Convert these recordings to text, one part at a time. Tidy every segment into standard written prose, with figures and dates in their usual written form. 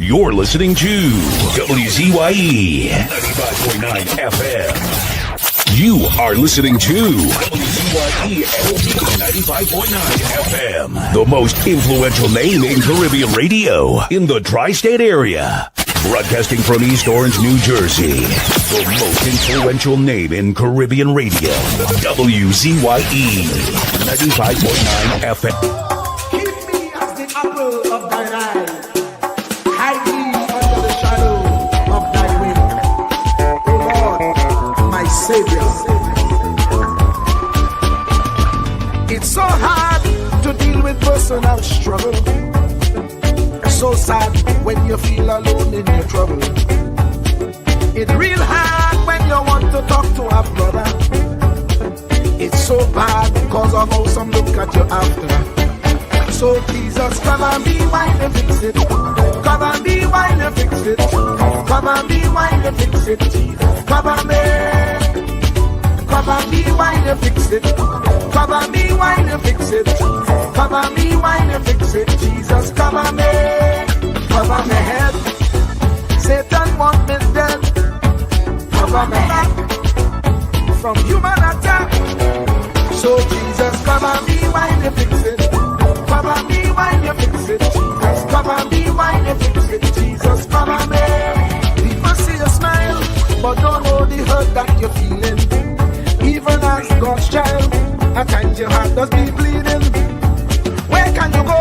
You're listening to WZYE 95.9 FM. You are listening to WZYE 95.9 FM, the most influential name in Caribbean radio in the tri-state area. Broadcasting from East Orange, New Jersey, the most influential name in Caribbean radio, WZYE 95.9 FM. Keep me as the apple of thine eye. Hide me under the shadow of thy wing. O Lord, my Savior. It's so hard to deal with personal struggle. So sad when you feel alone in your trouble. It's real hard when you want to talk to a brother. It's so bad because of how some look at you after. So Jesus, cover me while you fix it. Cover me while you fix it. Cover me while you fix it. Jesus, cover me. Cover me while you fix it. Cover me while you fix it. Cover me while you fix it. Jesus, cover me. Cover my head. Satan want me dead. Cover my back from human attack. So Jesus, cover me while you fix it. Cover me while you fix it. Jesus, cover me while you fix it. Jesus, cover me. People see you smile, but don't know the hurt that you're feeling. Even as God's child, at times your heart does be bleeding. Where can you go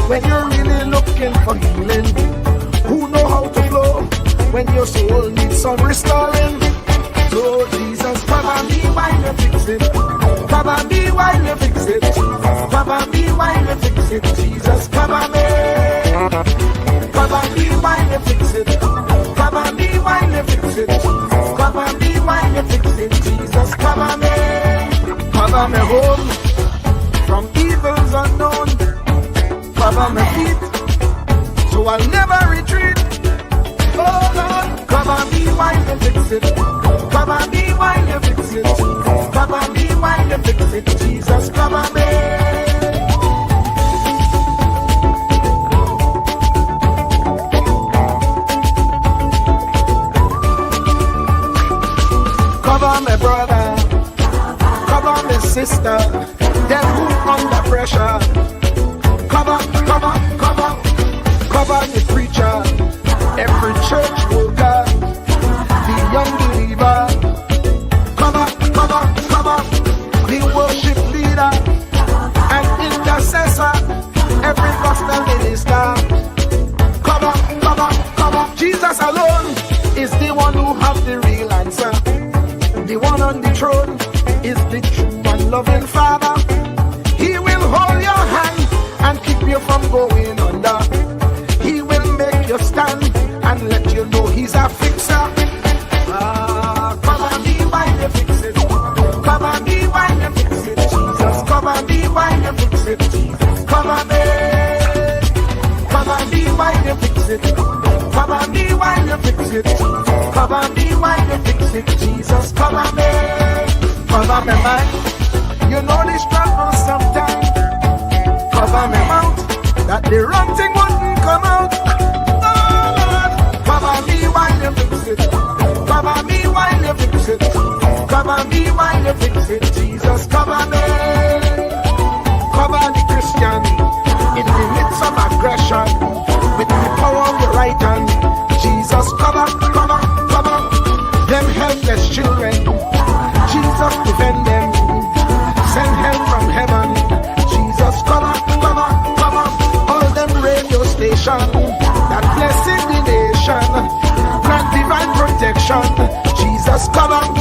when you're really looking for healing? Who know how to flow when your soul needs some restoring? So Jesus, cover me while you fix it. Cover me while you fix it. Cover me while you fix it. Jesus, cover me. Cover me while you fix it. Cover me while you fix it. Cover me while you fix it. Jesus, cover me. Cover me home from evils unknown. Cover my feet so I'll never retreat. Oh Lord, cover me while you fix it. Cover me while you fix it. Cover me while you fix it. Jesus, cover me. Cover my brother, cover my sister, them who under pressure. Cover the preacher, every church worker, the young believer. Cover the worship leader and intercessor, every gospel minister. Cover. Jesus alone is the one who has the real answer. The one on the throne is the true and loving Father. He will hold your hand and keep you from going under. He will make you stand and let you know he's a fixer. Cover me while you fix it. Cover me while you fix it. Jesus, cover me while you fix it. Jesus, cover me. Cover me while you fix it. Cover me while you fix it. Cover me while you fix it. Jesus, cover me. Cover me mind. You know the struggle sometimes. Cover me mouth, that the wrong thing wouldn't come out. Oh Lord, cover me while you fix it. Cover me while you fix it. Cover me while you fix it. Jesus, cover me. Cover the Christian in the midst of aggression with the power of your right hand. Jesus, cover them helpless children. Jesus, defend them. Send help from heaven. Jesus, cover all them radio stations that blessing the nation. Grant divine protection. Jesus, cover me.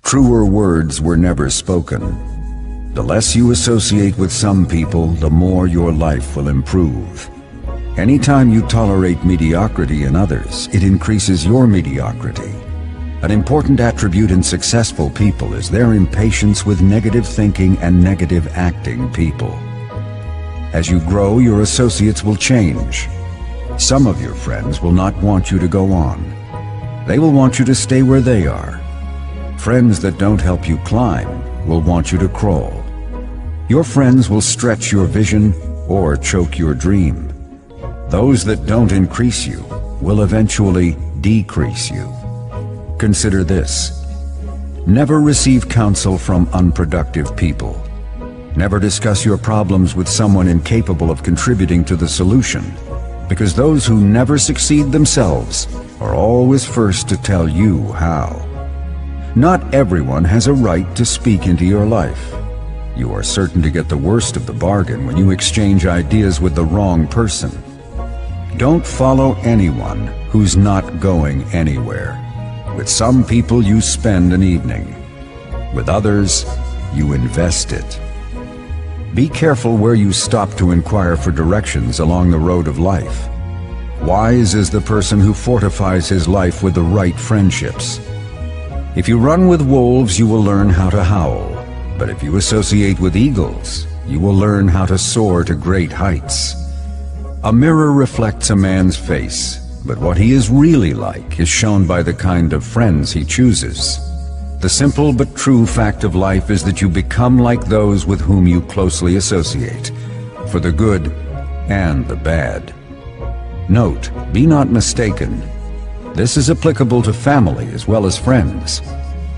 Truer words were never spoken. The less you associate with some people, the more your life will improve. Anytime you tolerate mediocrity in others, it increases your mediocrity. An important attribute in successful people is their impatience with negative thinking and negative acting people. As you grow, your associates will change. Some of your friends will not want you to go on. They will want you to stay where they are. Friends that don't help you climb will want you to crawl. Your friends will stretch your vision or choke your dream. Those that don't increase you will eventually decrease you. Consider this. Never receive counsel from unproductive people. Never discuss your problems with someone incapable of contributing to the solution, because those who never succeed themselves are always first to tell you how. Not everyone has a right to speak into your life. You are certain to get the worst of the bargain when you exchange ideas with the wrong person. Don't follow anyone who's not going anywhere. With some people you spend an evening. With others, you invest it. Be careful where you stop to inquire for directions along the road of life. Wise is the person who fortifies his life with the right friendships. If you run with wolves, you will learn how to howl. But if you associate with eagles, you will learn how to soar to great heights. A mirror reflects a man's face, but what he is really like is shown by the kind of friends he chooses. The simple but true fact of life is that you become like those with whom you closely associate, for the good and the bad. Note, be not mistaken. This is applicable to family as well as friends.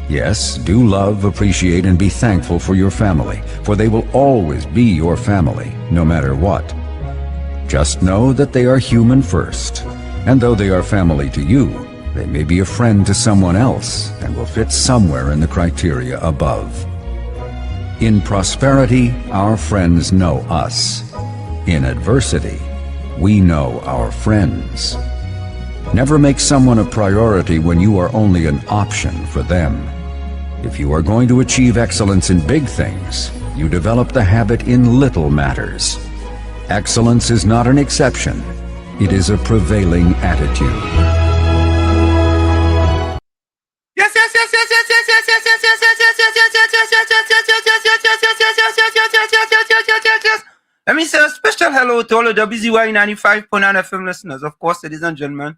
Yes, do love, appreciate, and be thankful for your family, for they will always be your family, no matter what. Just know that they are human first, and though they are family to you, they may be a friend to someone else and will fit somewhere in the criteria above. In prosperity, our friends know us. In adversity, we know our friends. Never make someone a priority when you are only an option for them. If you are going to achieve excellence in big things, you develop the habit in little matters. Excellence is not an exception. It is a prevailing attitude. Let me say a special hello to all of WZYE 95.9 FM listeners. Of course, ladies and gentlemen,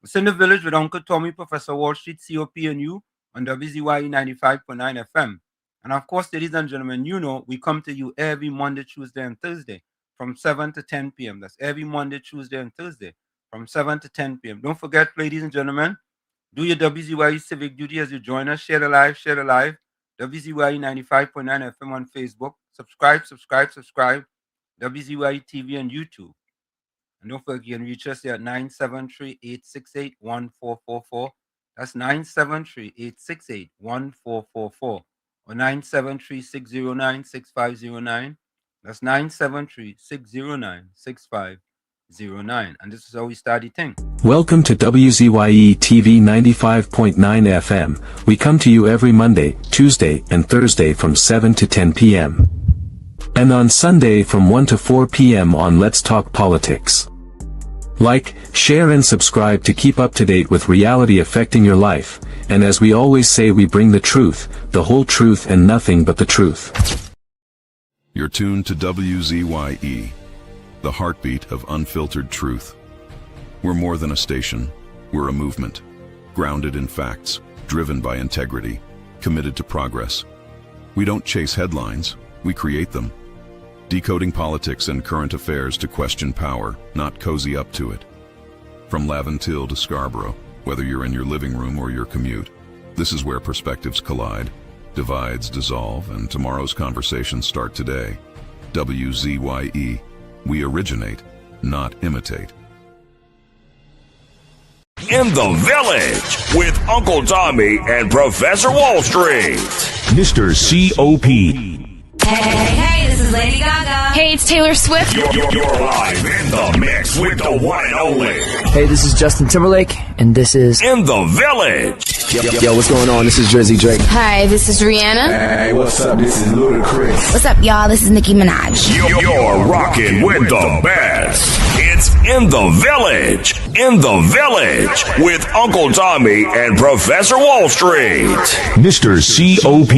it's in the village with Uncle Tommy, Professor Wall Street, COP, and you on WZYE 95.9 FM. And of course, ladies and gentlemen, you know we come to you every Monday, Tuesday, and Thursday from 7 to 10 p.m. That's every Monday, Tuesday, and Thursday from 7 to 10 p.m. Don't forget, ladies and gentlemen, do your WZYE civic duty as you join us. Share the live, share the live. WZYE 95.9 FM on Facebook. Subscribe. WZYE TV and YouTube. And don't forget, you can reach us here at 973-868-1444. That's 973-868-1444. Or 973-609-6509. That's 973-609-6509. And this is how we start the thing. Welcome to WZYE TV 95.9 FM. We come to you every Monday, Tuesday, and Thursday from 7 to 10 p.m. and on Sunday from 1 to 4 p.m. on Let's Talk Politics. Like, share and subscribe to keep up to date with reality affecting your life, and as we always say, we bring the truth, the whole truth and nothing but the truth. You're tuned to WZYE, the heartbeat of unfiltered truth. We're more than a station, we're a movement, grounded in facts, driven by integrity, committed to progress. We don't chase headlines, we create them. Decoding politics and current affairs to question power, not cozy up to it. From Laventille to Scarborough, whether you're in your living room or your commute, this is where perspectives collide, divides dissolve, and tomorrow's conversations start today. WZYE, we originate, not imitate. In the Village with Uncle Tommy and Professor Wall Street. Mr. COP. Hey, this is Lady Gaga. Hey, it's Taylor Swift. You're live in the mix with the one and only. Hey, this is Justin Timberlake, and this is In the Village. Yo, what's going on? This is Jersey Drake. Hi, this is Rihanna. Hey, what's up? This is Ludacris. What's up, y'all? This is Nicki Minaj. You're rocking with the best. It's In the Village. In the Village with Uncle Tommy and Professor Wall Street. Mr. COP.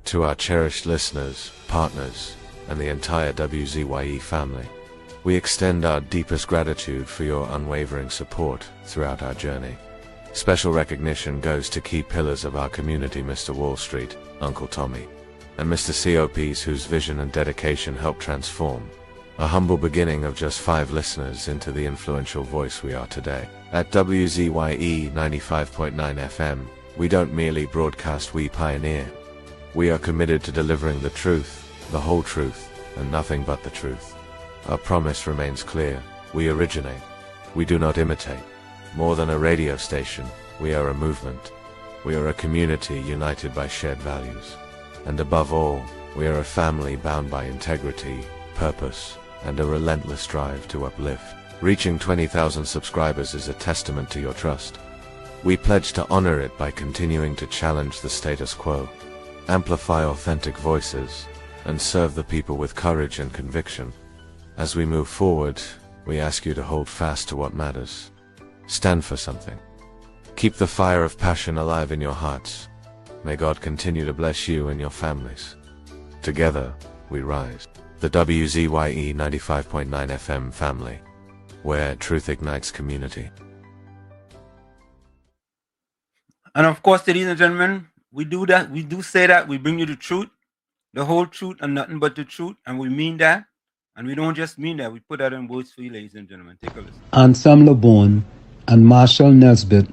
To our cherished listeners, partners, and the entire WZYE family. We extend our deepest gratitude for your unwavering support throughout our journey. Special recognition goes to key pillars of our community, Mr. Wall Street, Uncle Tommy, and Mr. COPs, whose vision and dedication helped transform a humble beginning of just 5 listeners into the influential voice we are today. At WZYE 95.9 FM, we don't merely broadcast, we pioneer. We are committed to delivering the truth, the whole truth, and nothing but the truth. Our promise remains clear. We originate. We do not imitate. More than a radio station, we are a movement. We are a community united by shared values. And above all, we are a family bound by integrity, purpose, and a relentless drive to uplift. Reaching 20,000 subscribers is a testament to your trust. We pledge to honor it by continuing to challenge the status quo, amplify authentic voices, and serve the people with courage and conviction. As we move forward, we ask you to hold fast to what matters. Stand for something. Keep the fire of passion alive in your hearts. May God continue to bless you and your families. Together, we rise. The WZYE 95.9 FM family, where truth ignites community. And of course, ladies and gentlemen, we do that. We do say that. We bring you the truth, the whole truth, and nothing but the truth. And we mean that. And we don't just mean that. We put that in words for you, ladies and gentlemen. Take a listen. Ansam LeBon and Marshall Nesbitt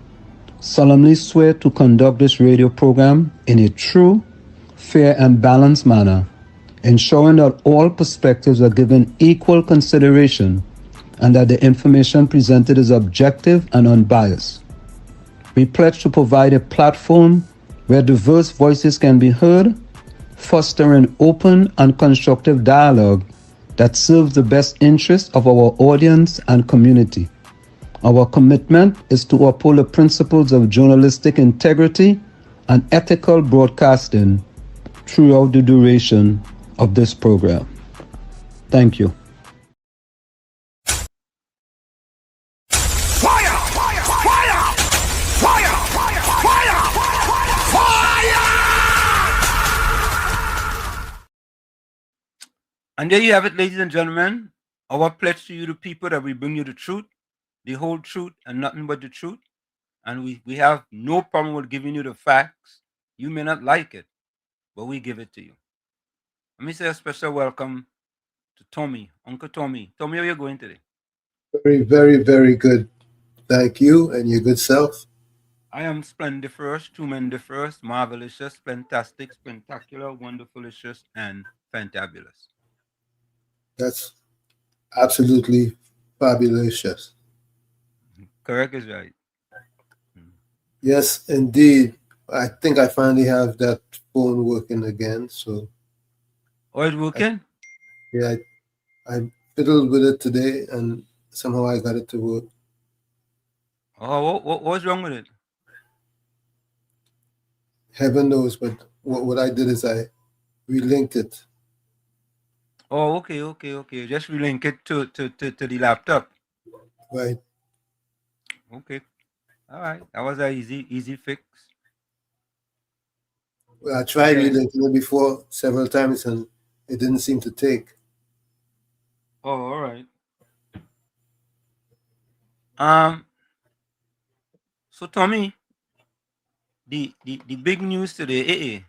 solemnly swear to conduct this radio program in a true, fair, and balanced manner, ensuring that all perspectives are given equal consideration and that the information presented is objective and unbiased. We pledge to provide a platform where diverse voices can be heard, fostering open and constructive dialogue that serves the best interests of our audience and community. Our commitment is to uphold the principles of journalistic integrity and ethical broadcasting throughout the duration of this program. Thank you. And there you have it, ladies and gentlemen. Our pledge to you, the people, that we bring you the truth, the whole truth, and nothing but the truth. And we have no problem with giving you the facts. You may not like it, but we give it to you. Let me say a special welcome to Tommy, Uncle Tommy. Tommy, how are you going today? Very, very, very good. Thank you, and your good self. I am splendiferous, tremendous, marvelous, fantastic, spectacular, wonderfulicious, and fantabulous. That's absolutely fabulous. Correct is right. Yes, indeed. I think I finally have that phone working again. So. Oh, it's working? I fiddled with it today, and somehow I got it to work. Oh, what's wrong with it? Heaven knows, but what I did is I relinked it. Oh, okay. Just relink it to the laptop. Right. Okay. All right. That was an easy fix. Well, I tried relinking it before several times, and it didn't seem to take. Oh, all right. So Tommy, the big news today,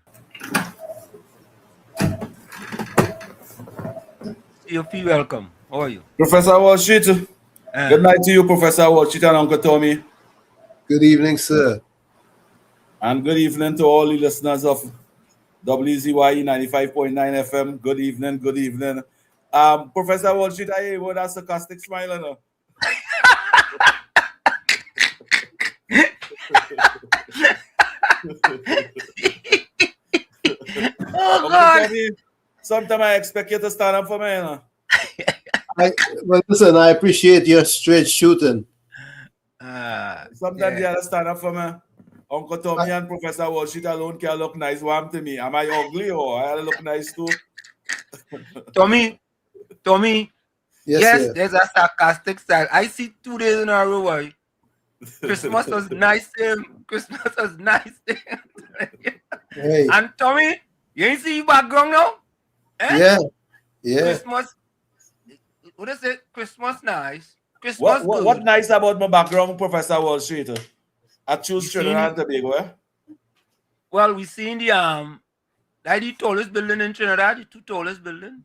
COP, welcome. How are you? Professor Wall Street. Good night to you, Professor Wall Street and Uncle Tommy. Good evening, sir. And good evening to all the listeners of WZYE 95.9 FM. Good evening. Professor Wall Street, I hear that sarcastic smile on her. Oh, God. Sometimes I expect you to stand up for me, you know. Well, listen, I appreciate your straight shooting. Sometimes you have to stand up for me. Uncle Tommy and Professor Wall Street alone can look nice, warm to me. Am I ugly or I look nice too? Tommy. Yes, sir. There's a sarcastic style. I see 2 days in a row. Why? Christmas was nice to him. Hey. And Tommy, you ain't see your background now? Eh? Yeah. Christmas, what is it? Christmas nice. Christmas good. What nice about my background, Professor Wall Street? I choose Trinidad and Tobago. Well, we seen like the tallest building in Trinidad, the two tallest buildings.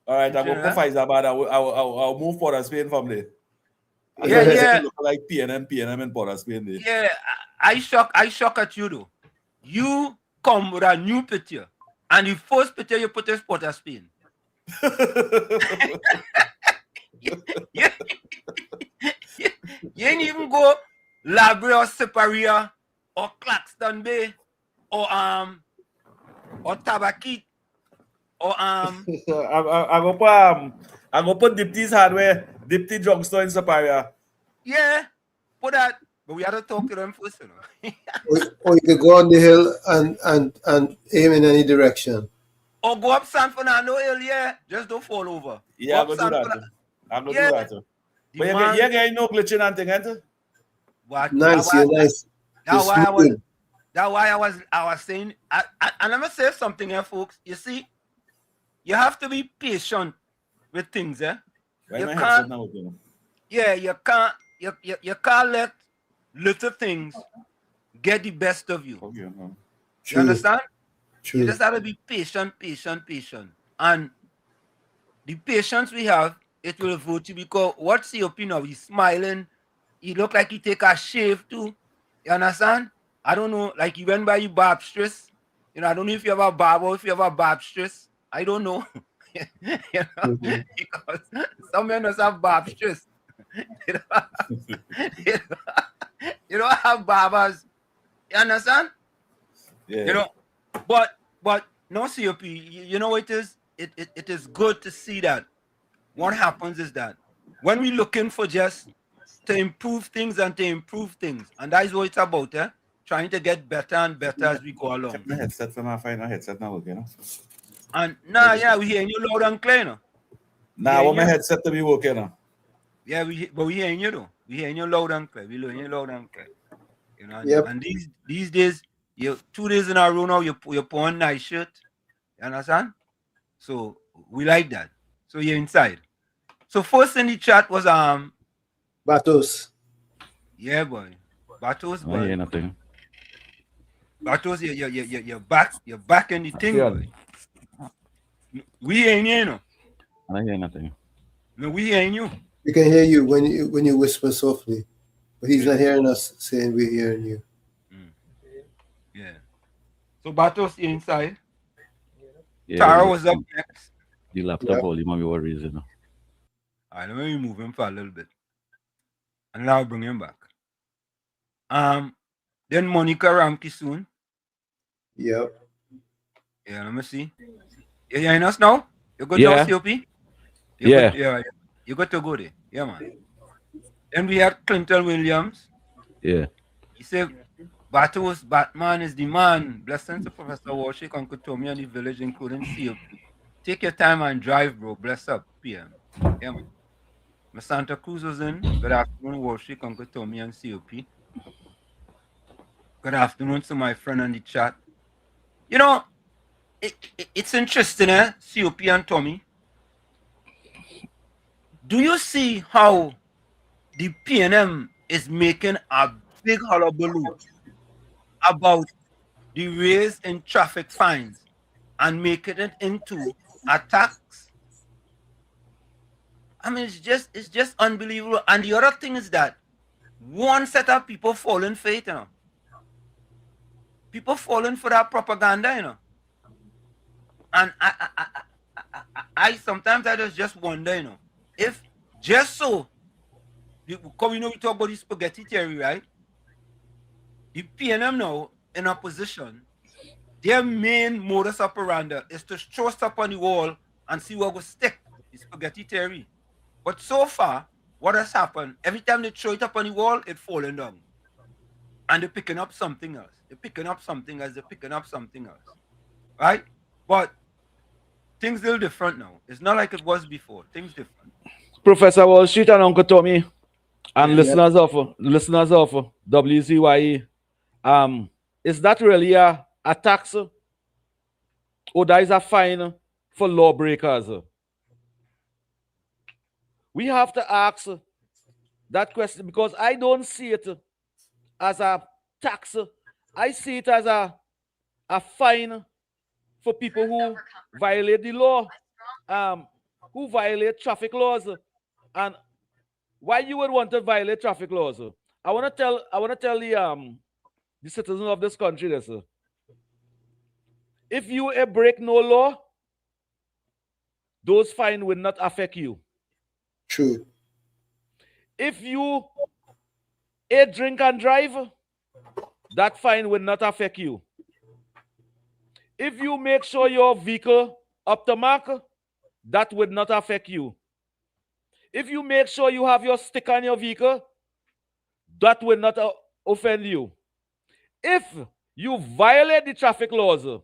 All right, I go to Faizabad. I'll move Port of Spain from there. Yeah. Look like PNM in Port of Spain there. Yeah, I shock at you though. You come with a new picture, and the first picture you put is Port of Spain. You ain't even go Labre or Separia or Claxton Bay or Tabakit or I go put Dipty's hardware, Dipty drugstore in Separia. Yeah, put that. But we have to talk to them first, you know. or you could go on the hill and aim in any direction. Or go up San Fernando Hill, yeah. Just don't fall over. Yeah, I'm gonna do that. I'm gonna do that. But you get no glitching and thing, ain't it? What? Nice, nice. That's why I was saying, and I'm gonna say something here, folks. You see, you have to be patient with things, eh? Right, you can't let little things get the best of you. Okay, you understand? True. You just have to be patient. And the patience we have, it will vote you because what's the opinion? He's smiling. He look like he take a shave too. You understand? I don't know. Like he went by you barb stress. You know, I don't know if you have a barb or if you have a barb stress. I don't know. You know? Because some men just have barb stress. You don't have barbers. You understand? Yeah. You know, but no COP. You know what it is? It is good to see that. What happens is that when we're looking for just to improve things, and that is what it's about, eh? Trying to get better and better as we go along. My headset for my final headset now, okay? And we hearing you loud and clear, no? I want my headset to be working now. Yeah, we hearing you though. We hearing you loud and clear. We hearing you loud and clear. You know, yep. And these days, 2 days in a row now, you're putting nice shirt. You understand? So we like that. So you're inside. So first in the chat was Batos. Yeah, boy. Batos, boy. I hear nothing. Batos, you're back in the thing, boy. We ain't you know. I hear nothing. No, we ain't you. We can hear you when you whisper softly, but he's not hearing us saying we're hearing you. Yeah. So Batos, you're inside. Yeah, Tara was up next. The laptop volume might be what reason. All right, let me move him for a little bit. And now I'll bring him back. Then Monica Ramke soon. Yep. Yeah, let me see. You hearing us now? You good Yeah. now, COP? Yeah. You got to go there. Yeah, man. Then we had Clinton Williams. Yeah. He said, Batman is the man. Blessings to Professor Walshik, Uncle Tommy, and the village, including COP. Take your time and drive, bro. Bless up, PM. Yeah, man. My Santa Cruz was in. Good afternoon, Walshik, Uncle Tommy, and COP. Good afternoon to my friend on the chat. You know, it's interesting, eh? COP and Tommy. Do you see how the PNM is making a big hullabaloo about the raise in traffic fines and making it into a tax? I mean, it's just unbelievable. And the other thing is that one set of people falling for it, you know. People falling for that propaganda, you know. And I sometimes I just wonder, you know, if just so, because we talk about the spaghetti theory, right? The PNM now in opposition, their main modus operandi is to throw stuff on the wall and see what will stick. The spaghetti theory. But so far, what has happened? Every time they throw it up on the wall, it's falling down, and they're picking up something else. They're picking up something else. They're picking up something else, right? But things are different now. It's not like it was before. Things different. Professor Wall Street and Uncle Tommy and listeners of WZYE, is that really a tax? Or that is a fine for lawbreakers? We have to ask that question because I don't see it as a tax. I see it as a fine for people who violate the law, who violate traffic laws. And why you would want to violate traffic laws? I want to tell the citizens of this country this. If you break no law, those fines will not affect you. True. If you drink and drive, that fine will not affect you. If you make sure your vehicle up to mark, that would not affect you. If you make sure you have your sticker on your vehicle, that will not offend you. If you violate the traffic laws,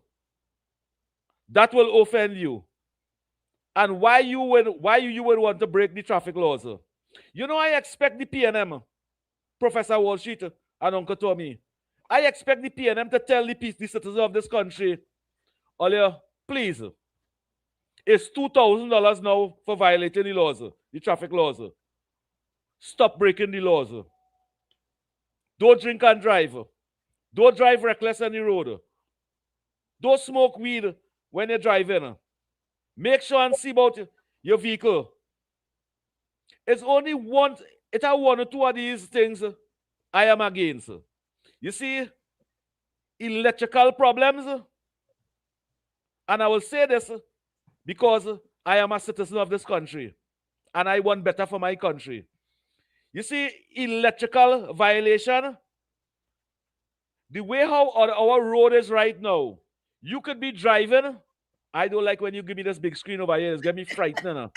that will offend you. And why you would want to break the traffic laws? You know, I expect the PNM, Professor Wall Street and Uncle Tommy, I expect the PNM to tell the citizens of this country, Olia, please, it's $2,000 now for violating the laws, the traffic laws. Stop breaking the laws. Don't drink and drive. Don't drive reckless on the road. Don't smoke weed when you're driving. Make sure and see about your vehicle. It's only one or two of these things I am against. You see, electrical problems, and I will say this because I am a citizen of this country and I want better for my country. You see, electrical violation, the way how our road is right now, you could be driving. I don't like when you give me this big screen over here. It's getting me frightened.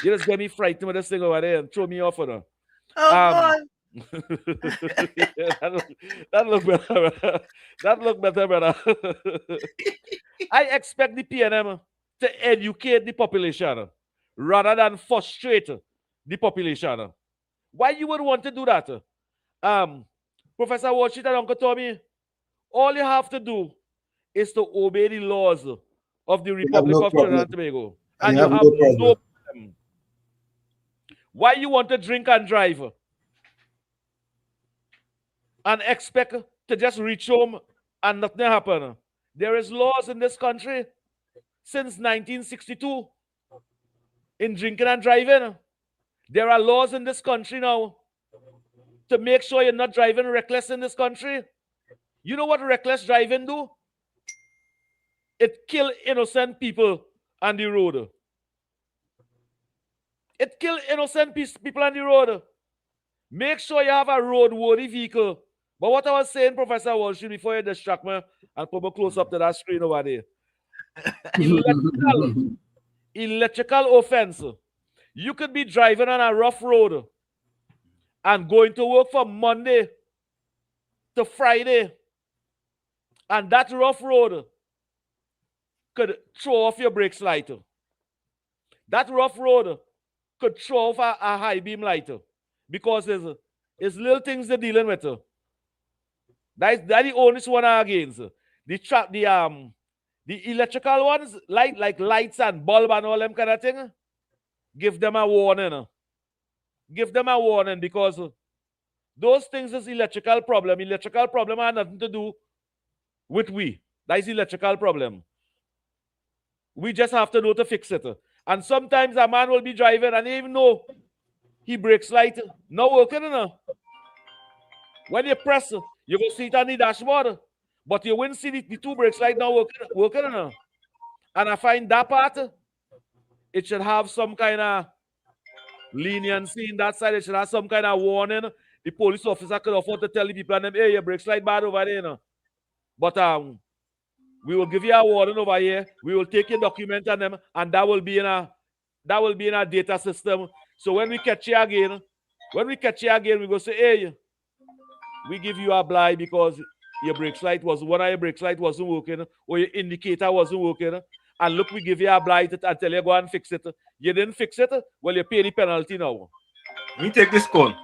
You just get me frightened with this thing over there and throw me off. Oh, that look better. That look better, brother. I expect the PNM to educate the population rather than frustrate the population. Why you would want to do that? Professor Washington and Uncle Tommy, all you have to do is to obey the laws of the Republic of Trinidad and Tobago. And you have no problem. Why you want to drink and drive and expect to just reach home and nothing happen? There is laws in this country since 1962 in drinking and driving. There are laws in this country now to make sure you're not driving reckless in this country. You know what reckless driving do? It kill innocent people on the road. It kill innocent people on the road. Make sure you have a roadworthy vehicle. But what I was saying, Professor Walsh, before you distract me and put me close up to that screen over there. Electrical offense. You could be driving on a rough road and going to work from Monday to Friday. And that rough road could throw off your brakes light. That rough road could throw off a high beam light because there's little things they're dealing with. That's the only one I'm against. The electrical ones, like lights and bulb and all them kind of thing, give them a warning. Give them a warning because those things is electrical problem. Electrical problem have nothing to do with we. That is electrical problem. We just have to know to fix it. And sometimes a man will be driving and even know he brakes light not working. When you press, you will see it on the dashboard, but you won't see the two brakes light not working. And I find that part, it should have some kind of leniency in that side. It should have some kind of warning. The police officer could afford to tell the people, hey, your brakes light bad over there. But we will give you a warning over here. We will take your document on them, and that will be in a data system. So when we catch you again, we go say, hey, we give you a blind because your brakes light was one of your brakes light wasn't working, or your indicator wasn't working. And look, we give you a blind and tell you go and fix it. You didn't fix it, well, you pay the penalty now. Let me take this call.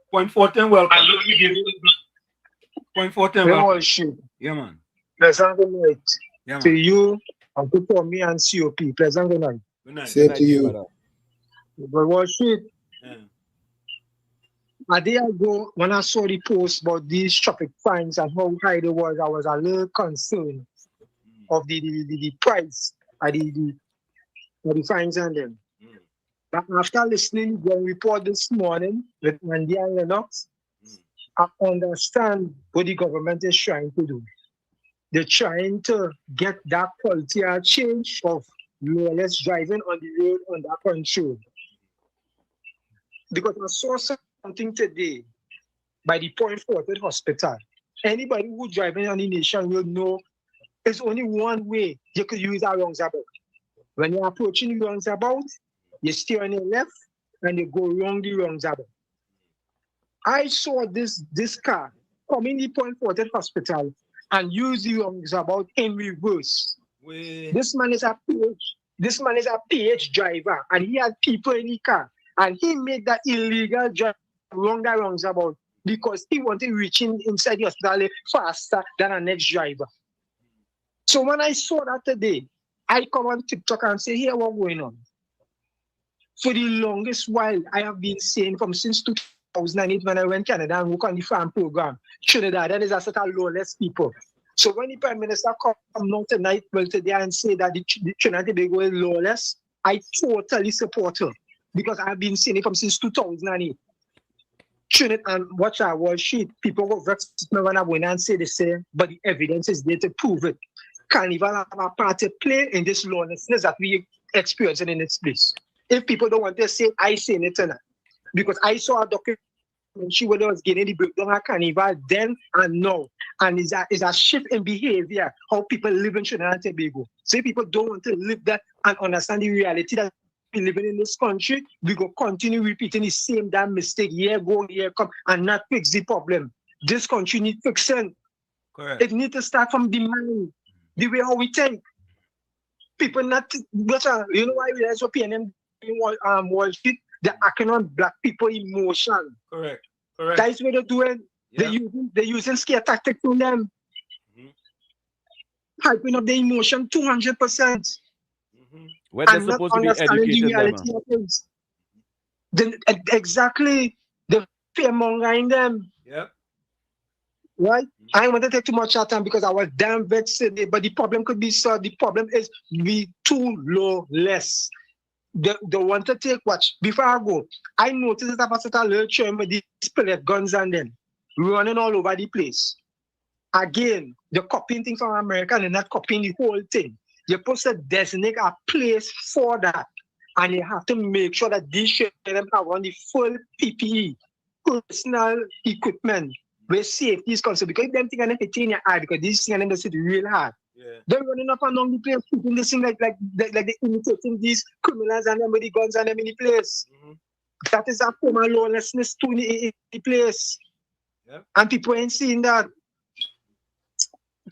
Point 14, welcome. And look, we give you Point 14, welcome. Yeah, man. Pleasant good night. Yeah, To man. you, Uncle Tommy and COP. Pleasant good night. Good night. Same Good to night, you. brother. But what shit, Yeah. a day ago, when I saw the post about these traffic fines and how high they was, I was a little concerned of the price of the fines and them. But after listening to the report this morning with Andy and Lennox, I understand what the government is trying to do. They're trying to get that quality of change of lawless driving on the road under control. Because I saw something today by the Point Forward Hospital. Anybody who driving on the nation will know there's only one way you could use a roundabout. When you're approaching the roundabout, you stay on your left and you go around the roundabout. I saw this car come in the Point Forward Hospital and use the roundabout in reverse. This man is a PH driver and he had people in the car and he made that illegal drive around that roundabout because he wanted to reach inside the hospital faster than a next driver. So when I saw that today, I come on TikTok and say, here, what's going on? For the longest while, I have been saying from since 2008 when I went to Canada and work on the farm program, Trinidad, that is a set of lawless people. So when the Prime Minister come out tonight, well, today and say that the Trinidad and Tobago is lawless, I totally support her because I've been saying it from since 2008. Trinidad and watch our Wall Street, people go vex me when I went and say the same, but the evidence is there to prove it. Carnival have a part to play in this lawlessness that we experiencing in this place. If people don't want to say, I say it tonight. Because I saw a documentary where they was getting the breakdown of Carnival then and now. And it's a shift in behavior, how people live in Trinidad and Tobago. So if people don't want to live that and understand the reality that we living in this country, we go continue repeating the same damn mistake year go, year come, and not fix the problem. This country needs fixing. Correct. It needs to start from the mind, the way how we think. People not, you know why we realize what PNM Wall Street? They're acting on black people emotion. Correct. Correct. That's what they're doing. Yep. They're using scare tactics on them. Hyping up the emotion 200%. When they're supposed to be educating them. Of things. Exactly. The fear mongering them. Yep. Right? I don't want to take too much time because I was damn vexed today, but the problem could be solved. The problem is we too lawless. They want to take watch. Before I go, I noticed that about a little children with these pellet guns and them running all over the place. Again, they're copying things from America and they're not copying the whole thing. You're supposed to designate a place for that. And you have to make sure that these children have on the full PPE, personal equipment, where safety is concerned. Because if them things are not in your eye, because these things are in the city real hard. Yeah. They're running up and down the place, putting this thing like they're imitating these criminals and them with the guns and them in the place. That is a form of lawlessness too in the place. Yep. And people ain't seeing that.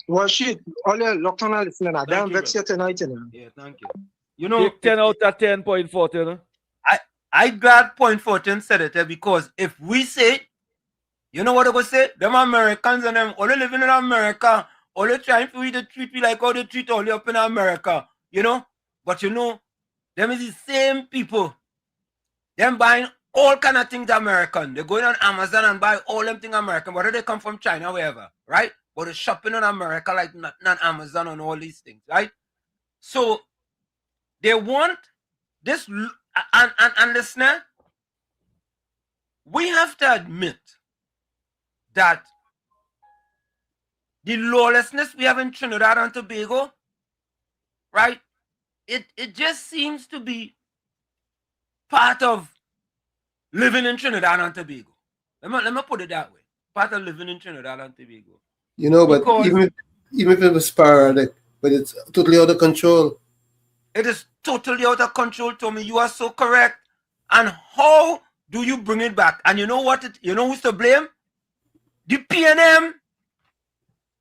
Well, shit, all your lockdown listening, I damn vex you tonight. Yeah, thank you. You know, 10 out of 10 point 14. I glad point 14 said it because if we say, you know what I go say? Them Americans and them all living in America, all they trying for you to treat me like how they treat all you up in America, you know? But you know, them is the same people. Them buying all kind of things American. They're going on Amazon and buy all them things American, whether they come from China or wherever, right? But they're shopping on America like not Amazon and all these things, right? So they want this, and listen, we have to admit that the lawlessness we have in Trinidad and Tobago, right? It just seems to be part of living in Trinidad and Tobago. Let me put it that way. Part of living in Trinidad and Tobago. You know, but even if it was sporadic, but it's totally out of control. It is totally out of control, Tommy. You are so correct. And how do you bring it back? And you know what? You know who's to blame? The PNM.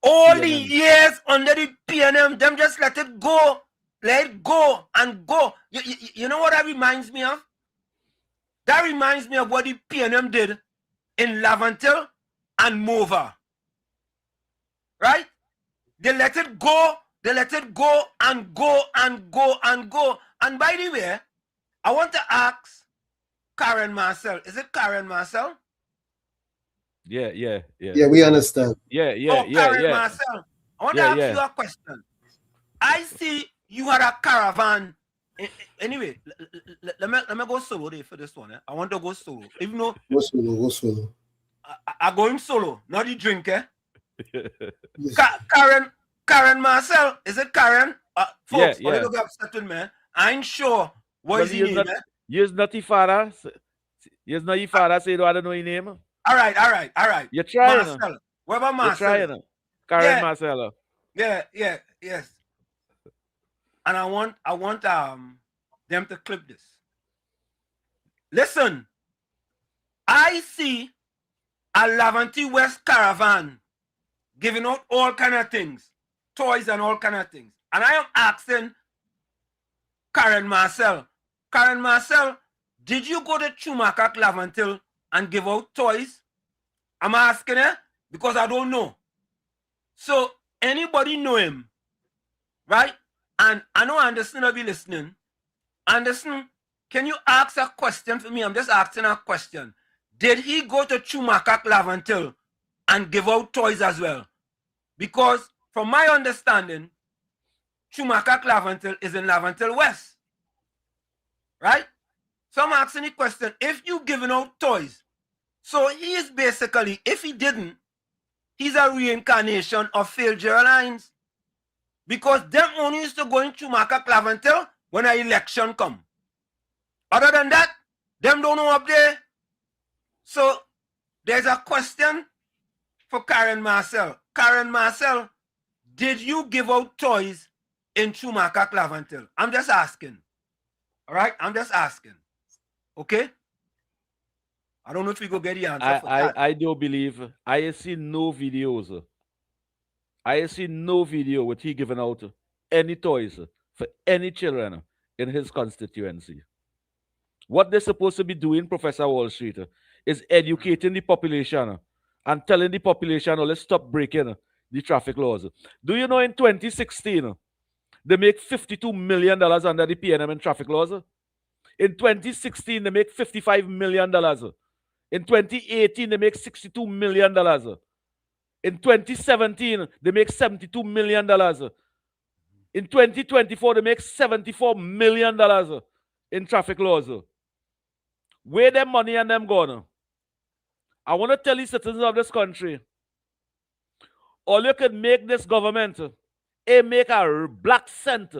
All the years under the PNM, them just let it go. Let it go and go. You know what that reminds me of? That reminds me of what the PNM did in Lavantil and Mova. Right? They let it go They let it go and go and go and go. And by the way, I want to ask Karen Marcel. Is it Karen Marcel? Yeah. Yeah, we understand. Karen Marcel, I want to ask you a question. I see you had a caravan. Anyway, let me go solo there for this one. I want to go solo. Even though Go solo. I'm going solo, not the drink. Karen Marcel, is it Karen? Folks, Yeah. don't get upset with me. I ain't sure what is his name. You're not your father. You're not your father, so you don't know your name. All right. You're trying. Marcel. What about Marcel? You're trying. Karen Marcella. Yes. And I want them to clip this. Listen, I see a Laventille West caravan giving out all kind of things, toys and all kind of things. And I am asking Karen Marcel. Karen Marcel, did you go to Chumakak Laventille and give out toys? I'm asking her because I don't know. So anybody know him, right? And I know Anderson will be listening. Anderson, can you ask a question for me? I'm just asking a question. Did he go to Chumakak Laventille and give out toys as well? Because from my understanding, Chumakak Laventille is in Laventille West. Right? So I'm asking the question, if you giving out toys, so he is basically, if he didn't, he's a reincarnation of Phil Geraldines. Because them only used to go in Chumakak Laventille when an election come. Other than that, them don't know up there. So there's a question for Karen Marcel. Karen Marcel, did you give out toys in Chumakak Laventille? I'm just asking. All right? I'm just asking. Okay? I don't know if we go get the answer for that. I do believe. I see no videos. I see no video with he giving out any toys for any children in his constituency. What they're supposed to be doing, Professor Wall Street, is educating the population and telling the population, oh, let's stop breaking the traffic laws. Do you know in 2016, they make $52 million under the PNM and traffic laws? In 2016, they make $55 million. In 2018, they make $62 million. In 2017, they make $72 million. In 2024, they make $74 million in traffic laws. Where them money and them gone? I want to tell the citizens of this country, all you can make this government make a black cent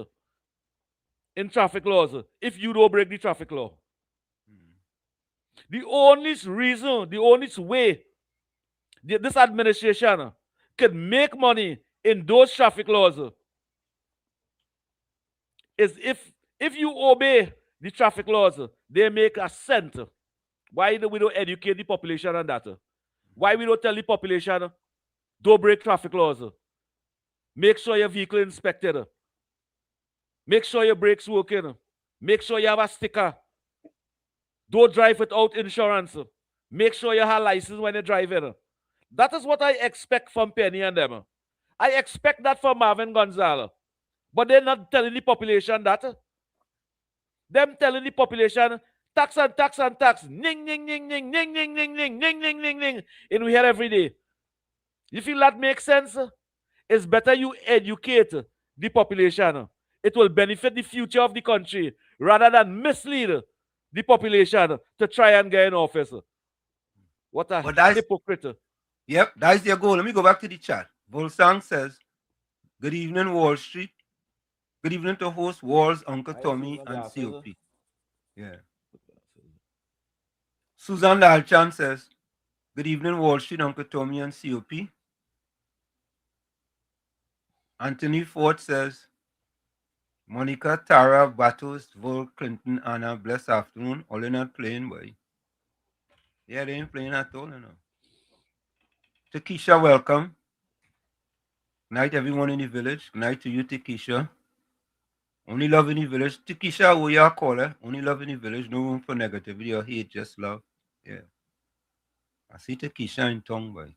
in traffic laws if you don't break the traffic law. The only reason, the only way this administration can make money in those traffic laws is if you obey the traffic laws, they make a cent. Why do we don't educate the population on that? Why we don't tell the population, don't break traffic laws? Make sure your vehicle inspected. Make sure your brakes working. Make sure you have a sticker. Don't drive without insurance. Make sure you have a license when you're driving. That is what I expect from Penny and them. I expect that from Marvin Gonzalez. But they're not telling the population that. Them telling the population, tax and tax and tax. Ning, ning, ning, ning, ning, ning, ning, ning, ning, ning, ning, ning. And we hear every day. You feel that makes sense? It's better you educate the population. It will benefit the future of the country rather than mislead the population to try and get in office. What a hypocrite. Yep, that's their goal. Let me go back to the chat. Volsang says, good evening, Wall Street. Good evening to host Walls, Uncle Tommy, and COP. Yeah. Susan Dalchan says, good evening, Wall Street, Uncle Tommy, and COP. Anthony Ford says, Monica, Tara, Batos, Vol, Clinton, Anna, blessed afternoon. All in not playing, boy. Yeah, they ain't playing at all, you know. Takesha, welcome. Night, everyone in the village. Night to you, Takesha. Only love in the village. Takesha, who you call her? Only love in the village. No room for negativity or hate, just love. Yeah. I see Takesha in tongue, boy.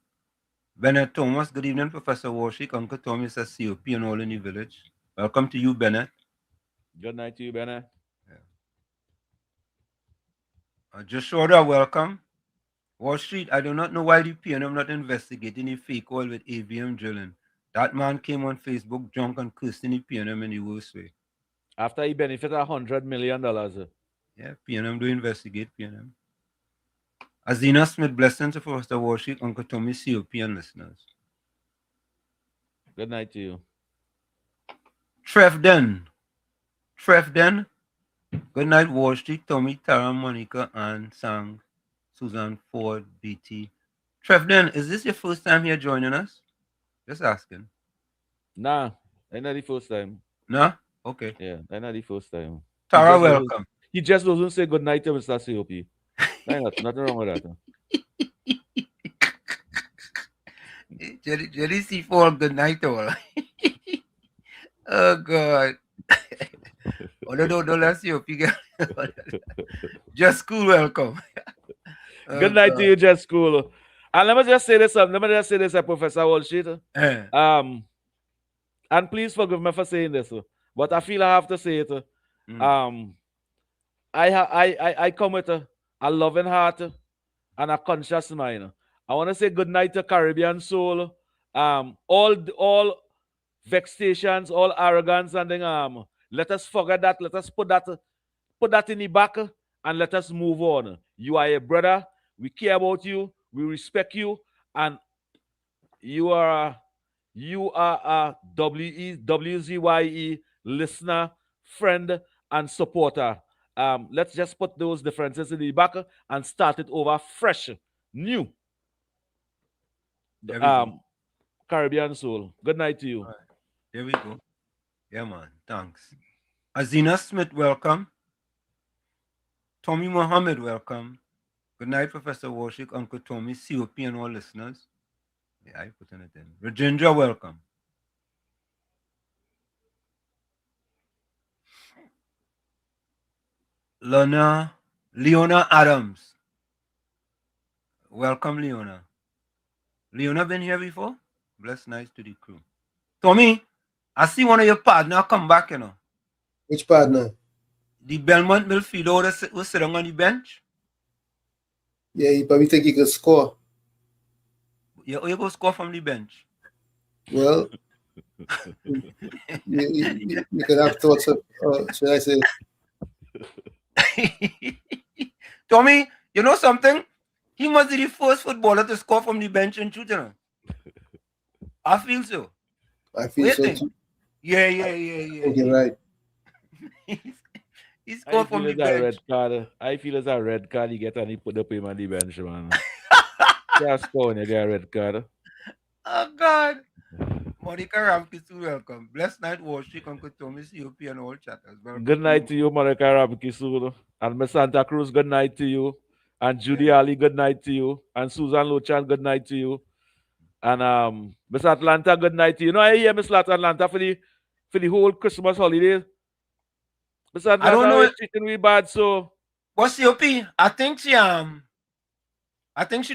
Bennett Thomas, good evening, Professor Warshik. Uncle Tommy says COP and all in the village. Welcome to you, Bennett. Good night to you, Bennett. Joshua, welcome. Wall Street, I do not know why the PNM not investigating the fake oil with AVM drilling. That man came on Facebook drunk and cursing the PNM in the worst way. After he benefited $100 million. Yeah, PNM do investigate PNM. Azina Smith, blessings to Professor Warshik, Uncle Tommy, COP, and listeners. Good night to you. Trev Den, good night, Wall Street, Tommy, Tara, Monica, and Sang, Susan, Ford, BT. Trev Den, is this your first time here joining us? Just asking. Nah, that's not the first time. No? Okay. Yeah, that's not the first time. Tara, welcome. He just doesn't say good night to Mr. COP. Nothing wrong with that. Jelly C4, good night all. Oh, God. Don't let COP get. Just School, welcome. Good night to you, Just School. And let me just say this, Professor Walshit. And please forgive me for saying this, but I feel I have to say it. I come with a loving heart and a conscious mind. I want to say good night to Caribbean Soul. All vexations, all arrogance, and then let us forget that. Let us put that in the back and let us move on. You are a brother. We care about you. We respect you, and you are a WZYE listener, friend, and supporter. Let's just put those differences in the back and start it over fresh, new. Caribbean Soul. Good night to you. Right. There we go. Yeah, man. Thanks. Azina Smith, welcome. Tommy Mohammed, welcome. Good night, Professor Warshik, Uncle Tommy, COP, and all listeners. Yeah, I put it in. Rajendra, welcome. Leona Adams. Welcome, Leona. Leona been here before? Bless nice to the crew. Tommy, I see one of your partners come back, you know. Which partner? The Belmont midfielder was sitting on the bench. Yeah, you probably think he could score. Yeah, you go score from the bench. Well, you could have thoughts of, should I say? Tommy, you know something? He must be the first footballer to score from the bench in truth, you know. I feel so. I feel so too. Yeah. You're right. He scored from the bench. Red card. I feel it's a red card. He get and he put up him on the bench, man. Just score when you get a red card. Oh, God. Monica Ramkisu, welcome. Blessed night, Warshik, Uncle Tommy, COP, and all chatters. Welcome. Good night to you, Monica Ramkisu. And Miss Santa Cruz, good night to you. And Judy Ali, good night to you. And Susan Lochan, good night to you. And Miss Atlanta, good night to you. You know, I hear Miss Atlanta for the whole Christmas holiday. Miss Atlanta, I don't know. Treating me bad, so. What's COP? I think she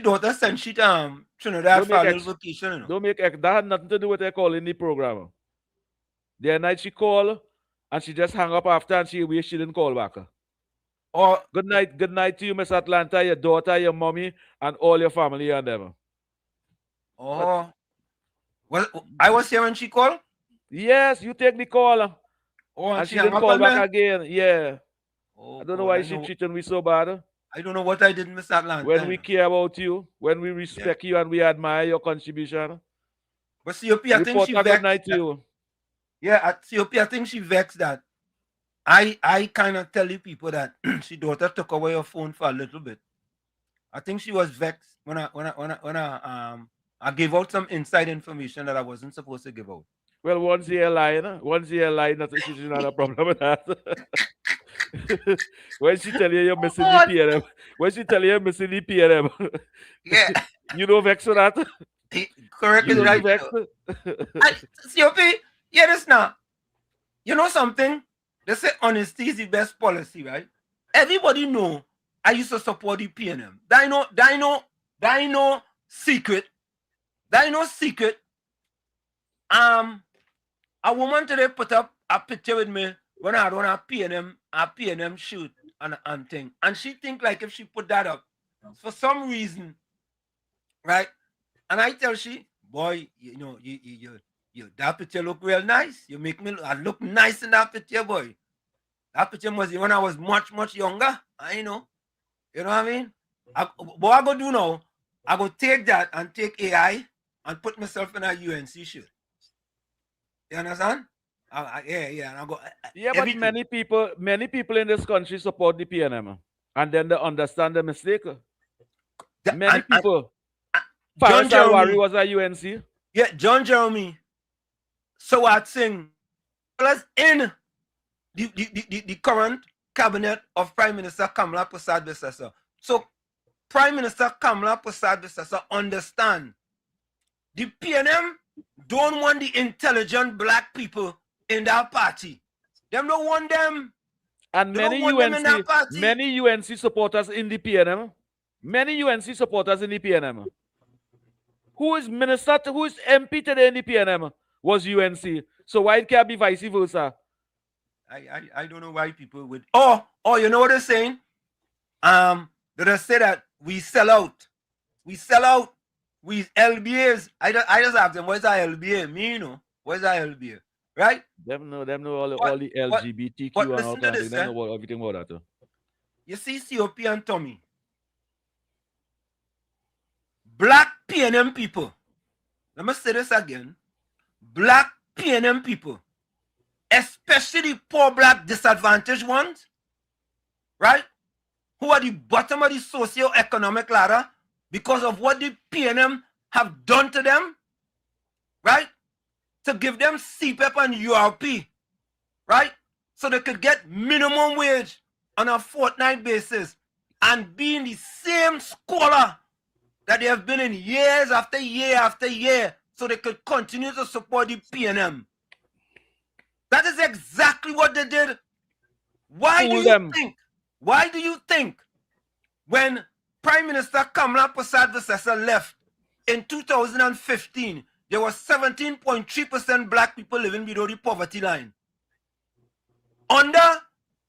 daughter sent she Trinidad for a little vacation. You know? Don't make that had nothing to do with her calling the program. The night she called and she just hung up after and she wished she didn't call back. Oh, good night to you, Miss Atlanta, your daughter, your mommy, and all your family and them. Oh, well, I was here when she called. Yes, you take the call. Oh, and she didn't call back again. Yeah. Oh, I don't know why she treating me so bad. I don't know what I did, Miss Atlanta. When we care about you, when we respect you, and we admire your contribution. But COP, I think she vexed. Good night to you. Yeah, COP, I think she vexed that. I kind of tell you people that she daughter took away her phone for a little bit. I think she was vexed when I gave out some inside information that I wasn't supposed to give out. Well, once you're lying, she's not a problem with that. When she tell you you're missing the PNM, yeah, you know vex for that. Correct, you right? Vex. COP, yeah, this now. You know something? They say honesty is the best policy, right? Everybody know I used to support the PNM. That I know secret. That ain't no secret. A woman today put up a picture with me when I run a P&M shoot and thing. And she think like if she put that up, for some reason, right? And I tell she, boy, you know, you that picture look real nice. You make me I look nice in that picture, boy. That picture was when I was much, much younger. I know. You know what I mean? What I go do now, I go take that and take AI and put myself in a UNC shirt. You understand? Yeah, and I go. Yeah, but many people in this country support the PNM, and then they understand the mistake. Many people. John Jeremy was at UNC. Yeah, John Jeremy. So I think, plus in the current cabinet of Prime Minister Kamala Persad-Bissessar. So Prime Minister Kamala Persad-Bissessar understand the PNM don't want the intelligent black people in that party. Them don't want them. And many UNC supporters in the PNM. Many UNC supporters in the PNM. Who is MP today in the PNM was UNC. So why it can't be vice versa? I don't know why people would. Oh, you know what they're saying? They say that we sell out. We sell out. We LBAs. I just ask them, what's that LBA? Me, you know. What's that LBA? Right? Them know all the LGBTQ and all that. They know everything about that. You see COP and Tommy. Black PNM people. Let me say this again. Black PNM people, especially the poor black disadvantaged ones, right? Who are the bottom of the socio-economic ladder because of what the PNM have done to them, right? To give them CPEP and URP, right? So they could get minimum wage on a fortnight basis and be in the same scholar that they have been in years after year after year, so they could continue to support the PNM. That is exactly what they did. Why do you think when Prime Minister Kamala Persad-Bissessar left in 2015, there was 17.3% black people living below the poverty line? Under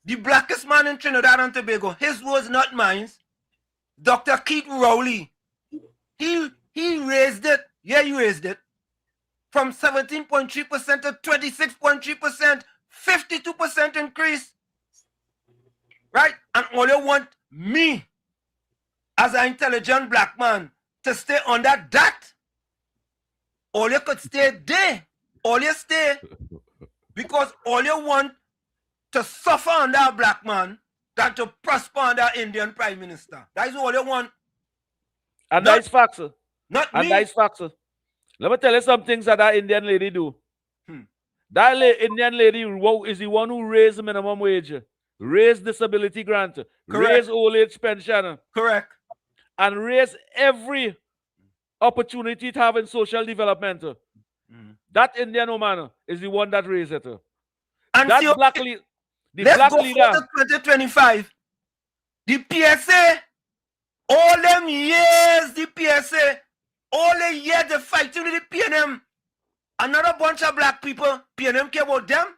the blackest man in Trinidad and Tobago, his words, not mine, Dr. Keith Rowley, he raised it. Yeah, he raised it from 17.3% to 26.3%, 52% increase. Right? And all you want me, as an intelligent black man, to stay under that? All you could stay there. All you stay. Because all you want to suffer under a black man than to prosper under Indian Prime Minister. That is all you want. And that's facts. Not and me. That's facts. Let me tell you some things that Indian lady do. That Indian lady is the one who raised the minimum wage, raised disability grant, raised old age pension. Correct. And raised every opportunity to have in social development. That Indian woman is the one that raised it. And that see, black leader. Let's go for 2025. The PSA, all them years, the PSA, all the years they fighting with the PNM. Another bunch of black people, PNM care about them?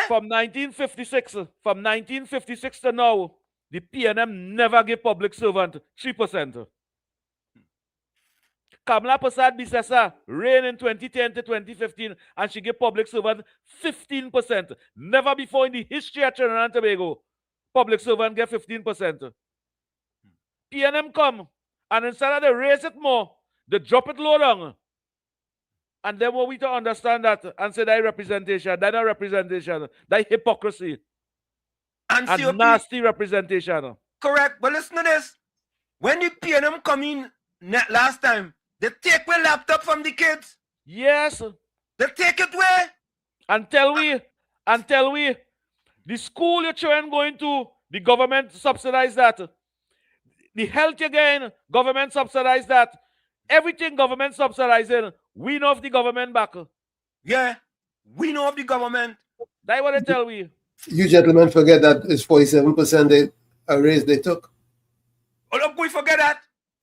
From 1956 to now, the PNM never gave public servant 3%. Kamala Persad-Bissessar reigned in 2010 to 2015 and she gave public servant 15%. Never before in the history of Trinidad and Tobago, public servant get 15%. PNM come and instead of they raise it more, they drop it low down. And then want we to understand that and say that representation, that not representation, that hypocrisy. And nasty representation. Correct. But listen to this. When the PNM come in last time, they take away laptop from the kids. Yes. They take it away. And tell we, the school you're trying going to, the government subsidize that. The health again, government subsidize that. Everything government subsidizing, we know of the government back. Yeah, we know of the government. That's what they tell we. You gentlemen forget that it's 47% a raise they took. Oh, look, we forget that.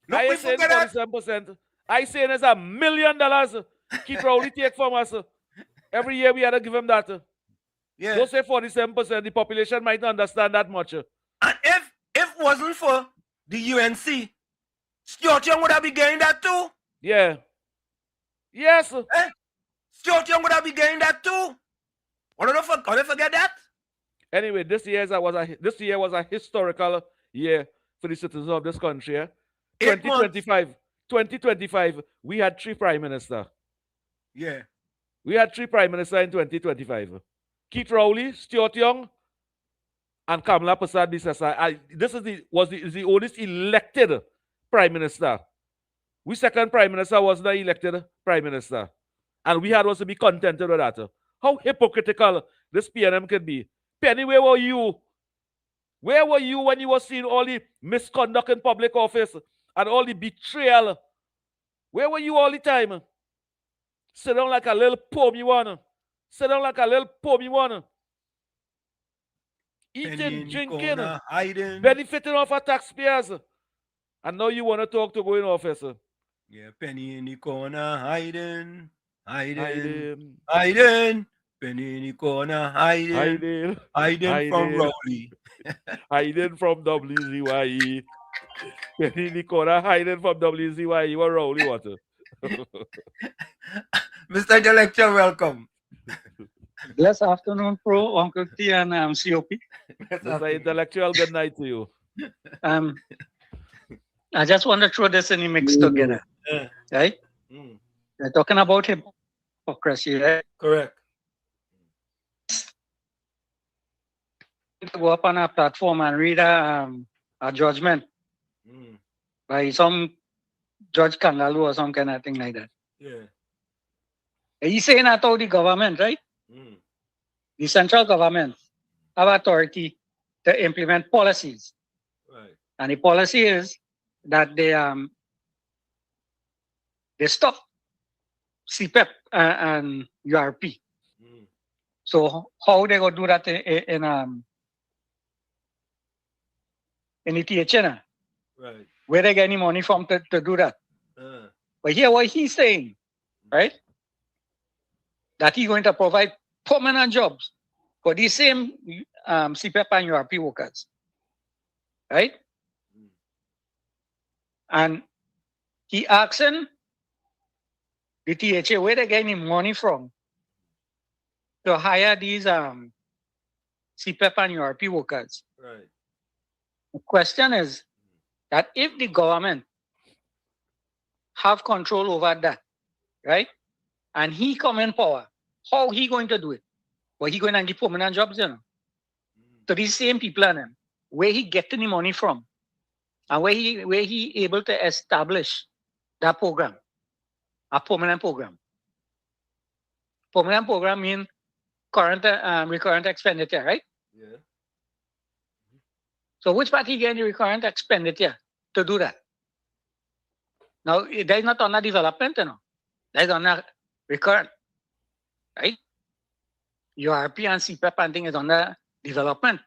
Look, we forget that. 47%. I saying it's $1 million Keith Rowley take from us. Every year we had to give him that. Yeah. Don't say 47%. The population might not understand that much. And if it wasn't for the UNC, Stuart Young would have been getting that too. Yeah. Yes. Stuart Young would have been getting that too. What did I forget that? Anyway, this year was a historical year for the citizens of this country. 2025, we had 3 prime ministers. Yeah. We had 3 prime ministers in 2025. Keith Rowley, Stuart Young, and Kamala Prasad Bisesai. This is the oldest elected prime minister. We second prime minister was the elected prime minister. And we had also be contented with that. How hypocritical this PNM could be. Penny, where were you? Where were you when you were seeing all the misconduct in public office and all the betrayal? Where were you all the time? Sit down like a little poem you wanna. Sit down like a little poem you wanna. Eating, drinking, hiding, benefiting off our taxpayers. And now you want to talk to go in office. Yeah, penny in the corner, hiding. Penny in the corner, hiding from Rowley. Hiding from WZYE. Penny in the corner, hiding from WZYE. What Rowley water? Mr. Intellectual, welcome. Blessed afternoon, Pro, Uncle T, and COP. Mr. Intellectual, good night to you. I just want to throw this in the mix together. Right? We're talking about hypocrisy, right? Correct. To go up on a platform and read a judgment by some Judge Kangalu or some kind of thing like that. Yeah. He's saying that all the government, right? The central government have authority to implement policies. Right. And the policy is that they stop CPEP and URP. So how they go do that in the THN? Right. Where they get any money from to do that? But here what he's saying, right? That he's going to provide permanent jobs for the same CPEP and URP workers, right? And he asking the THA where they get any money from to hire these CPEP and URP workers. Right. The question is that if the government have control over that, right? And he come in power, how he going to do it? Well, he going to give permanent jobs, you know, to these same people and them. Where he getting the money from, and where he able to establish that program, a permanent program. Permanent program mean current recurrent expenditure, right? Yeah. So which party getting the recurrent expenditure to do that? Now there's not on a development, you know. There's on a recurrent, right? URP and CPEP and thing is on the development.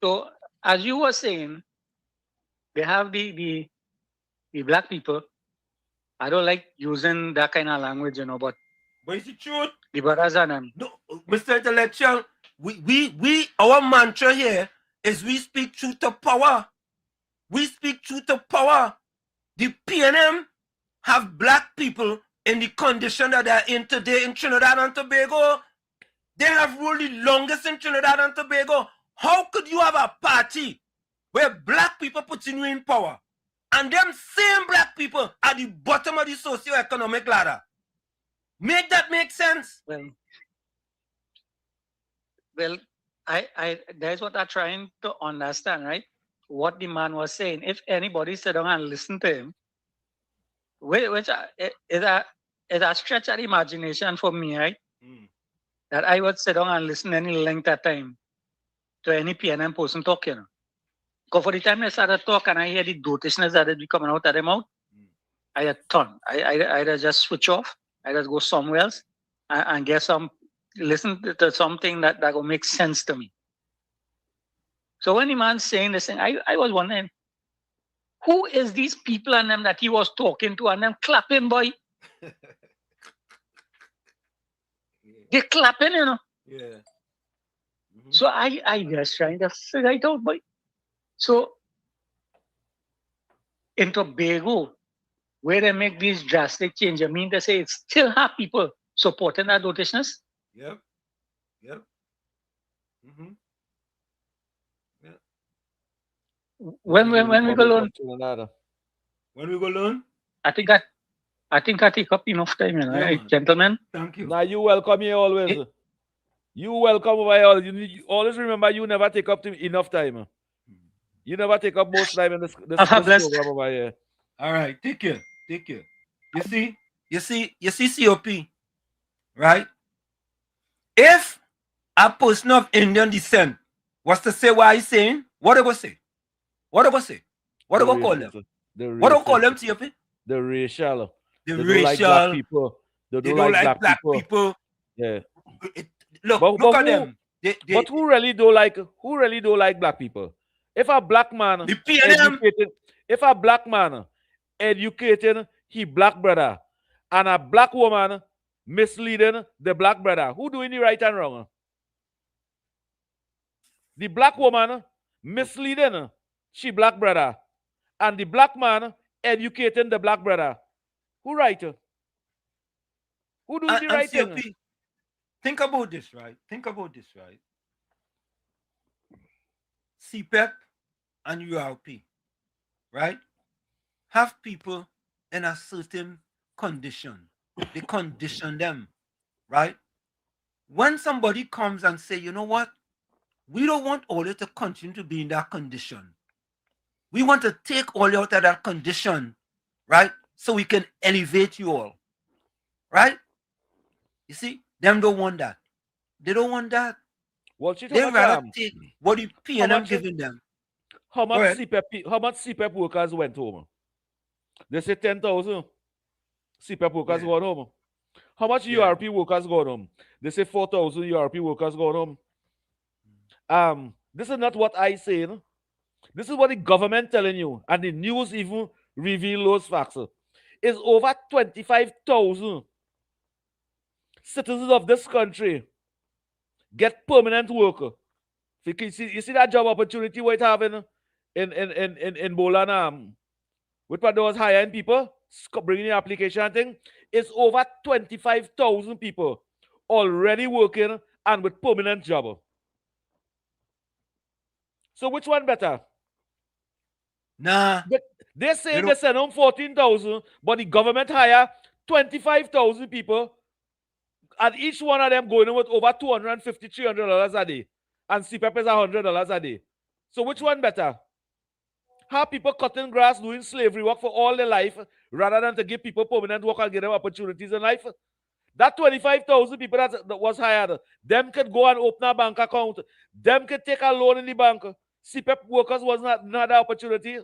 So as you were saying, they have the black people. I don't like using that kind of language, you know, but it's the truth. The brothers and them. No, Mr. Intellectual, we our mantra here is we speak truth to power. We speak truth to power. The PNM have black people in the condition that they're in today in Trinidad and Tobago. They have ruled the longest in Trinidad and Tobago. How could you have a party where black people putting you in power and them same black people at the bottom of the socio-economic ladder? Make that make sense? Well, that's what I'm trying to understand, right? What the man was saying. If anybody sit down and listen to him, which is a stretch of imagination for me, right? That I would sit down and listen any length of time to any PNM person talking. Because for the time they started talking, I hear the dotishness that be coming out of their mouth. I had ton. I just switch off. I just go somewhere else and get listen to something that will make sense to me. So when the man's saying this thing, I was wondering, who is these people and them that he was talking to and them clapping, boy? They're clapping, you know. Yeah. So I just trying to figure it out, boy. So in Tobago, where they make these drastic changes, I mean to say it still have people supporting that noticiousness. Yep. Yeah. When we go learn? When we go learn? I think I take up enough time, you know, Yeah, right, gentlemen. Thank you. Now you welcome here always. You welcome over all. You always remember you never take up enough time. You never take up most time in this program over here. All right, take care. You see COP, right? If a person of Indian descent was to say what he's saying, what they go say? What they go say? What they go call them? What they call them, COP? The racial. The they racial. Don't like black people. They don't like black people. Yeah. Look at them. But who really don't like black people? If a black man educating his black brother and a black woman misleading the black brother, who doing the right and wrong? The black woman misleading she black brother and the black man educating the black brother. Who right? Who doing the right thing? Think about this, right? CPEP and URP, right? Have people in a certain condition. They condition them, right? When somebody comes and say, you know what? We don't want all you to continue to be in that condition. We want to take all you out of that condition, right? So we can elevate you all, right? You see, them don't want that. They don't want that. Well, they rather take what the PNM giving them. How much CPEP workers went home? They say 10,000 CPEP workers gone home. How much URP workers gone home? They say 4,000 URP workers gone home. This is not what I say. No? This is what the government telling you, and the news even reveal those facts. It's over 25,000 citizens of this country get permanent work. You see that job opportunity we're having in Bolan, with what those hiring people, bringing the application thing, it's over 25,000 people already working and with permanent job. So which one better? Nah. They're saying they send home 14,000, but the government hire 25,000 people, and each one of them going with over $250, $300 a day. And CPEP is $100 a day. So which one better? Have people cutting grass, doing slavery work for all their life, rather than to give people permanent work and give them opportunities in life? That 25,000 people that was hired, them could go and open a bank account. Them could take a loan in the bank. CPEP workers was not that opportunity.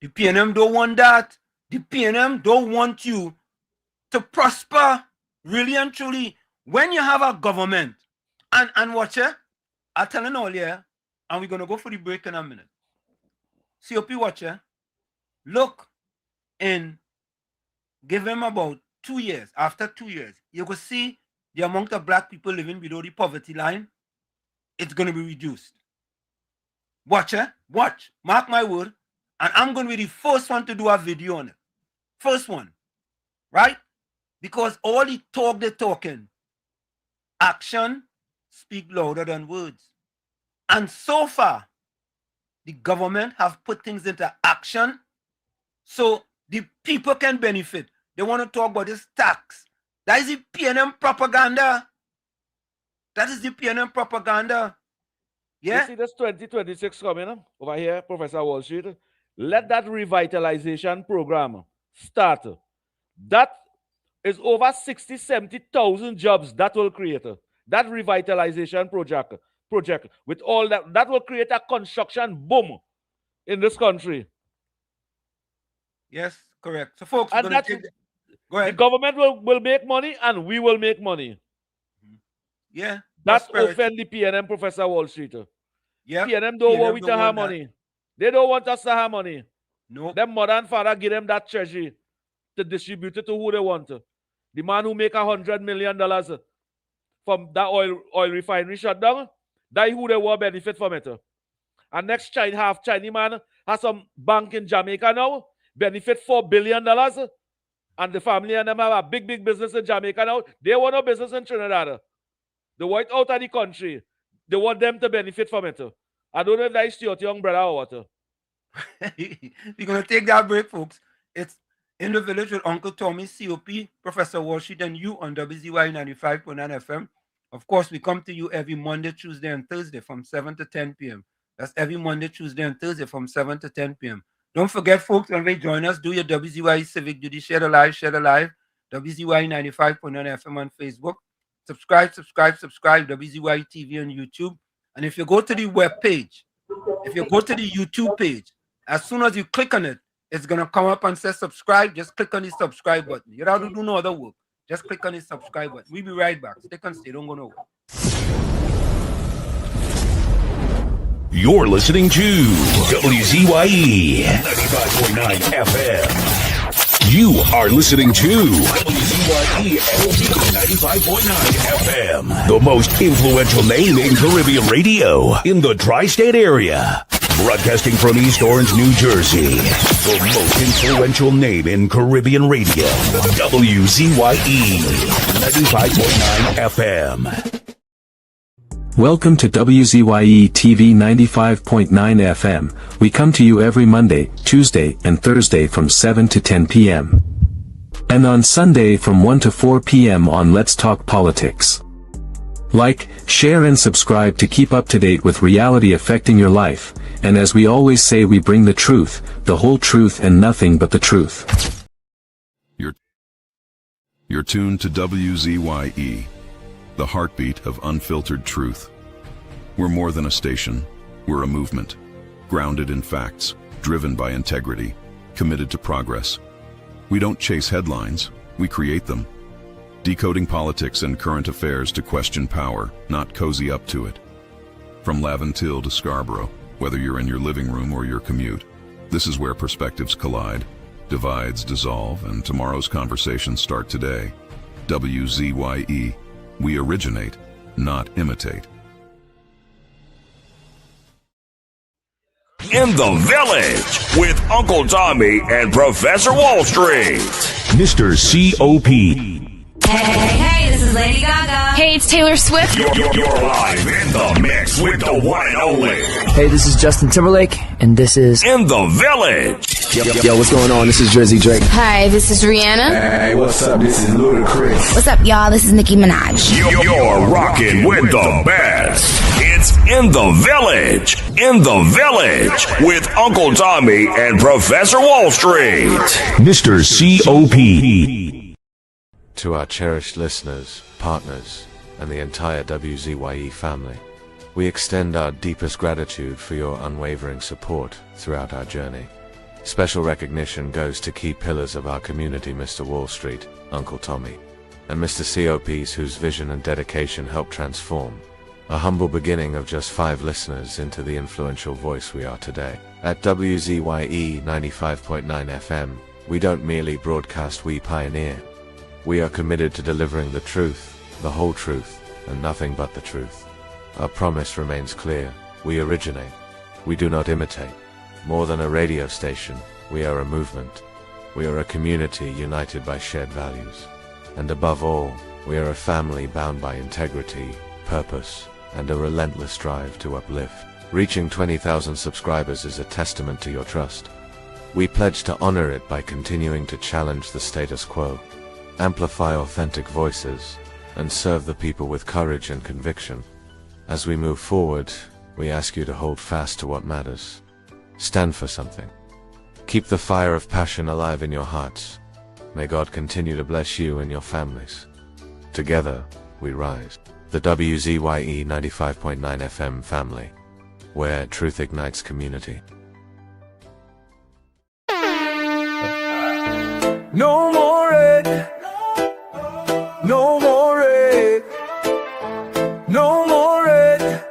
The PNM don't want that. The PNM don't want you to prosper, really and truly. When you have a government, and watch it, I'll tell you all here, and we're going to go for the break in a minute. COP watcher, look in, give him about 2 years. After 2 years, you will see the amount of black people living below the poverty line, it's going to be reduced. Watch it, watch, mark my word, and I'm going to be the first one to do a video on it. First one, right? Because all the talk they're talking, action speak louder than words. And so far, the government have put things into action so the people can benefit. They want to talk about this tax. That is the PNM propaganda. That is the PNM propaganda. Yeah. You see this 2026 coming over here, Professor Wall Street. Let that revitalization program start. That is over 60, 70,000 jobs that will create. That revitalization project with all that will create a construction boom in this country. Yes, correct. So folks, and go ahead. The government will make money and we will make money. Yeah. That's offend the PNM, Professor Wall Street. Yeah. PNM don't want we to have money. They don't want us to have money. No. Them mother and father give them that treasury to distribute it to who they want. The man who make $100 million from that oil refinery shutdown, that who they will benefit from it. And next Chinese man has some bank in Jamaica now, benefit $4 billion. And the family and them have a big business in Jamaica now. They want no business in Trinidad. They want out of the country. They want them to benefit from it. I don't know if that's your young brother or what. We're going to take that break, folks. It's In the Village with Uncle Tommy, COP, Professor Walsheet, and you on WZYE 95.9 FM. Of course, we come to you every Monday, Tuesday, and Thursday from 7 to 10 p.m. That's every Monday, Tuesday, and Thursday from 7 to 10 p.m. Don't forget, folks, when they join us, do your WZYE civic duty. Share the live. WZYE 95.9 FM on Facebook. Subscribe, WZYE TV on YouTube. And if you go to the web page, if you go to the YouTube page, as soon as you click on it, it's going to come up and say subscribe. Just click on the subscribe button. You don't have to do no other work. Just click on the subscribe button. We'll be right back. Stick and stay. Don't go nowhere. You're listening to WZYE 95.9 FM. You are listening to WZYE 95.9 FM, the most influential name in Caribbean radio in the tri-state area. Broadcasting from East Orange, New Jersey, the most influential name in Caribbean radio, WZYE 95.9 FM. Welcome to WZYE TV 95.9 FM. We come to you every Monday, Tuesday, and Thursday from 7 to 10 p.m. And on Sunday from 1 to 4 p.m. on Let's Talk Politics. Like, share and subscribe to keep up to date with reality affecting your life. And as we always say, we bring the truth, the whole truth, and nothing but the truth. You're tuned to WZYE, the heartbeat of unfiltered truth. We're more than a station, we're a movement, grounded in facts, driven by integrity, committed to progress. We don't chase headlines, we create them. Decoding politics and current affairs to question power, not cozy up to it. From Laventille to Scarborough, whether you're in your living room or your commute, this is where perspectives collide, divides dissolve, and tomorrow's conversations start today. WZYE. We originate, not imitate. In the Village with Uncle Tommy and Professor Wall Street. Mr. COP. Hey, this is Lady Gaga. Hey, it's Taylor Swift. You're live in the mix with the one and only. Hey, this is Justin Timberlake, and this is In the Village. Yo, what's going on? This is WZYE. Hi, this is Rihanna. Hey, what's up? This is Ludacris. What's up, y'all? This is Nicki Minaj. You're rocking with the best. It's In the Village. In the Village with Uncle Tommy and Professor Wall Street. Mr. COP. To our cherished listeners, partners, and the entire WZYE family, we extend our deepest gratitude for your unwavering support throughout our journey. Special recognition goes to key pillars of our community, Mr. Wall Street, Uncle Tommy, and Mr. COPs whose vision and dedication helped transform a humble beginning of just 5 listeners into the influential voice we are today. At WZYE 95.9 FM, we don't merely broadcast, we pioneer. We are committed to delivering the truth, the whole truth, and nothing but the truth. Our promise remains clear. We originate. We do not imitate. More than a radio station, we are a movement. We are a community united by shared values. And above all, we are a family bound by integrity, purpose, and a relentless drive to uplift. Reaching 20,000 subscribers is a testament to your trust. We pledge to honor it by continuing to challenge the status quo, amplify authentic voices, and serve the people with courage and conviction. As we move forward, we ask you to hold fast to what matters. Stand for something. Keep the fire of passion alive in your hearts. May God continue to bless you and your families. Together, we rise. The WZYE 95.9 FM family, where truth ignites community. No more red. No more red. No more red.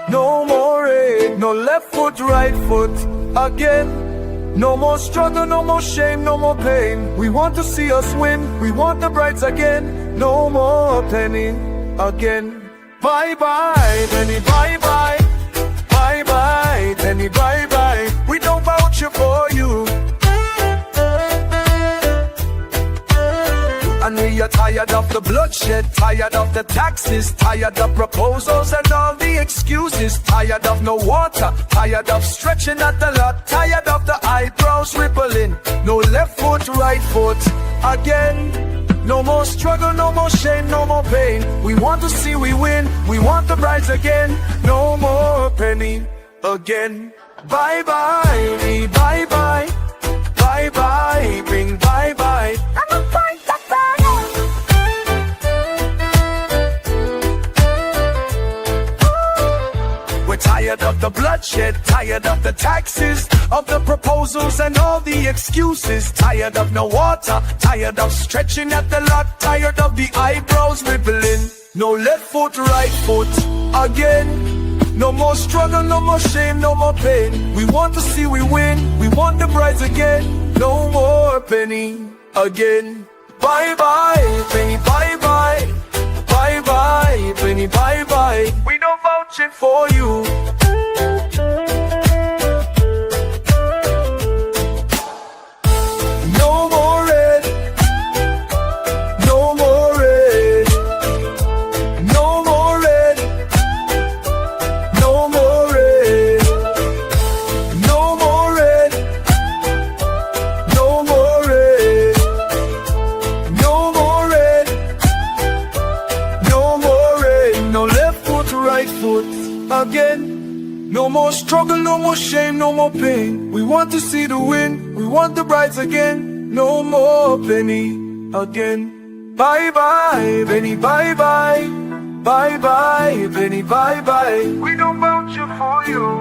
No more red. No left foot, right again. No more struggle, no more shame, no more pain. We want to see us win, we want the brides again. No more penny again. Bye bye, penny, bye bye. Bye bye, penny, bye bye. We don't vouch for you. And we are tired of the bloodshed, tired of the taxes, tired of proposals and all the excuses, tired of no water, tired of stretching at the lot, tired of the eyebrows rippling, no left foot, right foot again. No more struggle, no more shame, no more pain. We want to see we win, we want the brides again. No more penny again. Bye bye, me bye bye. Bye bye, bring bye bye. We're tired of the bloodshed, tired of the taxes, of the proposals and all the excuses, tired of no water, tired of stretching at the lot, tired of the eyebrows rippling, no left foot, right foot again. No more struggle, no more shame, no more pain. We want to see we win, we want the brides again. No more penny again. Bye bye, penny, bye bye. Bye bye, penny, bye bye. We don't vouch it for you. No more red. No more red. No more red. No more red. No more red. No more red. No more red. No more red. No left foot, right foot again. No more struggle, no more shame, no more pain. We want to see the win, we want the brides again. No more penny again. Bye bye, penny, bye bye. Bye bye, penny, bye bye. We don't vouch for you.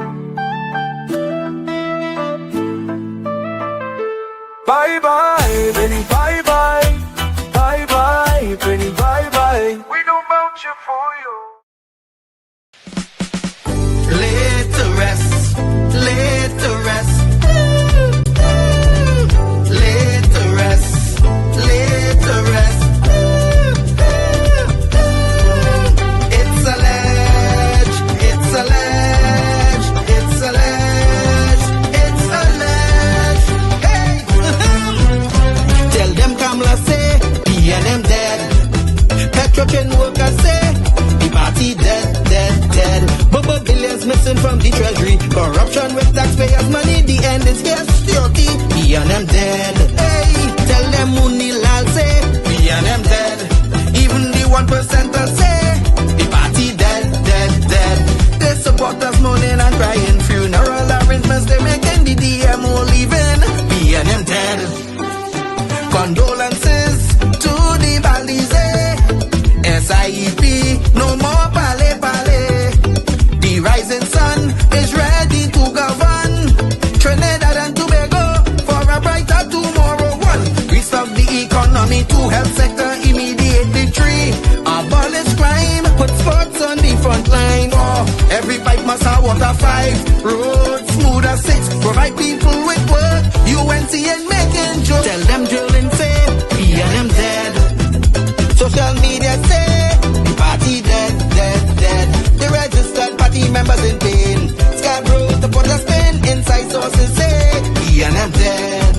Bye bye, penny, bye bye. Bye bye, penny, bye bye. We don't vouch for you. Laid to rest, laid to rest, laid to rest, laid to rest. It's a ledge, it's a ledge, it's a ledge, it's a ledge. Hey, tell them Kamala say, B&M dead. Petrochem workers say, the party dead, dead, dead. Bubba billions missing from the treasury. Corruption with taxpayers' money. The end is here. Security. B&M dead. Hey, tell them Mooney Lal say B&M dead. Even the 1%ers say the party dead, dead, dead. They support us moaning and crying. Funeral arrangements they making. The DMO leaving. B&M dead. Condolences to the Balize. SIEP. No more pale pale. The rising sun is ready to govern Trinidad and Tobago for a brighter tomorrow. One, restart the economy, two, health sector, immediate victory. Abolish crime, put sports on the front line. Oh, every pipe must have water. 5, roads smooth as 6, provide people with work. UNC and making jokes. Tell them drilling say, B&M dead. Social media say, the party dead, dead, dead. The registered party members in pain. Scarborough to put a spin. Inside sources say, B&M dead.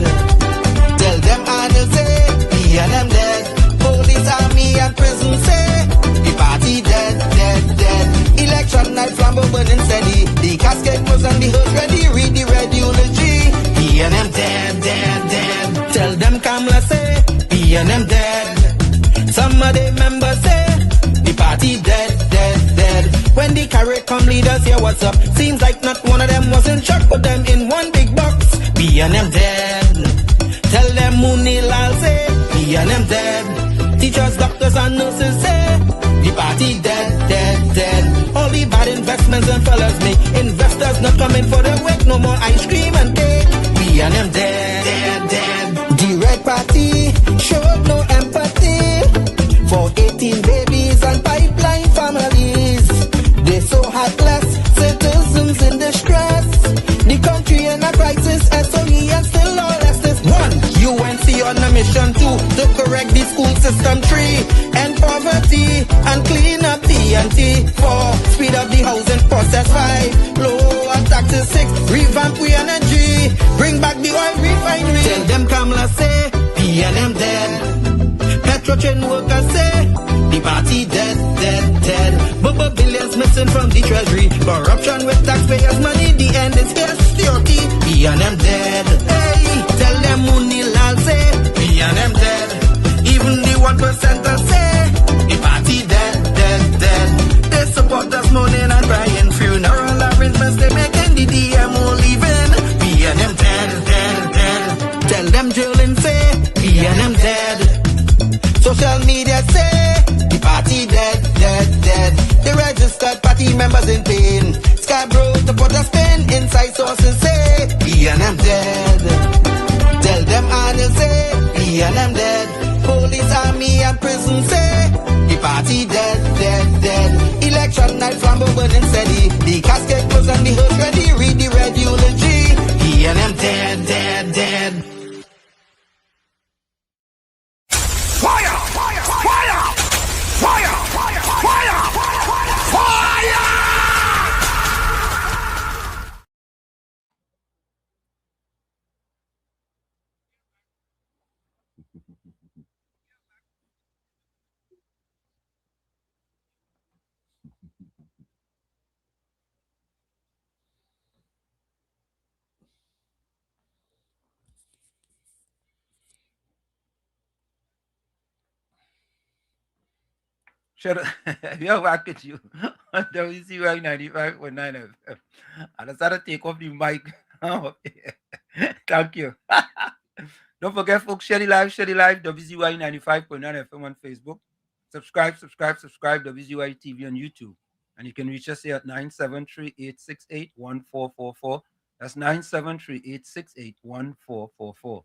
Tell them Arnold say, B&M dead. Police, army and prison say, the party dead, dead, dead. Election night flambeau burning steady. The casket was on the hood ready. Read the red eulogy. B&M dead, dead, dead. Tell them Kamala say, B&M dead. Some of the members say, the party dead, dead, dead. When the carrot come leaders hear what's up. Seems like not one of them was in shock. Put them in one big box. B&M dead. Tell them Mooney Lal say, B&M dead. Teachers, doctors and nurses say, the party dead, dead, dead. All the bad investments and fellas make. Investors not coming for the work. No more ice cream and cake. B&M dead, dead, dead. The red party showed no empathy for 18 babies and pipeline families. They so heartless, citizens in distress. The country in a crisis. education 2 to correct the school system 3, end poverty and clean up TNT 4, speed up the housing process 5, lower taxes 6, revamp we energy, bring back the oil refinery. Tell them Kamala say PNM dead, Petro train workers say the party dead, dead, dead. Bubba billions missing from the treasury, corruption with taxpayers' money. The end is here, security. PNM dead. Hey, tell them Munilal say PNM dead. Even the 1% say the party dead, dead, dead. They support us mourning and crying, funeral arrangements they making, the DMO leaving. PNM dead, dead, dead. Tell them drilling say PNM dead. Social media say the party dead, dead, dead. The registered party members in pain. Scarborough to put a spin. Inside sources say PNM dead. Tell them Arnold say PNM dead. Police, army and prison say the party dead, dead, dead. Election night flambeau burning steady. The casket closed and the hearse ready. Read the red eulogy. PNM dead, dead, dead. Fire! Fire! Fire! Fire! Fire! Fire! Fire! Shut up. You're back at you on WZYE 95.9 FM. And I started to take off the mic. Thank you. Don't forget, folks, share the live, WZYE 95.9 FM on Facebook. Subscribe, WZYE TV on YouTube. And you can reach us here at 973-868-1444. That's 973-868-1444.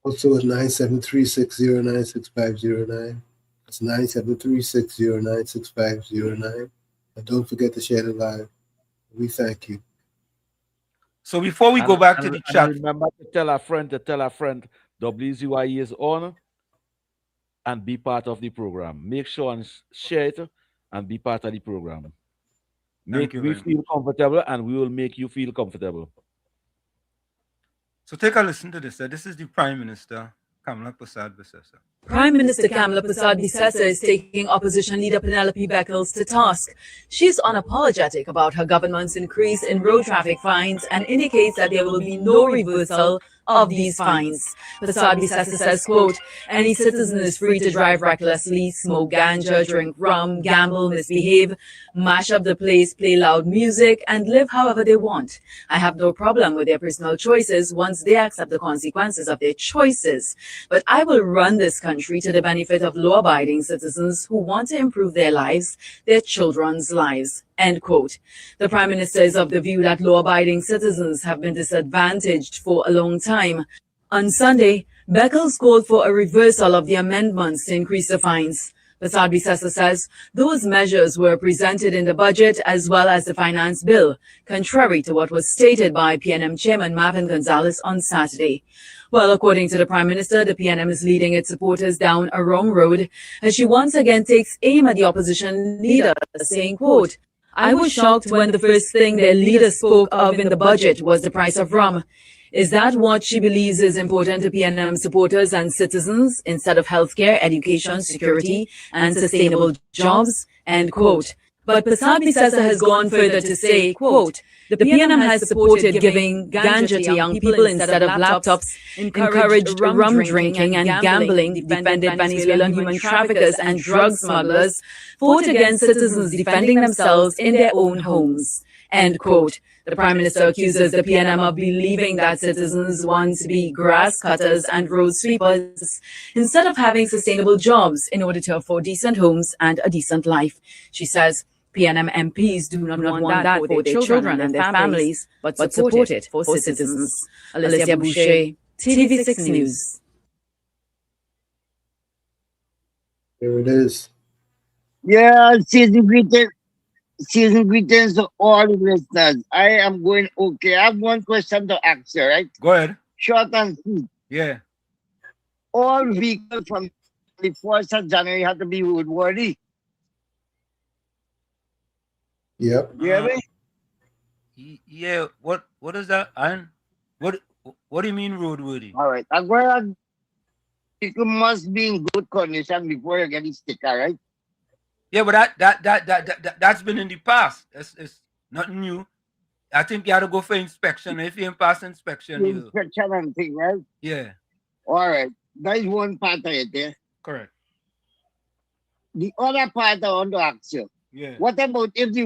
Also at 973-609-6509. That's 973-609-6509. And don't forget to share the live. We thank you. So before we go back to the chat, remember to tell a friend, WZYE is on and be part of the program. Make sure and share it and be part of the program. Make me feel comfortable and we will make you feel comfortable. So take a listen to this. This is the Prime Minister, Kamala Persad-Bissessar. Prime Minister Kamala Persad-Bissessar is taking opposition leader Penelope Beckles to task. She's unapologetic about her government's increase in road traffic fines and indicates that there will be no reversal of these fines. Persad-Bissessar says, quote, any citizen is free to drive recklessly, smoke ganja, drink rum, gamble, misbehave, mash up the place, play loud music, and live however they want. I have no problem with their personal choices once they accept the consequences of their choices. But I will run this country to the benefit of law-abiding citizens who want to improve their lives, their children's lives. End quote. The Prime Minister is of the view that law-abiding citizens have been disadvantaged for a long time. On Sunday, Beckles called for a reversal of the amendments to increase the fines. Persad-Bissessar says those measures were presented in the budget as well as the finance bill, contrary to what was stated by PNM Chairman Marvin Gonzalez on Saturday. Well, according to the Prime Minister, the PNM is leading its supporters down a wrong road as she once again takes aim at the opposition leader, saying, quote, I was shocked when the first thing their leader spoke of in the budget was the price of rum. Is that what she believes is important to PNM supporters and citizens instead of healthcare, education, security, and sustainable jobs? End quote. But Persad-Bissessar has gone further to say, quote, the PNM has supported giving ganja to young people instead of laptops, encouraged rum drinking and gambling, defended Venezuelan human traffickers and drug smugglers, fought against citizens defending themselves in their own homes. End quote. The Prime Minister accuses the PNM of believing that citizens want to be grass cutters and road sweepers instead of having sustainable jobs in order to afford decent homes and a decent life. She says PNM MPs do not want that for their children and their families, but support it for citizens. Alicia Boucher, TV6 News. There it is. Yeah, season greetings to all the listeners. I am going okay. I have one question to ask you, right? Go ahead. Short and sweet. Yeah. all vehicles from the 1st of January have to be roadworthy. Yep. You hear me? Yeah. What is that? And what do you mean roadworthy? All right. And where vehicle must be in good condition before you get the sticker, right? Yeah, but that's been in the past. It's nothing new. I think you have to go for inspection. If you ain't pass inspection, you Inspection and thing, right? yeah. All right. That is one part of it, yeah? Correct. The other part I want to ask you. Yeah. What about if the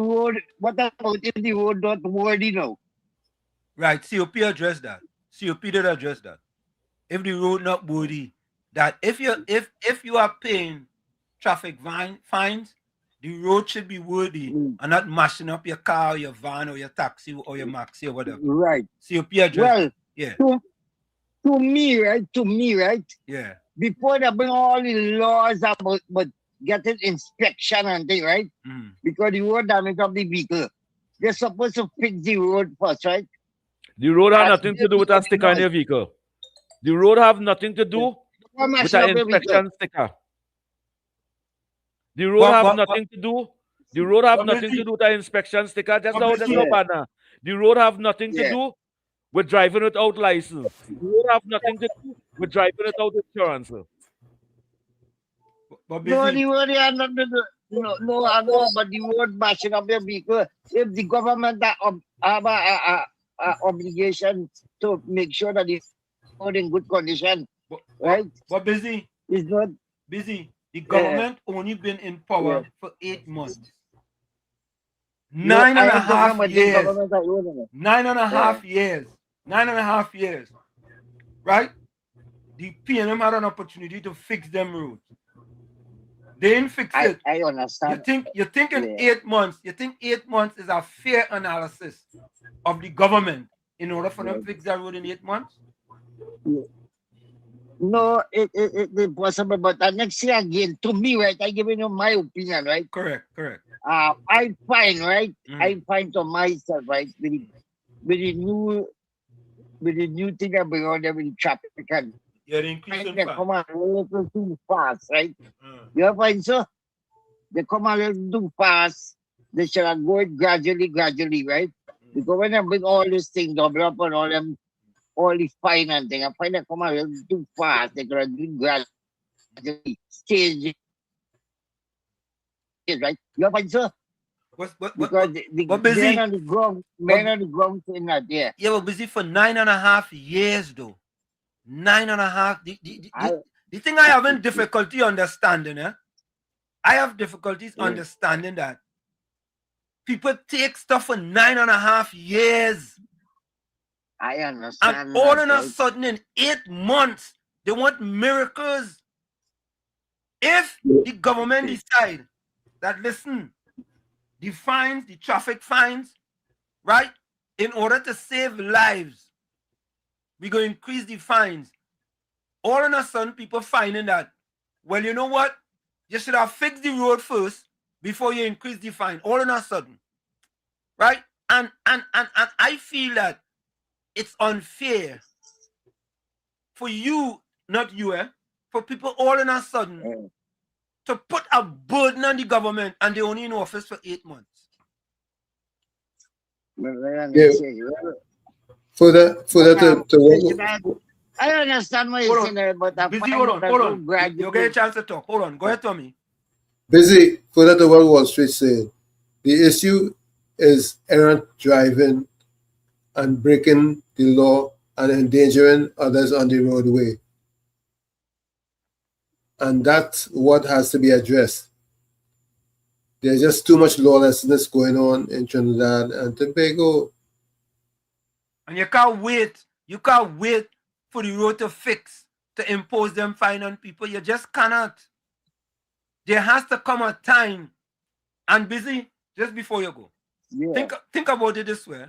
road not worthy now? Right. COP addressed that. COP did address that. If the road not worthy, that if you are paying traffic fines, the road should be worthy and not mashing up your car, or your van, or your taxi, or your maxi, or whatever. Right. COP addressed Well, that. Yeah. To me, right? Yeah. Before they bring all the laws about getting inspection and thing, right? Because the road damage of the vehicle. They're supposed to fix the road first, right? The road have nothing to do with a sticker on your vehicle. The road have nothing to do with an inspection sticker. The road have nothing to do. The road have nothing to do with an inspection sticker. Just no banner. The road have nothing to do with driving without license. The road have nothing to do with driving without insurance. No, the road have nothing to do. No, I know, but the road bashing up your vehicle. If the government have a obligation to make sure that the road in good condition, right? But busy. It's not busy. The government only been in power for 8 months. 9.5 years. 9.5 years. 9.5 years. Right? The PNM had an opportunity to fix them roads. They didn't fix it. I understand. You think in 8 months, you think 8 months is a fair analysis of the government in order for them to fix that road in 8 months? No, it's impossible. But next year again, to me, right, I giving you my opinion, right? Correct. I find, right? I find to myself, right, with the new thing that bring on there with the traffic and the increasing they come a little too fast, right? You find so? They come a little too fast. They should have go it gradually, right? Because when they bring all these things, double up on all the fine and thing, I find they come a little too fast. They could do gradually, stage, right? You find so? Because men on the ground saying that, yeah. Yeah, but busy for 9.5 years though. 9.5. The thing I having difficulty understanding, I have difficulties understanding that people take stuff for 9.5 years. I understand. And all of a sudden in 8 months, they want miracles. If the government decide that, listen, the fines, the traffic fines, right, in order to save lives, we're going to increase the fines. All of a sudden, people finding that, well, you know what? You should have fixed the road first before you increase the fine. All of a sudden, right? And I feel that it's unfair for you, not you, for people all of a sudden to put a burden on the government and they only in office for 8 months. Yeah. For that to I understand what you're saying, but I'm busy. Hold on. You get a chance to talk. Hold on. Go ahead, Tommy. Busy for that to what Wall Street said. The issue is errant driving and breaking the law and endangering others on the roadway. And that's what has to be addressed. There's just too much lawlessness going on in Trinidad and Tobago. And you can't wait. You can't wait for the road to fix, to impose them fine on people. You just cannot. There has to come a time, and busy, just before you go. Yeah. Think about it this way.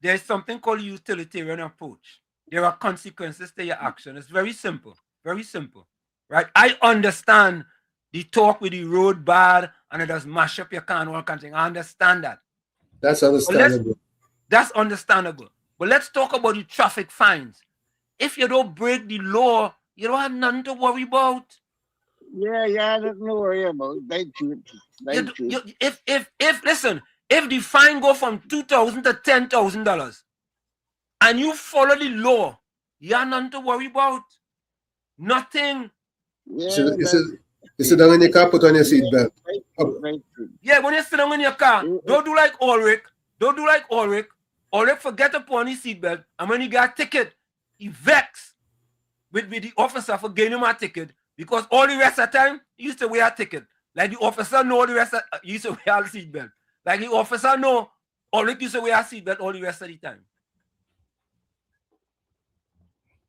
There's something called utilitarian approach. There are consequences to your action. It's very simple. Very simple. Right? I understand the talk with the road bad and it does mash up your car and all kinds of things. I understand that. That's understandable. That's understandable. But let's talk about the traffic fines. If you don't break the law You don't have nothing to worry about. Yeah, nothing to worry about. If listen, if the fine go from $2,000 to $10,000 and you follow the law, you have nothing to worry about. Nothing. You sit down in your car, put on your seatbelt. Yeah, when you sit down in your car, don't do like Ulrich. Don't do like Ulrich. Ulrich forget to put on his seatbelt, and when he got a ticket, he vexed with the officer for getting him a ticket because all the rest of the time he used to wear a ticket. Like the officer know the rest of he used to wear a seatbelt. Like the officer know Ulrich used to wear a seatbelt all the rest of the time.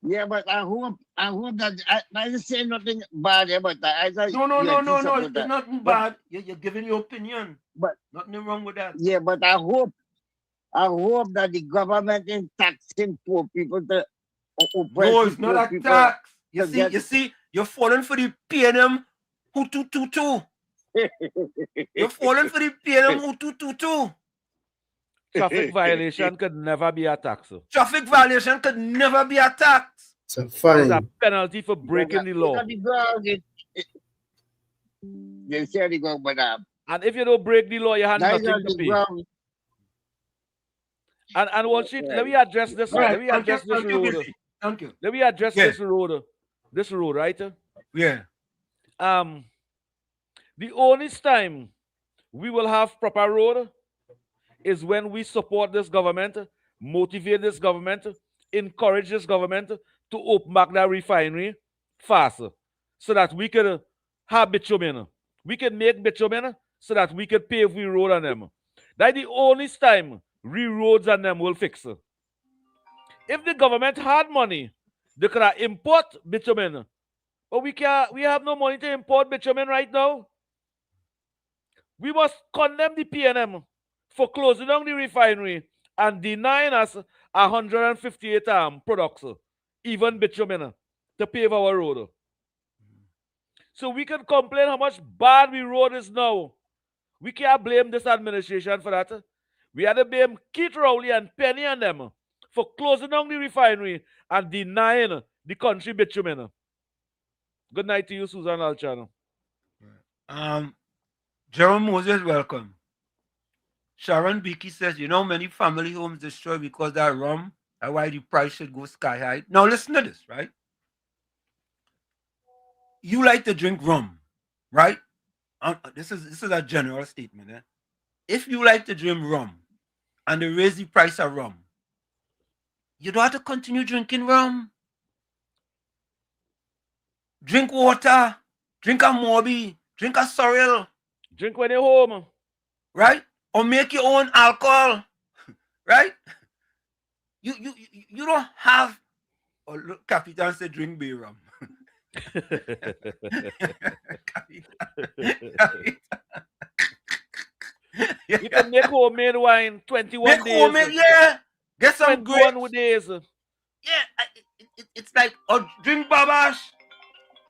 Yeah, but I hope that I didn't say nothing bad about that. No. It's nothing bad. You're giving your opinion. But nothing wrong with that. Yeah, but I hope that the government is taxing poor people to oppress. No, it's not a tax. You see, you're falling for the PNM Hutu. You're falling for the PNM Hutu. Traffic violation could never be a tax. Traffic violation could never be a tax. It's a fine. It's a penalty for breaking the law. They say they go, but and if you don't break the law, you have nothing to pay. And Wall Street, let me address this. Let me address this road. Thank you. Let me address this road. This road, right? Yeah. The only time we will have proper road is when we support this government, motivate this government, encourage this government to open back that refinery faster, so that we can have bitumen. We can make bitumen so that we can pave the road on them. That's the only time roads on them will fix. If the government had money, they could import bitumen. But we have no money to import bitumen right now. We must condemn the PNM for closing down the refinery and denying us 158 products, even bitumen, to pave our road. So we can complain how much bad the road is now. We can't blame this administration for that. We had to blame Keith Rowley and Penny and them for closing down the refinery and denying the country bitumen. Good night to you, Susan Alchano. Jerome Moses, welcome. Sharon Beakey says, many family homes destroyed because that rum. That's why the price should go sky high. Now listen to this, right? You like to drink rum, right? This is a general statement. Eh? If you like to drink rum and they raise the price of rum, you don't have to continue drinking rum. Drink water, drink a Moby, drink a Sorrel. Drink when you're home. Right? Or make your own alcohol. Right? You don't have... Oh, look, Capitan said drink beer rum. You can make homemade wine 21 days. Homemade, yeah. Get some grapes. 21 days. Yeah, it's like, drink Babash.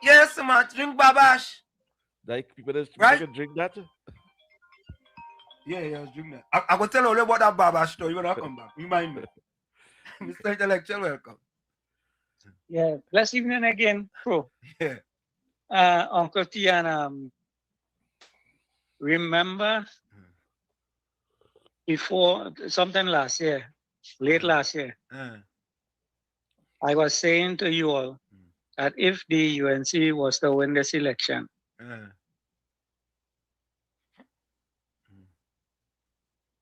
Yes, man, drink Babash. Like people that can drink that? Yeah, drink that. I will tell you all about that Babash story when I come back. Remind me. Mr. Intellectual, welcome. Yeah, blessed evening again, bro. Yeah. Uncle T, and remember before sometime last year, late last year, I was saying to you all that if the UNC was to win this election,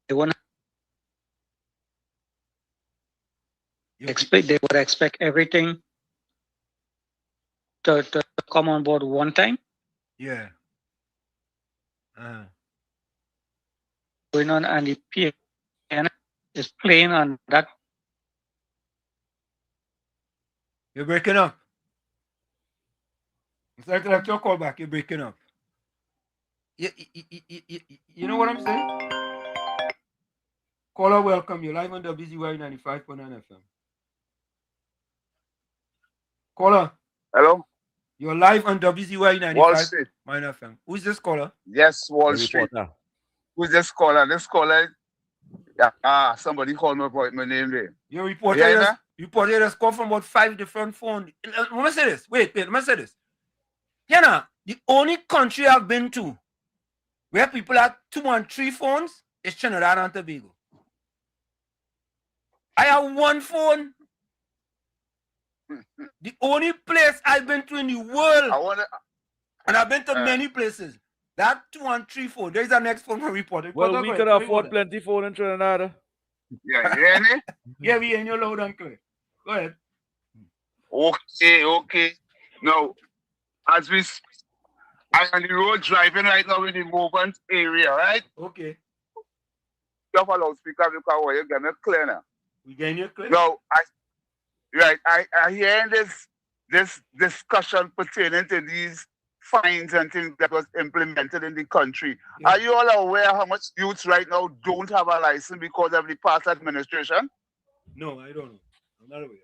they would expect everything to come on board one time. Yeah. Going on, and the PN is playing on that. You're breaking up. It's like your call back. You're breaking up. You know what I'm saying? Caller, welcome. You're live on WZYE 95.9 FM. Caller. Hello? You're live on WZYE 95.9 FM. Who's this caller? Yes, Wall Street. Who's this caller? This caller, somebody called me about my name there. Your reporter, Reporter just called from about 5 different phones. Let me say this. Wait, let me say this. You know, the only country I've been to where people have 2 and 3 phones is Trinidad and Tobago. I have 1 phone. The only place I've been to in the world, and I've been to many places, that 2 and 3 phone. There's a next phone for reporter. Well, we could afford plenty phone in Trinidad. Yeah, you hear me? Yeah, we hear you loud and clear. Go ahead. Okay. Now, as we speak, I'm on the road driving right now in the movement area, right? Okay. You have a loudspeaker because you get me clear now. We getting you clear? Now, I hear this discussion pertaining to these fines and things that was implemented in the country. Yeah. Are you all aware how much youths right now don't have a license because of the past administration? No, I don't know. I'm not aware.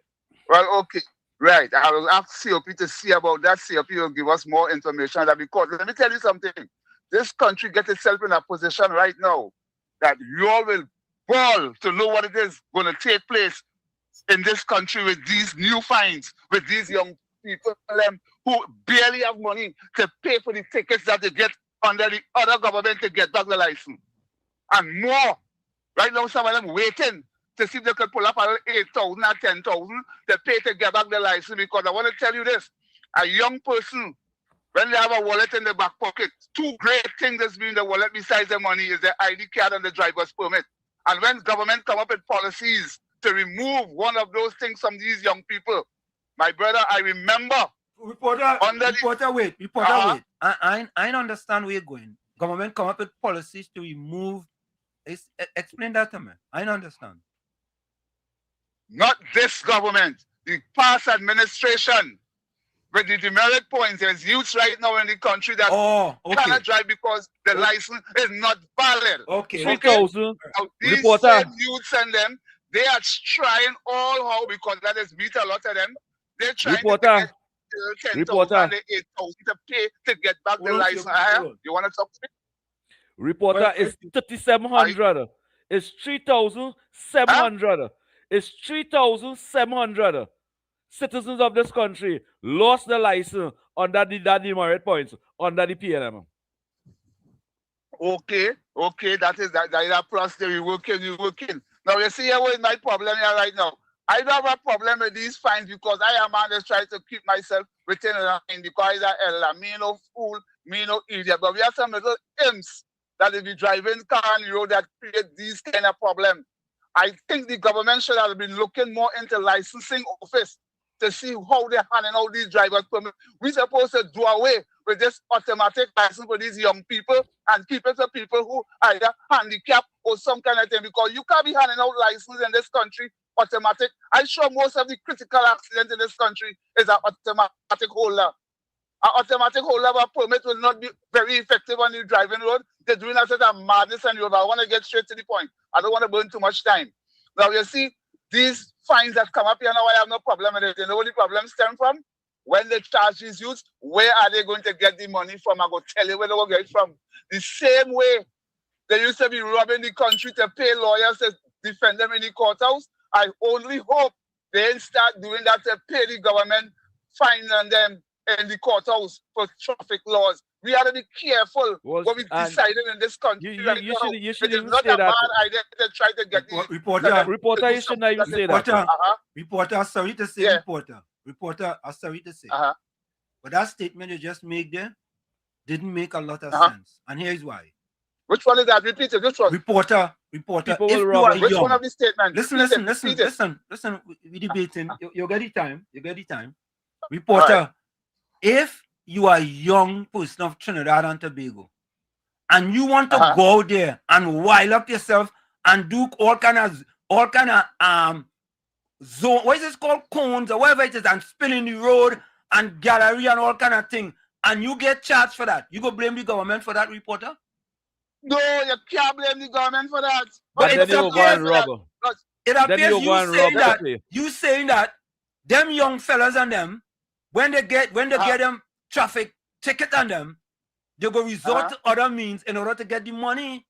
Well, okay. Right. I will ask COP to see about that. COP will give us more information. That because let me tell you something. This country gets itself in a position right now that you all will ball to know what it is going to take place in this country with these new fines, with these young people who barely have money to pay for the tickets that they get under the other government to get back the license. And more. Right now, some of them waiting to see if they could pull up a 8,000 or 10,000 to pay to get back the license. Because I want to tell you this, a young person, when they have a wallet in the back pocket, 2 great things that's in the wallet besides the money is the ID card and the driver's permit. And when government come up with policies to remove one of those things from these young people, my brother, I remember. Reporter, wait. I understand where you're going. Government come up with policies to remove. Explain that to me. I don't understand. Not this government, the past administration. With the demerit points, there's youths right now in the country that cannot drive because the license is not valid. Okay. 3,000. These Reporter. same youths and them, they are trying all how, because that is meet a lot of them. They're trying to get 10,000 and 8,000 to pay to get back the license. You want to talk to me? Reporter, it's 3,700. It's 3,700. It's 3,700. Citizens of this country lost the license under the demerit points, under the PNM. Okay, that is a process. You working. Now you see what is my problem here right now. I don't have a problem with these fines because I am just trying to keep myself within a line because me no fool, me no idiot. But we have some little imps that will be driving car on the road that create these kind of problems. I think the government should have been looking more into licensing office to see how they're handing out these drivers permits. We're supposed to do away with this automatic license for these young people and keep it to people who either handicapped or some kind of thing, because you can't be handing out license in this country automatic. I'm sure most of the critical accidents in this country is an automatic holder. An automatic holder of a permit will not be very effective on the driving road. They're doing a sort of madness on the road, but I want to get straight to the point. I don't want to burn too much time. Now, you see, these fines that come up here now, I have no problem with it. You know where the problem stem from? When they charge these youths, where are they going to get the money from? I go tell you where they will get it from. The same way they used to be robbing the country to pay lawyers to defend them in the courthouse. I only hope they start doing that to pay the government, fining them in the courthouse for traffic laws. We have to be careful what we decided in this country. You should it is not a bad idea to try to get the reporter. You should not even say that. Reporter, sorry to say, reporter, sorry to say. But that statement you just made there didn't make a lot of sense, and here's why. Which one is that? Repeat it. Which one? Reporter. People if will you are Which young, one of these statements? Listen. We're debating. You get the time. Reporter, if you are a young person of Trinidad and Tobago, and you want to go out there and wild up yourself and do all kind of zone, what is this called, cones or whatever it is, and spin in the road and gallery and all kind of thing, and you get charged for that, you go blame the government for that, reporter? No, you can't blame the government for that. But it appears you saying that them young fellas and them, when they get them traffic ticket on them, they go resort to other means in order to get the money.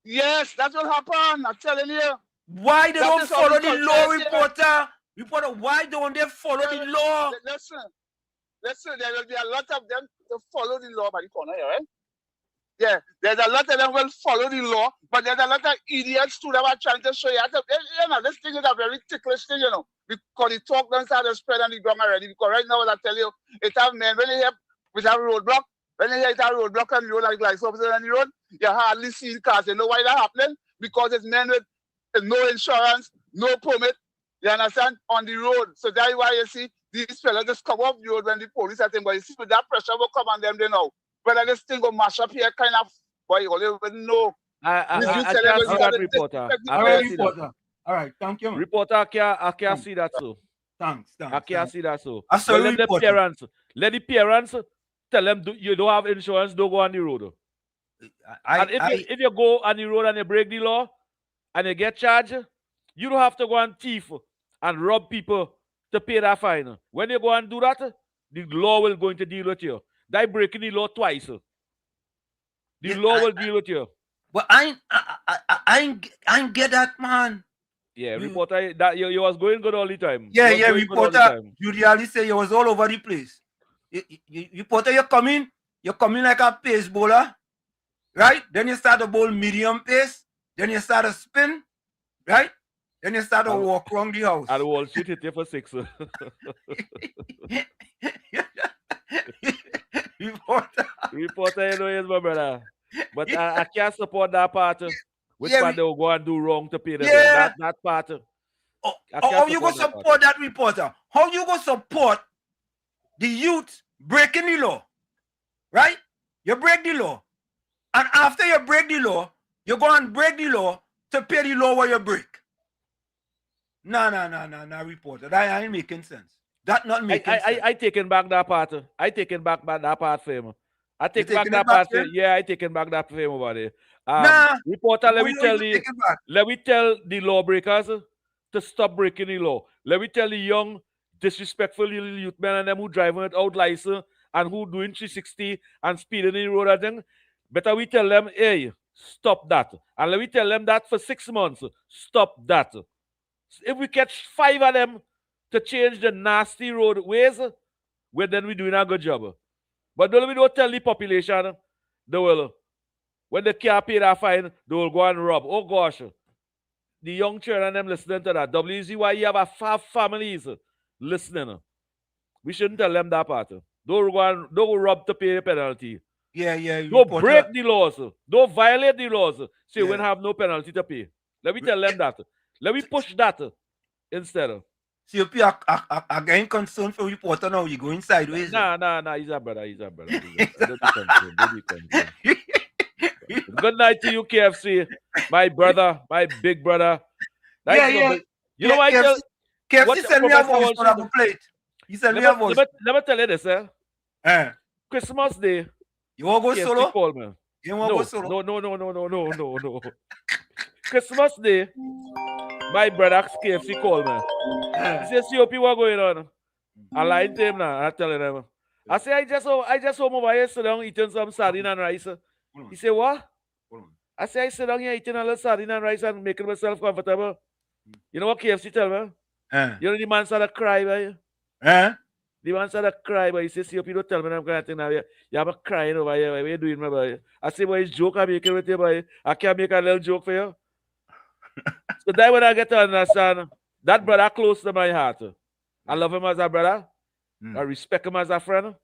Yes, that's what happened. I'm telling you. Why they That don't is how follow the the culture law, is here. reporter? Reporter, why don't they follow the law? Listen, there will be a lot of them to follow the law by the corner here, right? Yeah, there's a lot of them will follow the law, but there's a lot of idiots too that are trying to show you. You know, this thing is a very ticklish thing, you know, because the talk doesn't start to spread on the ground already. Because right now, as I tell you, it have men, when they hear with a roadblock, when they hear it a roadblock on the road, like officers on the road, you hardly see the cars. You know why that happening? Because it's men with no insurance, no permit, you understand, on the road. So that's why you see these fellas just come off the road when the police are saying, but you see, with that pressure will come on them, they know. Whether this thing will mash up here, kind of, boy, you will know. I can't see that, reporter. I can't see that. All right, thank you, man. Reporter, I can't see that, so. Thanks. I can't see that, so. I saw let the parents tell them you don't have insurance, don't go on the road. If you go on the road and you break the law and you get charged, you don't have to go and thief and rob people to pay that fine. When you go and do that, the law will go to deal with you. They breaking the law twice. The law will deal with you. But I ain't get that, man. Yeah, reporter, that you was going good all the time. Yeah, reporter. You really say you was all over the place. Reporter, you come in like a pace bowler, right? Then you start to bowl medium pace. Then you start to spin, right? Then you start to walk around the house. And Wall Street hit you for 6. Reporter, you know, is my brother. But I can't support that part. Which part they will go and do wrong to pay the bill. That part. How you going to support that, reporter? How you going to support the youth breaking the law? Right? You break the law. And after you break the law, you go and break the law to pay the law where you break. No, reporter. That ain't making sense. That not making sense. I taking back that part. I taking back that part for him. I take back that part. Yeah, I taking back that for him over there. Reporter, let me tell the lawbreakers to stop breaking the law. Let me tell the young, disrespectful little youth men and them who driving without license and who doing 360 and speeding in the road and thing. Better we tell them, hey, stop that. And let me tell them that for 6 months. Stop that. If we catch 5 of them to change the nasty roadways, well, then we're doing a good job. But we don't tell the population, they will, when they can't pay that fine, they will go and rob. Oh gosh, the young children them listening to that. WZYE have 5 families listening. We shouldn't tell them that part. Don't go rob to pay a penalty. Yeah. Don't break the laws. Don't violate the laws. So you won't have no penalty to pay. Let me tell them that. Let me push that instead. See, if you're getting concerned for reporter now, you going sideways. Nah, he's a brother. Don't be concerned. Good night to you, KFC. My brother, my big brother. Yeah. You know why? KFC sent me a voice for a plate. He sent me a voice. Let me tell you this, Christmas Day. You want to go solo? Call me. You want to go solo? No. Christmas Day, my brother KFC called me. He says, COP, what going on? I lied to him now. I telling him. I say, I just home over here, sit down eating some sardine and rice. He said, what? I say, I sit down here eating a little sardine and rice and making myself comfortable. You know what KFC tell me? You know the man started to cry, boy. The man started to cry, but he says, COP, don't tell me I'm going to think now. You have a crying over here. What are you doing, my boy? I say, boy, it's joke I'm making with you, boy. I can't make a little joke for you. So that when I get to understand, that brother close to my heart. I love him as a brother. I respect him as a friend.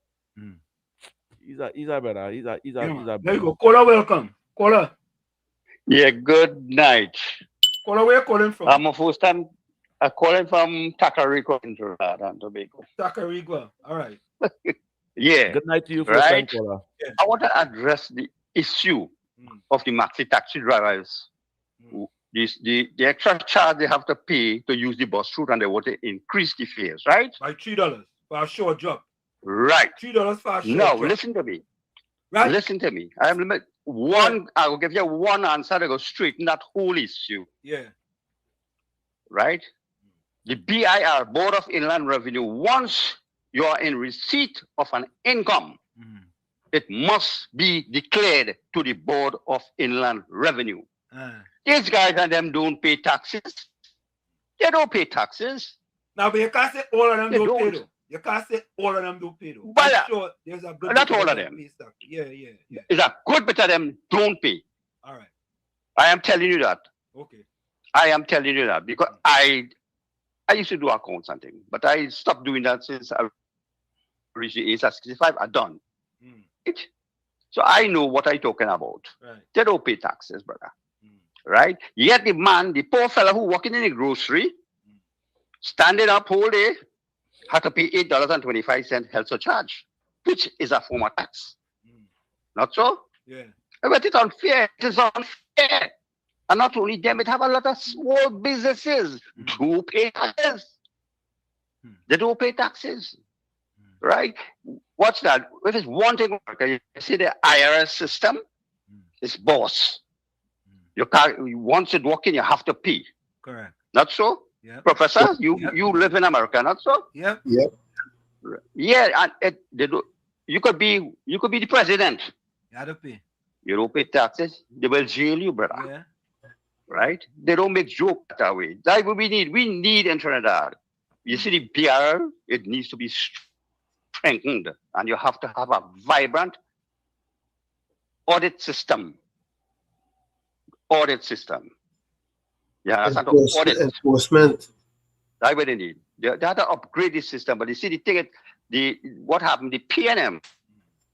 He's a brother. He's a brother. There you go. Caller, welcome. Caller. Yeah, good night. Caller, where you calling from? I'm a first time. I'm calling from Tacarigua in Trinidad and Tobago. Tacarigua. All right. Yeah. Good night to you, first time caller. Yeah. I want to address the issue of the maxi taxi drivers. The extra charge they have to pay to use the bus route, and they want to increase the fares, right? By $3 for a short job. Right. $3 for a short job. No, listen to me. Right. Listen to me. I will give you one answer that goes straight in that whole issue. Yeah. Right? The BIR, Board of Inland Revenue, once you are in receipt of an income, it must be declared to the Board of Inland Revenue. These guys and them don't pay taxes. They don't pay taxes. Now, but you can't say all of them They don't pay don't. though. You can't say all of them don't pay though. But I'm sure there's a good not bit all of that them. pay stuff. Yeah. It's a good bit of them don't pay. All right. I am telling you that. Okay. I am telling you that because I used to do accounts and things, but I stopped doing that since I reached the age of 65. I'm done. It. So I know what I'm talking about. Right. They don't pay taxes, brother. Right? Yet the man, the poor fella who working in the grocery, standing up whole day, had to pay $8.25 health surcharge, which is a form of tax. Not so? Yeah. But it's unfair. It is unfair. And not only them, it have a lot of small businesses who pay taxes. They don't pay taxes. Right? What's that? If it's one thing, you see the IRS system is boss. You can't, once you walk in, you have to pay. Correct. Not so? Yep. Professor, you live in America, not so? Yep. Yeah, and you could be the president. You have to pay. You don't pay taxes, they will jail you, brother. Yeah. Right? They don't make jokes that way. That's what we need. We need in Trinidad. You see the BRL, it needs to be strengthened, and you have to have a vibrant audit system. Yeah, that's audit. Enforcement. That's what they need. They have to upgrade the system. But you see, what happened, the PNM,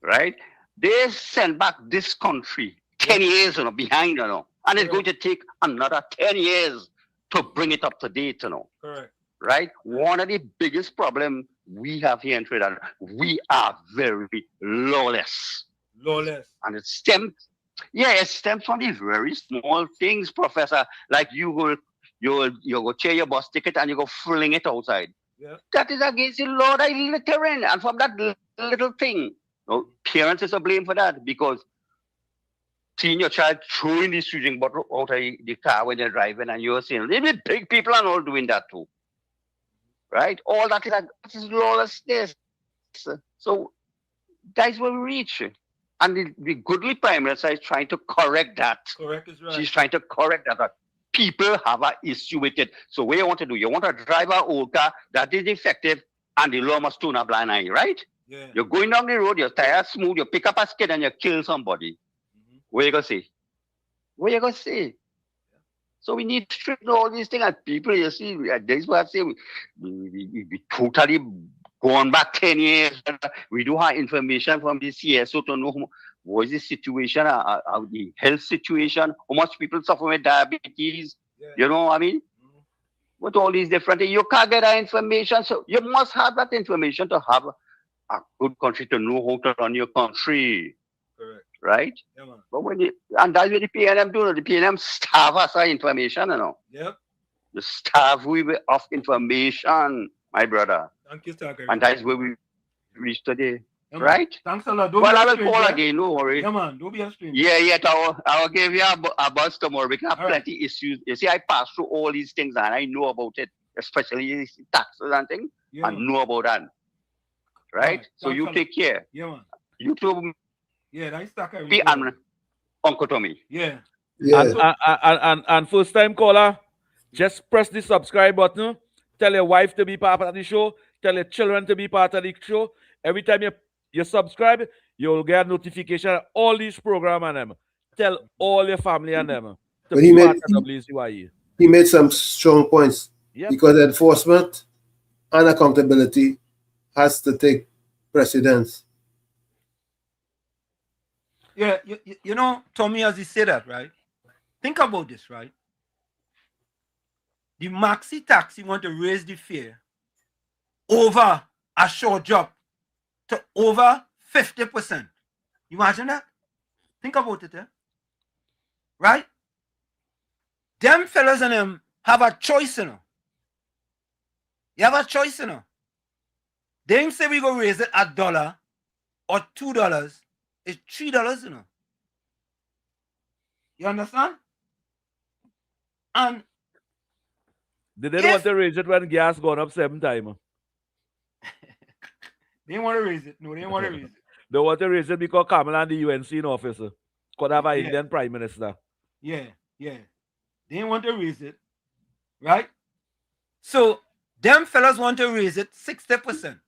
right? They sent back this country 10 years behind, and it's going to take another 10 years to bring it up to date, Correct. Right? One of the biggest problems we have here in Trinidad, we are very lawless. Lawless. And it stems from these very small things, Professor. Like you go check your bus ticket and you go fling it outside. Yeah. That is against the law that is littering. And from that little thing, parents is to blame for that, because seeing your child throwing the shooting bottle out of the car when they're driving, and you're saying, maybe big people are all doing that too. Right? All that is lawlessness. So that's where we reach. And the goodly Prime Minister is trying to correct that. Correct is right. She's trying to correct that. People have an issue with it. So what you want to do? You want to drive an old car that is defective, and the law must turn a blind eye, right? Yeah. You're going down the road, your tires smooth, you pick up a skid and you kill somebody. What you going to say? What you going to say? So we need to straighten all these things. And people, you see, this is what I say, we totally gone back 10 years. We do have information from the CSO to know what is the situation, the health situation, how much people suffer with diabetes. Yeah. You know what I mean? With all these different things, you can't get that information. So you must have that information to have a good country, to know how to run your country. Correct. Right? Yeah, man. But and that's what the PNM do. The PNM starve us of information, Yep. The starve we of information, my brother. Thank you, sir. And that's where we reach today. Yeah, right? Thanks a lot. Well, I will call again, no worry. Yeah, man. Don't be a stranger. Yeah, I will give you a buzz tomorrow. We can have plenty issues. You see, I pass through all these things and I know about it, especially taxes and things. Yeah, and know about that. Right? So you take care. Yeah, man. You too. Yeah, that's stuck. And Uncle Tommy. Yeah. And first time caller, just press the subscribe button. Tell your wife to be part of the show. Tell your children to be part of the show. Every time you subscribe, you'll get a notification of all these programs and them. Tell all your family and them to be part of WZYE. He made some strong points. Yep. Because enforcement and accountability has to take precedence. Yeah, you know, Tommy, as you say that, right? Think about this, right? The maxi taxi want to raise the fare over a short job to over 50%. You imagine that? Think about it, right? Them fellas and them have a choice, You have a choice, They ain't say we go raise it $1 or $2. It's $3, You understand? And they didn't want to raise it when gas gone up 7 times. They didn't want to raise it. No, they didn't want to raise it. They want to raise it because Kamala and the UNC in office could have an Indian prime minister. Yeah. They didn't want to raise it, right? So them fellas want to raise it 60%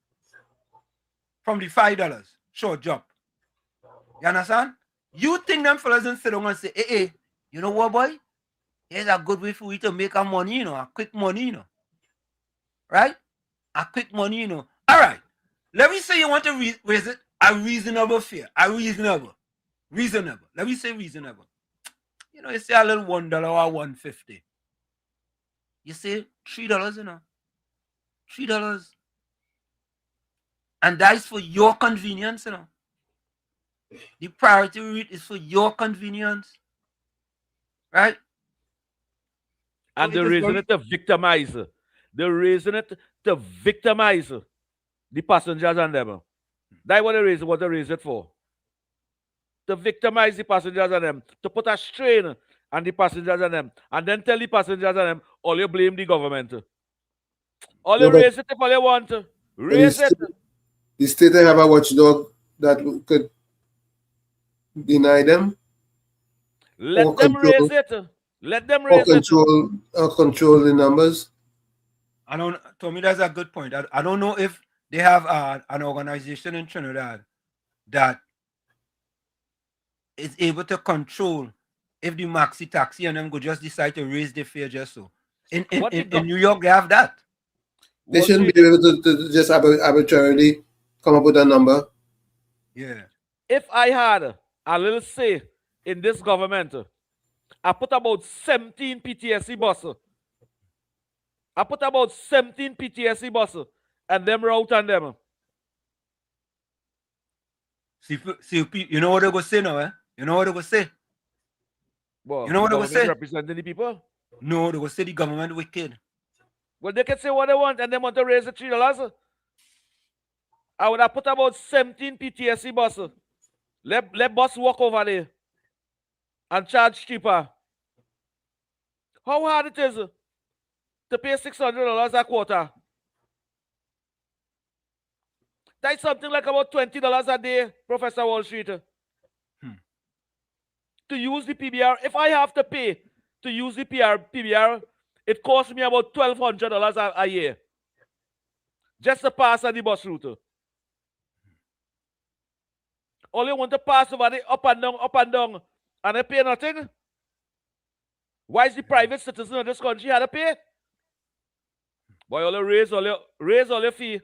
from the $5 short jump. You understand? You think them fellas didn't sit down and say, hey, you know what, boy? Here's a good way for we to make our money, a quick money, right? A quick money, All right. Let me say you want to raise it a reasonable fare. Reasonable. Let me say reasonable. You say a little $1 or $1.50. You say $3, $3. And that is for your convenience, The priority rate is for your convenience. Right? And they're raising it to victimize. They're raising it to victimize the passengers and them. That's what they raise it for. To victimize the passengers and them. To put a strain on the passengers and them. And then tell the passengers and them, all you blame the government. All you raise it if all you want. Raise it. The state they have a watchdog that could deny them. Let them raise it. Let them raise it. Control the numbers. Tommy, that's a good point. I don't know if they have an organization in Trinidad that is able to control if the maxi taxi and them go just decide to raise the fare just so. In New York, they have that. They shouldn't be able to just arbitrarily come up with a number. Yeah. If I had a little say in this government, I put about 17 PTSD buses. And them route on them. See, you know what they go say now, eh? You know what they go say? Well, you know what they go say? Representing the people? No, they go say the government wicked. Well, they can say what they want and they want to raise the $3. I would have put about 17 PTSD buses. Let bus walk over there and charge cheaper. How hard it is to pay $600 a quarter? That's something like about $20 a day, Professor Wall Street. To use the PBR, if I have to pay to use the PBR, it costs me about $1,200 a year. Just to pass on the bus route. All you want to pass over the up and down, and they pay nothing? Why is the private citizen of this country had to pay? Boy, all you raise all your fee.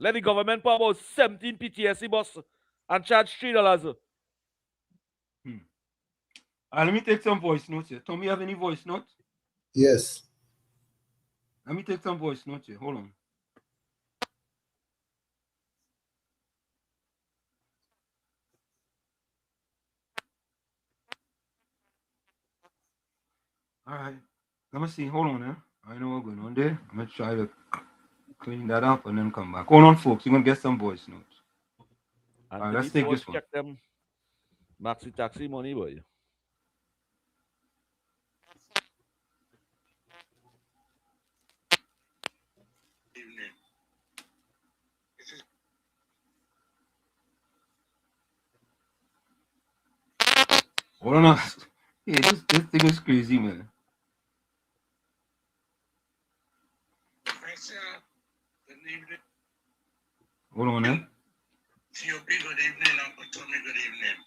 Let the government put about 17 PTSD bus and charge $3. Let me take some voice notes here. Tommy, you have any voice notes? Yes. Let me take some voice notes here. Hold on. All right. Let me see. Hold on, I know what's going on there. I'm going to try to clean that up and then come back. Hold on, folks. You're going to get some voice notes. And all right, let's take this one. Check them maxi taxi money, boy. Hold on. Yeah, this thing is crazy, man. Hold on, COP, good evening. Uncle Tommy, good evening.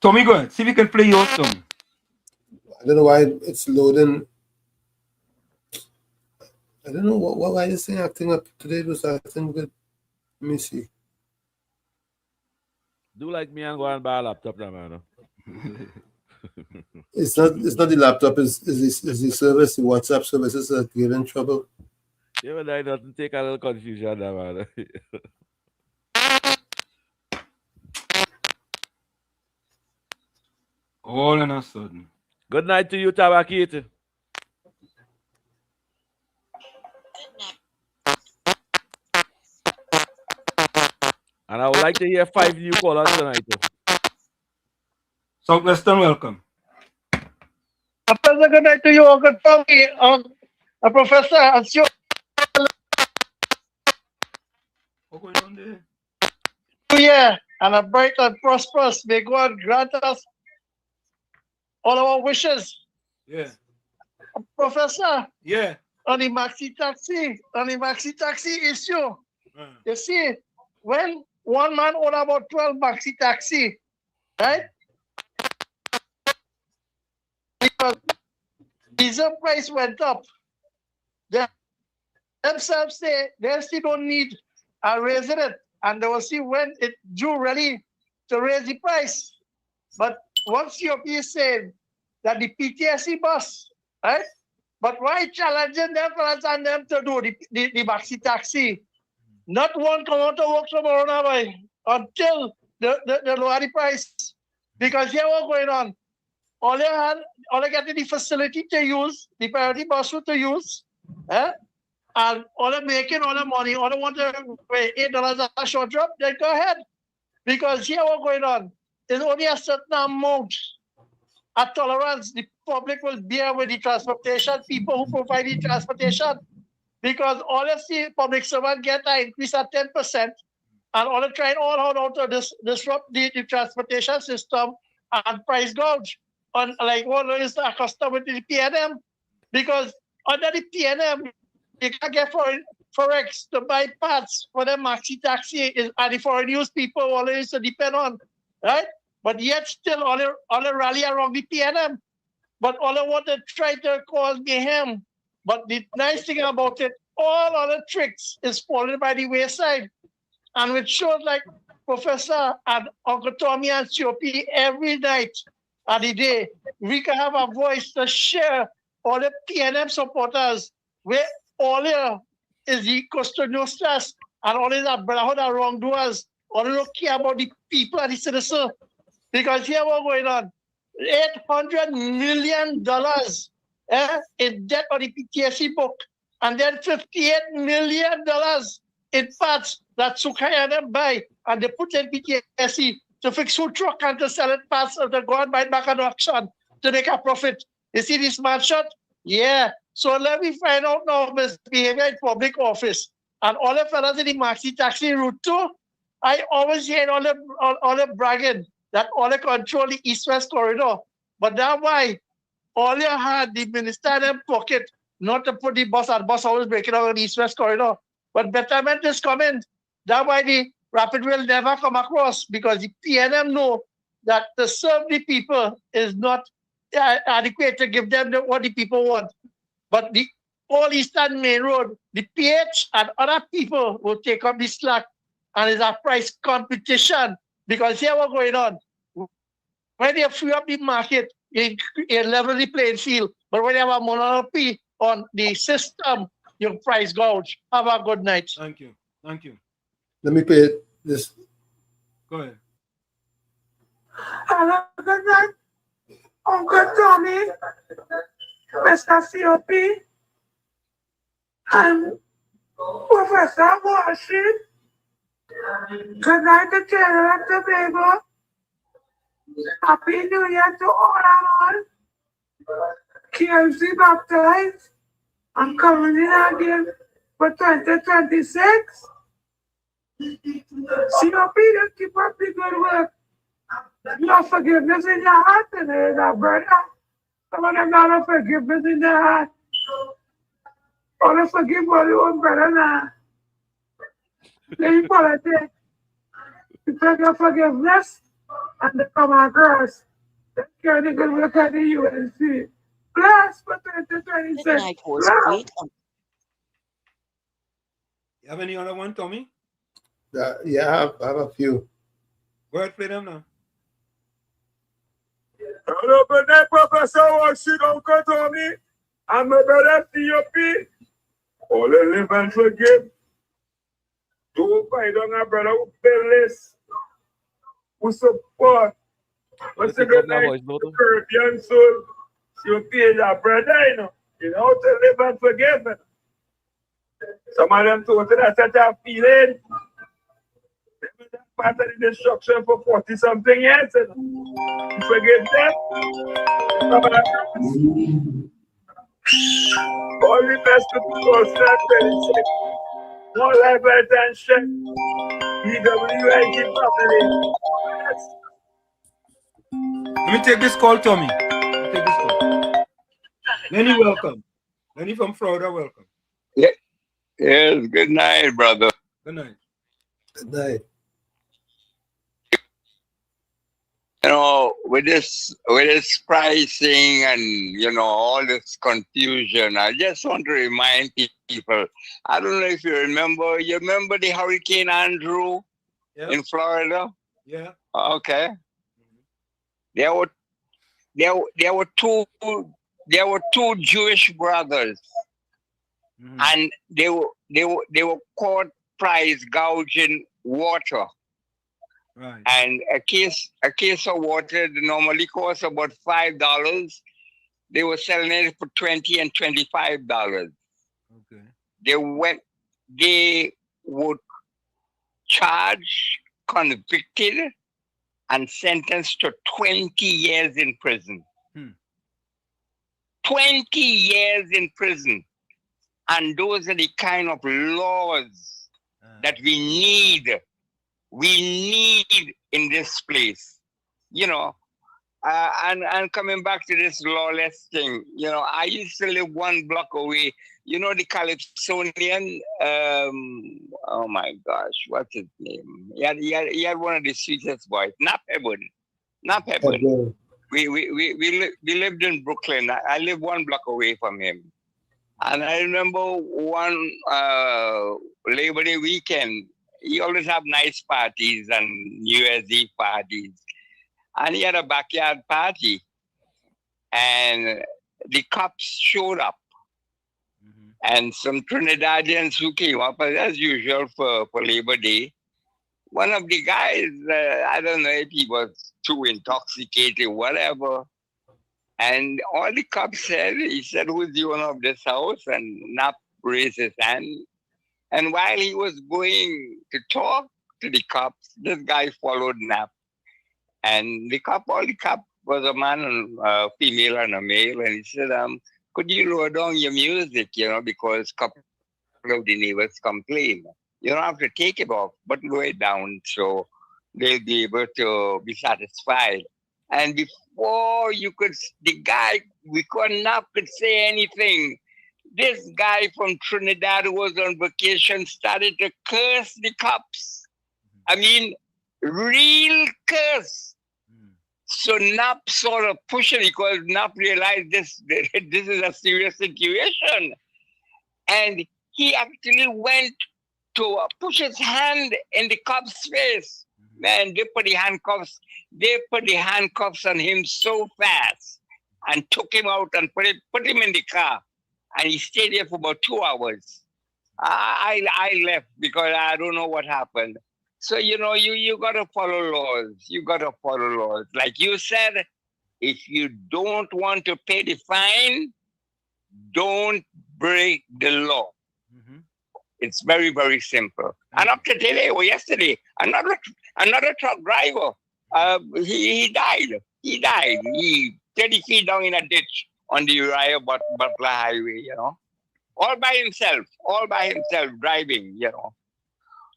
Tommy, go ahead. See if we can play your song. I don't know why it's loading. I don't know why this thing acting up today. Was acting good. Let me see. Do like me and go and buy a laptop now, man. It's not the laptop, it's the service, the WhatsApp services that giving trouble. Yeah, but that doesn't take a little confusion now, man. All in a sudden. Good night to you, Tabakit. And I would like to hear 5 new callers tonight. Southwestern, welcome. A pleasant good night to you, Uncle Tommy. Professor, as you. What's going on there? Yeah, and a bright and prosperous. May God grant us all our wishes. Yeah. Professor, Yeah. on the maxi taxi issue, you see, when one man owned about 12 maxi taxi, right? Because diesel price went up. They themselves say they still don't need raising it, and they will see when it due ready to raise the price. But once COP is saying that the PTSD bus, right? But why challenging them and them to do the maxi taxi? Not one come out to work tomorrow now, until the lower the price. Because here what's going on. All they get the facility to use, the priority bus route to use, and all they making all the money, all they want to pay $8 a short drop, then go ahead. Because here what's going on. There's only a certain amount of tolerance the public will bear with the transportation, people who provide the transportation. Because all they see public servants get an increase of 10%, and all they trying all how to disrupt the transportation system and price gouge on like what is accustomed with the PNM. Because under the PNM, you can get forex to buy parts for the maxi taxi and the foreign use people always to depend on, right? But yet still all the rally around the PNM. But all they want to try to cause mayhem. But the nice thing about it, all other tricks is falling by the wayside. And with shows like Professor and Uncle Tommy and COP every night of the day, we can have a voice to share all the PNM supporters where all there is the Costa Nostras and all is a brotherhood of wrongdoers. All they don't care about the people and the citizens. Because here what's going on. $800 million in debt on the PTSD book, and then $58 million in parts that Sukhaya and them buy, and they put in PTSD to fix food truck and to sell it parts of the go and buy it back at auction to make a profit. You see this man shot? Yeah. So let me find out now misbehavior in public office. And all the fellas in the maxi taxi route too, I always hear all the bragging that all they control the east-west corridor. But that's why all you had the minister in their pocket not to put the bus and bus always breaking out on the east-west corridor. But betterment is coming. That's why the rapid rail never come across, because the PNM know that to serve the people is not adequate to give them what the people want. But the all Eastern Main Road, the PH and other people will take up the slack, and it's a price competition. Because here what's going on. When you free up the market, you level the playing field. But when you have a monopoly on the system, you price gouge. Have a good night. Thank you. Thank you. Let me play this. Go ahead. Hello, good night, Uncle Tommy, Mr. COP, and Professor Washington. Good night to Trinidad and Tobago. Happy New Year to all and all. KMC baptized. I'm coming in again for 2026. COP, just keep up the good work. No forgiveness in your heart today, brother. Some of them not have forgiveness in their heart. Only forgive all your own brother now. Leave politics. You take your forgiveness and the common girls. Take care of the good work at the UNC. Bless for 2026. You have any other one, Tommy? Yeah, I have a few. Go ahead, play them now. Hello, good night, Professor Washington, Uncle Tommy. I'm a brother COP. Only live and forgive. Do find on a brother who fearless, who support. What's the good night? Caribbean soul. COP is a brother, you know to live and forgive. Some of them told us that such a feeling. Part of the destruction for 40-something years. You forgive them. All the best to 2026. More life, health, and strength. WZYE family. Let me take this call, Tommy. Let me take this call. Lenny, welcome. Lenny from Florida, welcome. Yeah. Yes, good night, brother. Good night. Good night. You know, with this pricing and all this confusion, I just want to remind people. I don't know if you remember. You remember the Hurricane Andrew in Florida? Yeah. Okay. There were two Jewish brothers, and they were caught price gouging water. Right. And a case of water that normally costs about $5. They were selling it for $20 and $25. Okay. They would charged, convicted, and sentenced to 20 years in prison. 20 years in prison. And those are the kind of laws that we need. We need in this place. And coming back to this lawless thing, I used to live 1 block away. The Calypsonian, oh my gosh, what's his name? He had one of the sweetest boys, Nap Heaven. We lived in Brooklyn. I lived 1 block away from him. And I remember one Labor Day weekend, he always have nice parties and New Year's Eve parties. And he had a backyard party. And the cops showed up. And some Trinidadians who came up, as usual, for Labor Day. One of the guys, I don't know if he was too intoxicated, whatever. And all the cops said, he said, who's the owner of this house? And Nap raised his hand. And while he was going to talk to the cops, this guy followed Nap. And all the cop was a man, a female and a male. And he said, could you lower down your music, because a couple of the neighbors complain. You don't have to take it off, but lower it down so they'll be able to be satisfied. And before Nap could say anything, this guy from Trinidad who was on vacation started to curse the cops. I mean, real curse. So Nap sort of pushed it because Nap realized this is a serious situation. And he actually went to push his hand in the cop's face. Man, they put the handcuffs on him so fast and took him out and put him in the car. And he stayed there for about 2 hours. I left because I don't know what happened. So, you got to follow laws. You got to follow laws. Like you said, if you don't want to pay the fine, don't break the law. It's very, very simple. And up to today or yesterday, another truck driver, he died. He 30 feet down in a ditch on the Uriah Butler Highway, all by himself driving,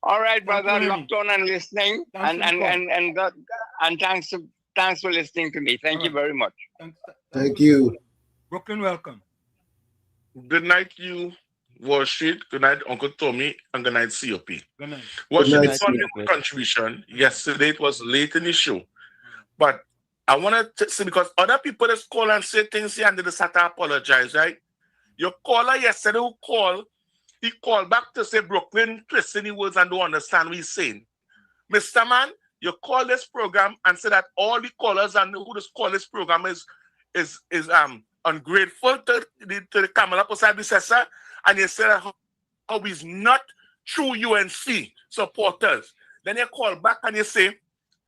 All right, brother, locked on and listening, and thanks for listening to me. Thank you very much. Thank you. Brooklyn, welcome. Good night, you, Wall Street. Good night, Uncle Tommy, and good night, COP. Good night. Wall Good night, Street, one contribution. Yesterday it was late in the show, but I wanted to say, because other people just call and say things here and they just have to apologize, right? Your caller yesterday he called back to say Brooklyn twisting the words and don't understand what he's saying. Mr. Man, you call this program and say that all the callers and who just call this program is ungrateful to the Kamala Posad, and you say that how he's not true UNC supporters. Then you call back and you say,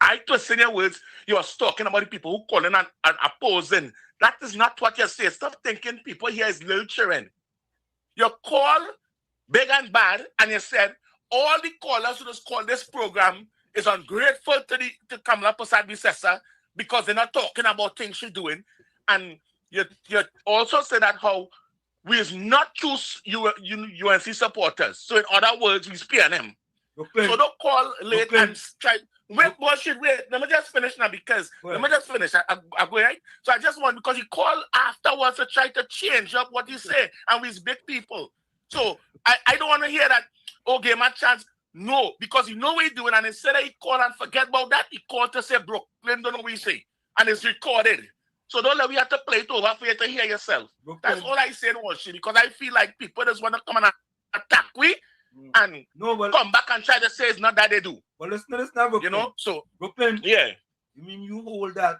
I twist in your words, you are talking about the people who calling and opposing. That is not what you say. Stop thinking people here is little children. You call big and bad, and you said all the callers who just call this program is ungrateful to Kamala Posad because they're not talking about things she's doing. And you also say that how we is not choose UNC supporters. So in other words, we spear them. So don't call late and try. Wait, bullshit, wait. Let me just finish now because let me just finish. I go right. So I just want because he called afterwards to try to change up what he said, and we's big people. So I don't want to hear that. Oh, give my chance. No, because you know what he's doing, and instead of he call and forget about that, he called to say Brooklyn don't know what he say, and it's recorded. So don't let me have to play it over for you to hear yourself. That's all I said was shit, because I feel like people just want to come and attack we and come back and try to say it's not that they do. But listen, Brooklyn. You know, so Brooklyn. Yeah. You mean you hold that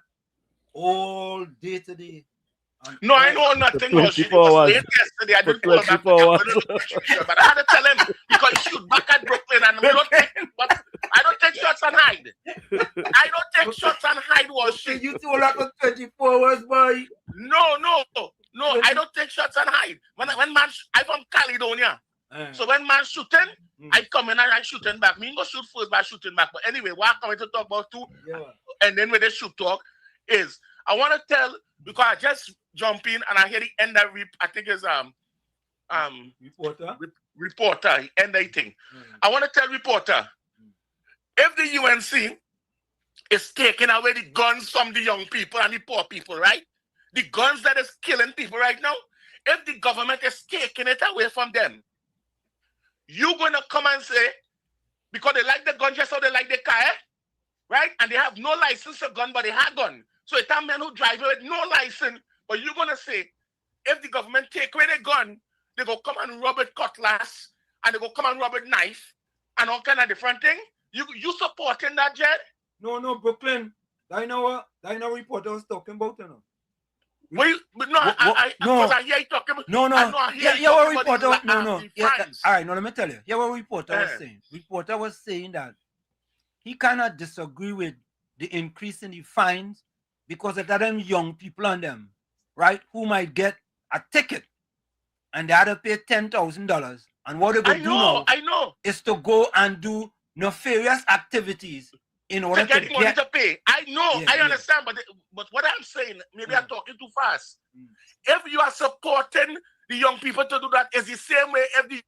all day today? No, I know nothing was shit. It was late yesterday. I didn't call back. But I had to tell him because he shoot back at Brooklyn and we don't take, but I don't take shots and hide. I don't take shots and hide was shit. You told that for 24 hours, boy. No, I don't take shots and hide. When man, I'm from Caledonia. So when man shooting, I come in and I shooting back. Me go shoot first by shooting back. But anyway, what I'm coming to talk about too, and then when they shoot talk, is I want to tell, because I just jump in and I hear the end of I think it's reporter end of thing. I want to tell reporter, if the UNC is taking away the guns from the young people and the poor people, right? The guns that is killing people right now, if the government is taking it away from them, you're going to come and say, because they like the gun just how they like the car, right? And they have no license for gun, but they have gun. So it's a man who drive with no license, but you're going to say, if the government take away the gun, they go come and rob it cutlass, and they go come and rob it knife, and all kind of different thing. You supporting that, Jed? No, Brooklyn. I know what reporter was talking about, you know. I hear you talking about. No. All right, now let me tell you. Here what reporter was saying. Reporter was saying that he cannot disagree with the increase in the fines because of them young people on them, right, who might get a ticket and they had to pay $10,000. And what they would do now is to go and do nefarious activities in order to get money to pay. I know, I understand, but what I'm saying, maybe I'm talking too fast. If you are supporting the young people to do that, it's the same way if the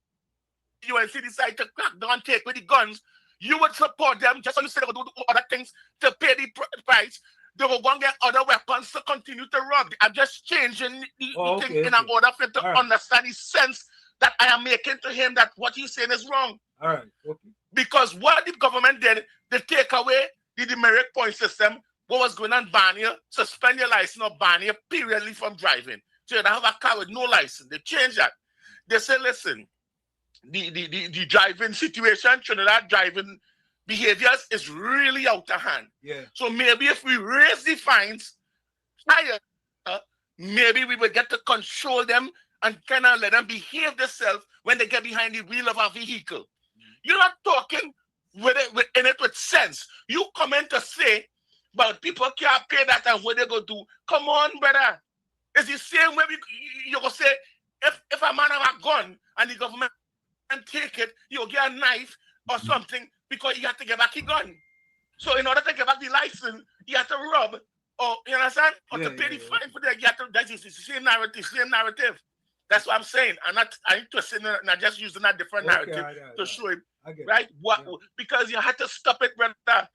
UNC decide to crack down, take with the guns, you would support them just so you say they will do other things to pay the price. They will go and get other weapons to continue to rob. I'm just changing the thing in order for him to understand the sense that I am making to him that what he's saying is wrong. All right. Okay. Because what the government did, they take away the demerit point system. What was going on, ban you, suspend your license or ban you periodically from driving. So you have a car with no license. They change that. They say, listen, the driving situation, Trinidad driving behaviors is really out of hand. Yeah. So maybe if we raise the fines higher, maybe we will get to control them and kind of let them behave themselves when they get behind the wheel of a vehicle. You're not talking with it with sense. You come in to say, but people can't pay that and what they go do. Come on, brother. It's the same way you go say, if a man have a gun and the government take it, you'll get a knife or something because you have to get back your gun. So in order to get back the license, you have to rob, or you understand? Or to pay the fine for that, you have to, that's the same narrative. That's what I'm saying. I'm not twisting it, not just using that different narrative to show him. Right? Because you had to stop it, brother.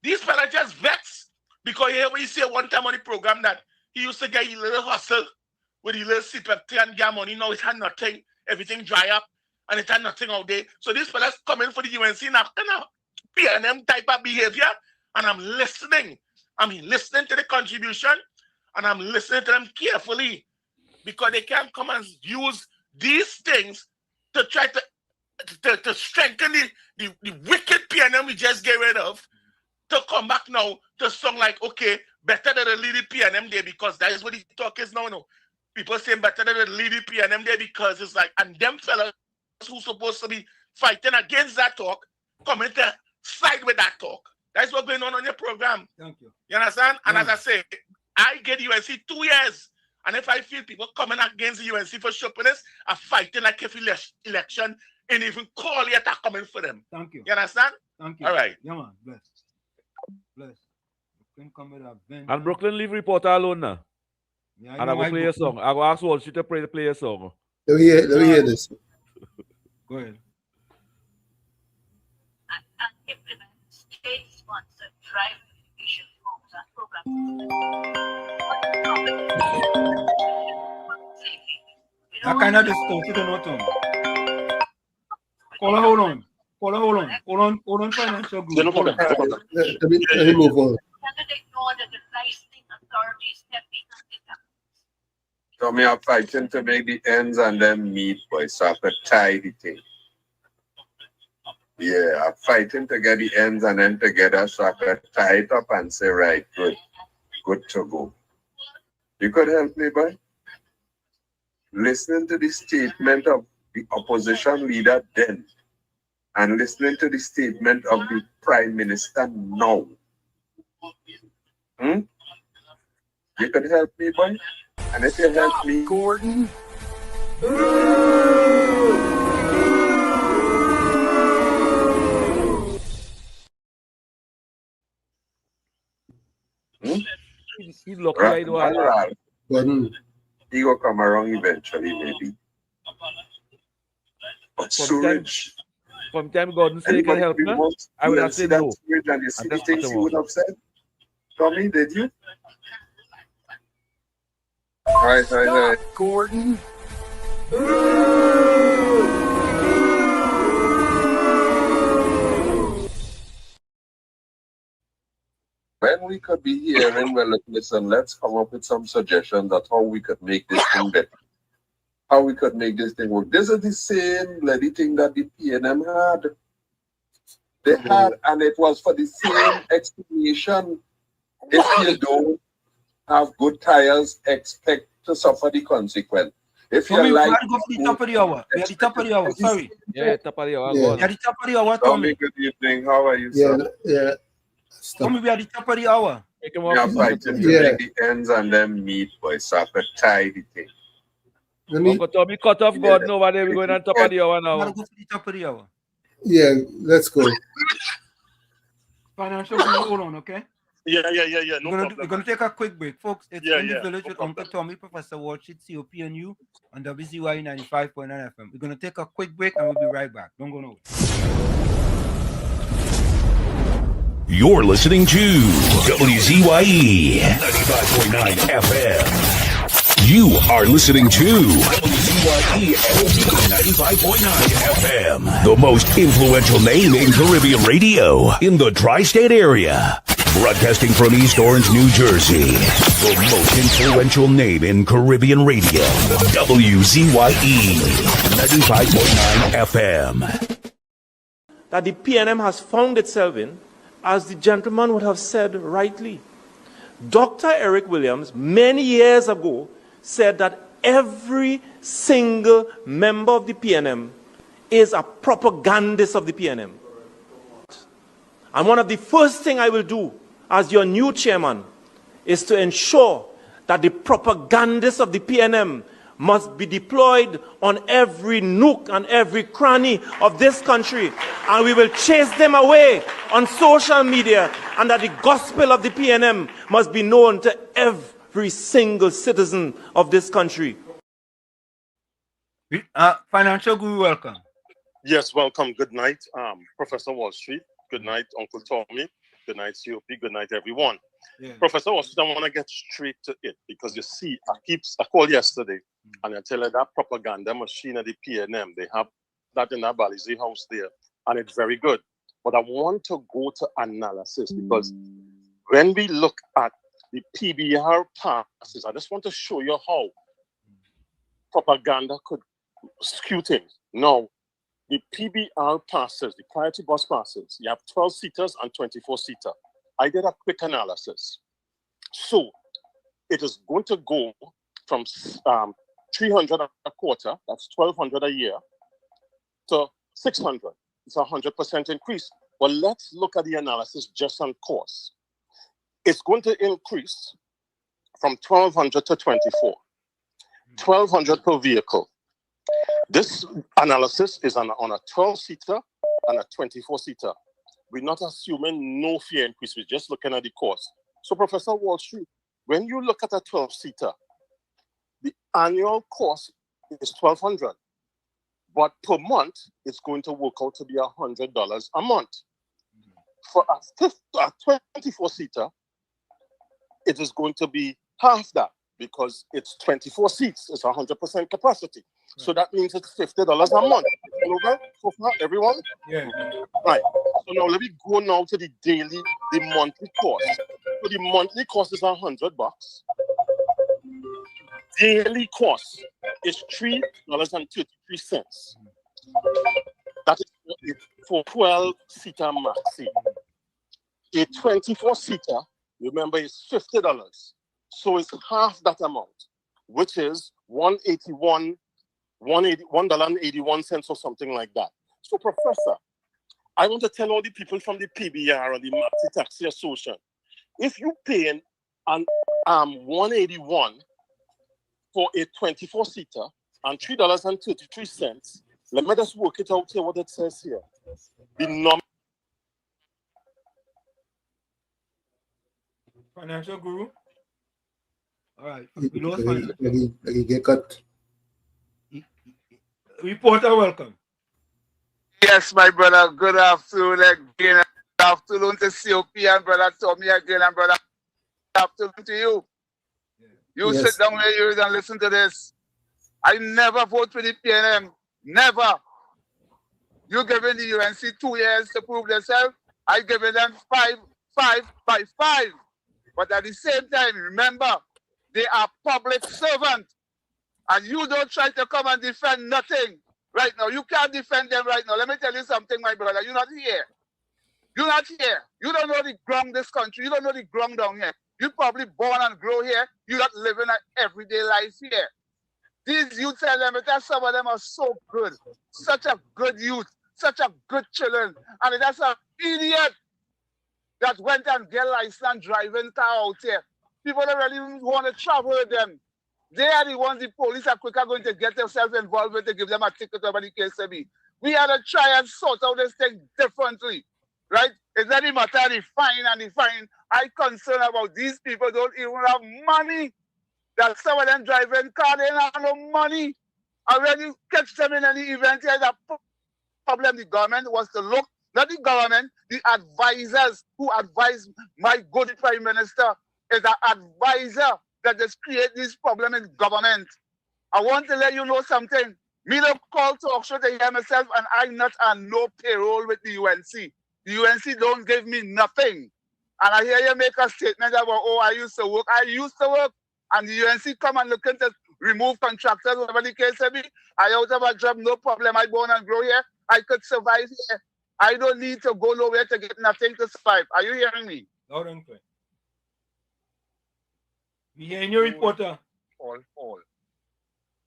These fellas just vex. Because you hear what you say one time on the program that he used to get a little hustle with a little CPT and get money. Now it had nothing. Everything dry up and it had nothing out there. So these fellas come in for the UNC now, kind of PNM type of behavior. And I'm listening. I'm listening to the contribution and I'm listening to them carefully. Because they can come and use these things to try to strengthen the wicked PNM we just get rid of, to come back now to sound like, okay, better than the lead PNM there because that is what the talk is now. No. People say better than the lead PNM there because it's like, and them fellas who supposed to be fighting against that talk, coming to side with that talk. That's what's going on your program. Thank you. You understand? And as I say, I get UNC 2 years. And if I feel people coming against the UNC for sharpness, are fighting like if election and even call it are coming for them. Thank you. You understand? Thank you. All right. Yeah, man. Bless. Brooklyn come with a and Brooklyn leave reporter alone now. Yeah, and I will play a song. I will ask Walsh to play a song. Let me hear this. Go ahead. That kind of distorted or not? Caller, hold on. Caller, hold on. Hold on, financial group. Hold on. Let me move on. So me are fighting to make the ends and then meet, boy, so I could tie the thing. Yeah, I'm fighting to get the ends and then together so I could tie it up and say, right, good to go. You could help me, boy? Listening to the statement of the opposition leader then and listening to the statement of the Prime Minister now. You could help me, boy? And if you help me, Gordon. He look like one. He will come around eventually, maybe. But Suraj, from time Gordon say he can help me, I would have said no. And you see the things he would have said? Tommy, did you? Right. Gordon. When we could be hearing, well, listen, let's come up with some suggestions of how we could make this thing better. How we could make this thing work. This is the same bloody thing that the PNM had. They had, and it was for the same explanation. If you don't have good tires, expect to suffer the consequence. If you like, go for the top of the hour. We are the top of the hour. Sorry. Yeah, top of the hour. We are the top of the hour, Tommy. Good evening. How are you, sir? Yeah. Tommy, we are the top of the hour. We are fighting to make the ends and then meet, boys. So I could tie the thing. Uncle Tommy cut off Gordon over there. We're going on top of the hour now. Go for the top of the hour. Yeah, let's go. Financial group, hold on, okay? Yeah. No problem. We're going to take a quick break, folks. It's in the village with Uncle Tommy, Professor Wall Street, COP, and you on WZYE 95.9 FM. We're going to take a quick break and we'll be right back. Don't go nowhere. You're listening to WZYE 95.9 FM. You are listening to WZYE 95.9 FM, the most influential name in Caribbean radio in the tri-state area. Broadcasting from East Orange, New Jersey, the most influential name in Caribbean radio, WZYE 95.9 FM. That the PNM has found itself in, as the gentleman would have said rightly. Dr. Eric Williams, many years ago, said that every single member of the PNM is a propagandist of the PNM. And one of the first things I will do as your new chairman is to ensure that the propagandists of the PNM must be deployed on every nook and every cranny of this country, and we will chase them away on social media, and that the gospel of the PNM must be known to every single citizen of this country. Financial Guru, welcome. Yes, welcome. Good night, Professor Wall Street. Good night, Uncle Tommy. Good night, COP. Good night, everyone. Yeah. Professor Wall Street, I want to get straight to it because you see, I called yesterday and I tell you that propaganda machine at the PNM, they have that in that Balizi house there, and it's very good. But I want to go to analysis because when we look at the PBR passes, I just want to show you how propaganda could skew things. Now, the PBR passes, the priority bus passes, you have 12-seaters and 24-seater. I did a quick analysis. So it is going to go from 300 a quarter, that's 1,200 a year, to 600. It's a 100% increase. But let's look at the analysis just on course. It's going to increase from 1,200 to 24. 1,200 per vehicle. This analysis is on a 12-seater and a 24-seater. We're not assuming no fare increase. We're just looking at the cost. So, Professor Wall Street, when you look at a 12-seater, the annual cost is $1,200, but per month, it's going to work out to be $100 a month. For a 24-seater, it is going to be half that because it's 24 seats. It's 100% capacity. So that means it's $50 a month. Over so far, everyone? Yeah. Right. So now let me go now to the monthly cost. So the monthly cost is $100. Daily cost is $3.33. That is for 12-seater maxi. A 24-seater, remember, is $50. So it's half that amount, which is $1.81 or something like that. So, Professor, I want to tell all the people from the PBR and the Maxi Taxi Association, if you pay an $181 for a 24-seater and $3.33, let me just work it out here, what it says here. The Financial guru. All right. Let me get cut. Reporter, welcome. Yes, my brother. Good afternoon again. Good afternoon to COP and brother Tommy again, and brother. Good afternoon to you. You Yes. sit down where you and listen to this. I never vote for the PNM. Never. You giving the UNC 2 years to prove themselves. I giving them 5 by 5. But at the same time, remember, they are public servants. And you don't try to come and defend nothing right now. You can't defend them right now. Let me tell you something, my brother. You're not here. You're not here. You don't know the ground this country. You don't know the ground down here. You probably born and grow here. You're not living an everyday life here. These youth elementary, some of them are so good. Such a good youth. Such a good children. And that's an idiot that went and get license driving car out here. People don't really want to travel with them. They are the ones the police are quicker going to get themselves involved with to give them a ticket over the case to be. We had to try and sort out this thing differently, right? It's not the matter of the fine and the fine. I'm concerned about these people don't even have money. That some of them driving car, they don't have no money. And when you catch them in any event, there's a problem. The government wants to look, not the government, the advisors who advise my good Prime Minister is an advisor that just create this problem in government. I want to let you know something. Me don't call talk show to hear myself, and I'm not on no payroll with the UNC. The UNC don't give me nothing. And I hear you make a statement about, oh, I used to work. I used to work. And the UNC come and look into remove contractors, whatever the case may be. I out of a job, no problem. I born and grow here. I could survive here. I don't need to go nowhere to get nothing to survive. Are you hearing me? Loud and clear. We hearing you, reporter. All.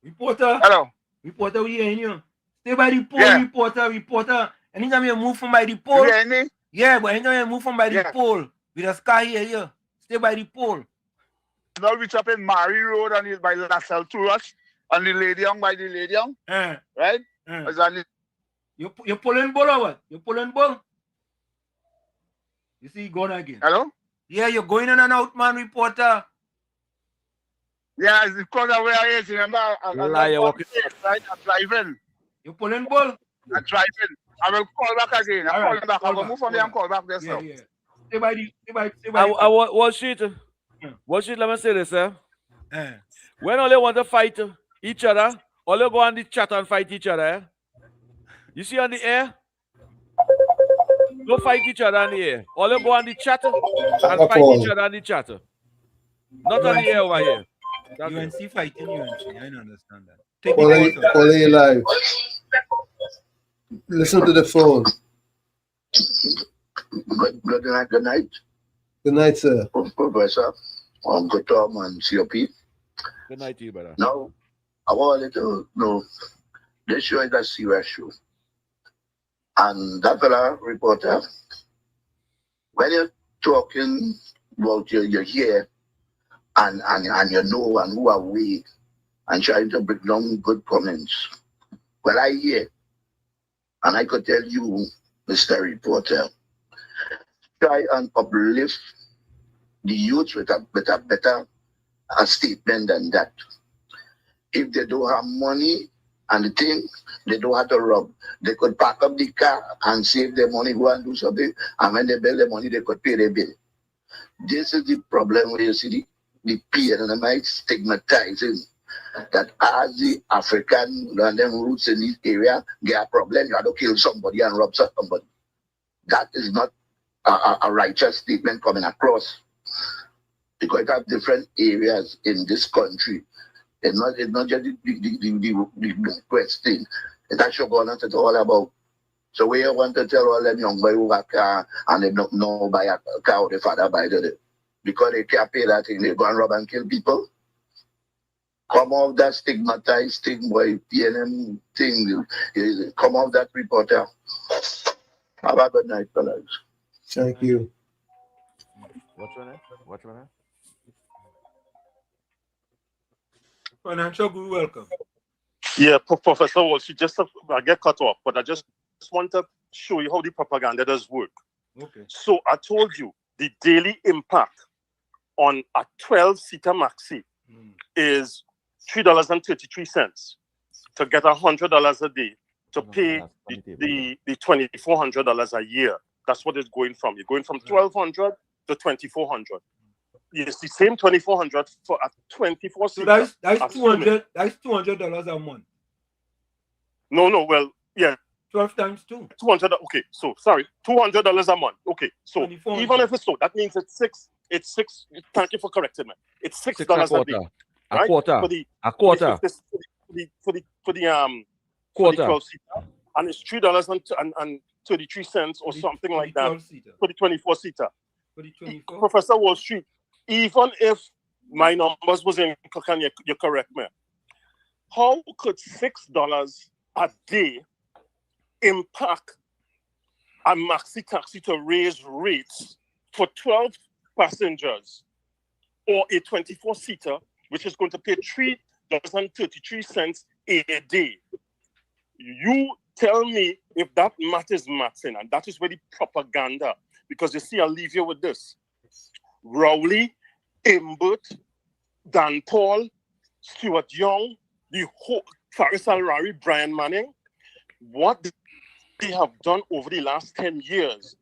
Reporter. Hello. Reporter, we hearing you. Stay by the pole, Yeah. reporter. Anytime you move from by the pole. You hearing me? Yeah, but anytime you move from by the Yeah. pole, with a sky here. Stay by the pole. Now reach up in Mary Road and it's by LaSalle Tours and the Lady Young by the Lady Young. Right? It's on the You're pulling ball or what? You're pulling ball? You see, going again. Hello? Yeah, you're going in and out, man, reporter. Yeah, it's because of where I is. Remember, I'm Liar, not walking. right? I'm driving. You're pulling ball? I'm driving. I will call back again. I'm calling back. I will move from here and call back this now. Yeah. Stay by the What sheet? What sheet? Let me say this, when all they want to fight each other, all they go on the chat and fight each other. You see on the air? Don't fight each other on the air. All they go on the chat and fight each other on the chat. Not on the air over here. UNC fighting UNC. I don't understand that. Calling you live. Listen to the phone. Good night. Good night, sir. Professor. Good Tom and COP. Good night to you, brother. Now, I want to know, this show is a serious show. And that fella reporter, when you're talking about you're here and you know and who are we and trying to break down good comments. Well, I hear, and I could tell you, Mr. Reporter, try and uplift the youth with a better statement than that. If they don't have money and the thing, they don't have to rob. They could pack up the car and save their money, go and do something, and when they bill the money, they could pay their bill. This is the problem where you see the PNM stigmatizing that as the African and them roots in this area get a problem, you have to kill somebody and rob somebody. That is not a righteous statement coming across. Because you have different areas in this country. It's not just the question. It's actually going on to all about. So we want to tell all them young boys who have a car and they don't know buy a car or the father buy it. Because they can't pay that thing, they go and rob and kill people. Come off that stigmatized thing, boy, PNM thing. Come off that reporter. Have a good night, fellas. Thank you. What's your name? What's your name? Financial Guru, welcome. Yeah, Professor Walsh, I get cut off, but I just want to show you how the propaganda does work. Okay. So I told you the daily impact on a 12-seater maxi is $3.33 to get $100 a day to pay the $2,400 a year. That's what it's going from. You're going from $1,200 to $2,400. It's the same $2,400 for a 24-seater. So that's $200. That's $200 a month. No. Well, yeah. 12 times 2. 200. Okay, so sorry, $200 a month. Okay, so even if it's so, that means it's six. It's six. Thank you for correcting me. It's $6 a day. A quarter. For the quarter. For the 12-seater, and it's $3.33 or something like that for the 24-seater. For the 24. Professor Wall Street, even if my numbers was in, can you correct me? How could $6 a day impact a maxi taxi to raise rates for 12 passengers or a 24-seater, which is going to pay $3.33 a day? You tell me if that math is matching, and that is where the propaganda, because you see, I'll leave you with this. Rowley, Imbert, Dan Paul, Stuart Young, the whole Faris Al-Rari, Brian Manning, what they have done over the last 10 years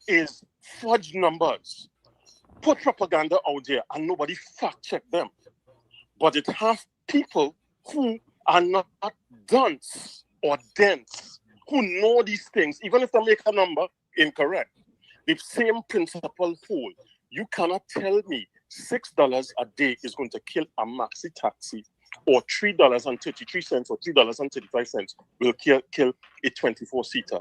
is fudge numbers, put propaganda out there, and nobody fact-check them. But it have people who are not dunce or dense, who know these things, even if they make a number incorrect. The same principle hold. You cannot tell me $6 a day is going to kill a maxi taxi, or $3.33 or $3.35 will kill a 24-seater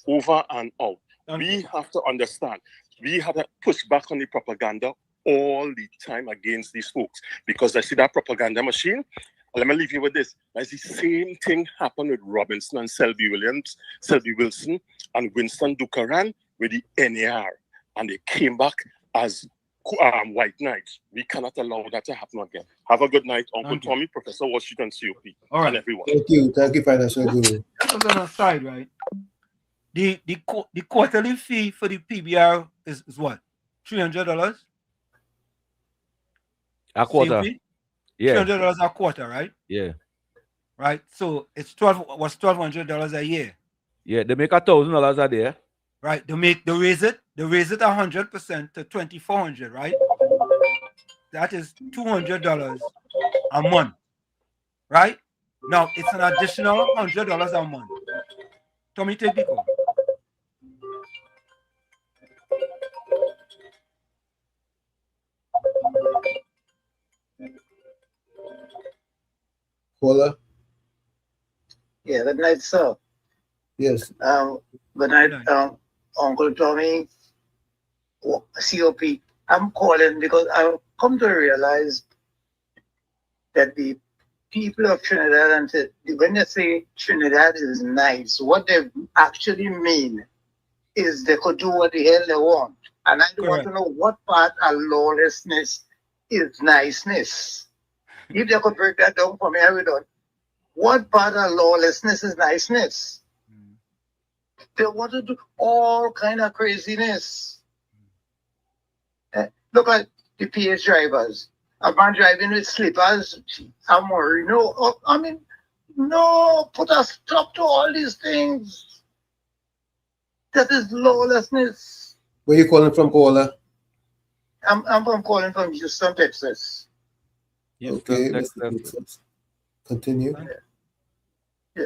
over and out. We have to understand. We have to push back on the propaganda all the time against these folks, because I see that propaganda machine. Let me leave you with this. As the same thing happened with Robinson and Selby Wilson, and Winston Dukaran with the NAR, and they came back as white knights. We cannot allow that to happen again. Have a good night, Uncle Tommy, Professor Washington, COP, and everyone. Thank you, Financial Guru. On the side, right? The quarterly fee for the PBR is what? $300? A quarter. Yeah. $300 a quarter, right? Yeah. Right. So it's $1,200 a year. Yeah, they make $1,000 a day. Right. They raise it 100% to $2,400, right? That is $200 a month. Right? Now it's an additional $100 a month. Tommy, take the call. Caller? Yeah, good night, sir. Yes. Good night, Uncle Tommy, COP. I'm calling because I've come to realize that the people of Trinidad, and when they say Trinidad is nice, what they actually mean is they could do what the hell they want. And I want to know what part of lawlessness is niceness. If they could break that down for me, I would. What part of lawlessness is niceness? They want to do all kind of craziness. Look at the PH drivers. A man driving with slippers, I'm worried. No, I mean, no, put a stop to all these things. That is lawlessness. Where you calling from, caller? I'm calling from Houston, Texas. Okay, Mr. Texas. Continue. Yeah.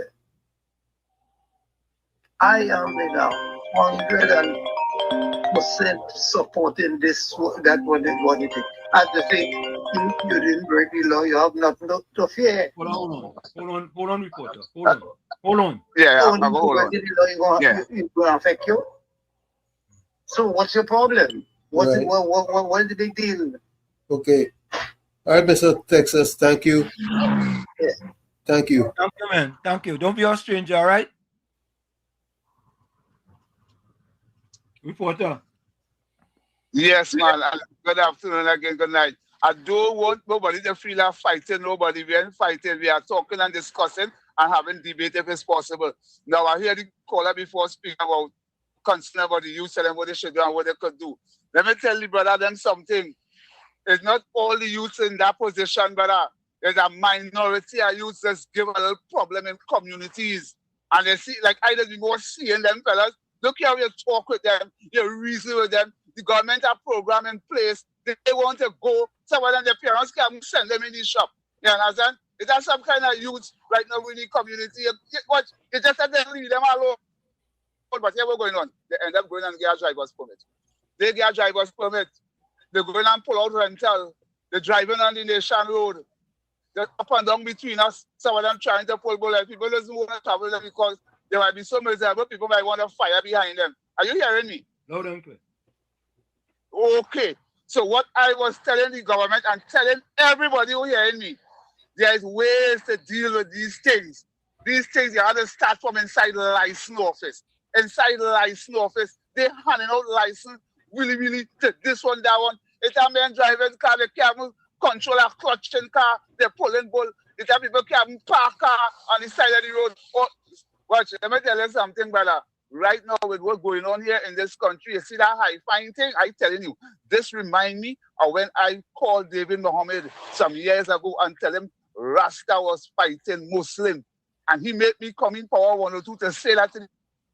I am now 100% supporting this, that what it is. As they say, you didn't break the law, you have nothing to fear. Hold on, reporter. Hold on. Yeah, Only I'll go hold on. breaking the law, it's going to affect you. So what's your problem? What is the big deal? Okay. All right, Mr. Texas, thank you. Thank you. Thank you, man. Thank you. Don't be a stranger, all right? Reporter. Yes, man. Good afternoon again. Good night. I don't want nobody to feel like fighting nobody. We ain't fighting. We are talking and discussing and having debate if it's possible. Now, I hear the caller before speaking about concern about the youth, telling what they should do and what they could do. Let me tell you, brother, them something. It's not all the youths in that position, brother. There's a minority of youths that give a little problem in communities. And they see, like I just been seeing them fellas. Look how you talk with them, you reason with them. The government have program in place. They want to go. Some of them, their parents can send them in the shop. You understand? Is that some kind of youth right now in the community? You just let them leave them alone. But here we're going on. They end up going and get a driver's permit. They get a driver's permit. They go in and pull out rental. They're driving on the nation road. They're up and down between us. Some of them trying to pull bullet. People doesn't want to travel them because there might be so miserable. People might want to fire behind them. Are you hearing me? Loud and clear. Okay. So what I was telling the government and telling everybody who hearing me, there's ways to deal with these things. These things you have to start from inside the license office. Inside the license office, they're handing out license willy-willy to this one, that one. It's a man driving car, they can't control a clutch in car, they're pulling bull. It's a people can't park car on the side of the road. Oh, watch, let me tell you something, brother. Right now, with what's going on here in this country, you see that high-fine thing? I'm telling you, this reminds me of when I called David Mohammed some years ago and tell him Rasta was fighting Muslim. And he made me come in Power 102 to say that to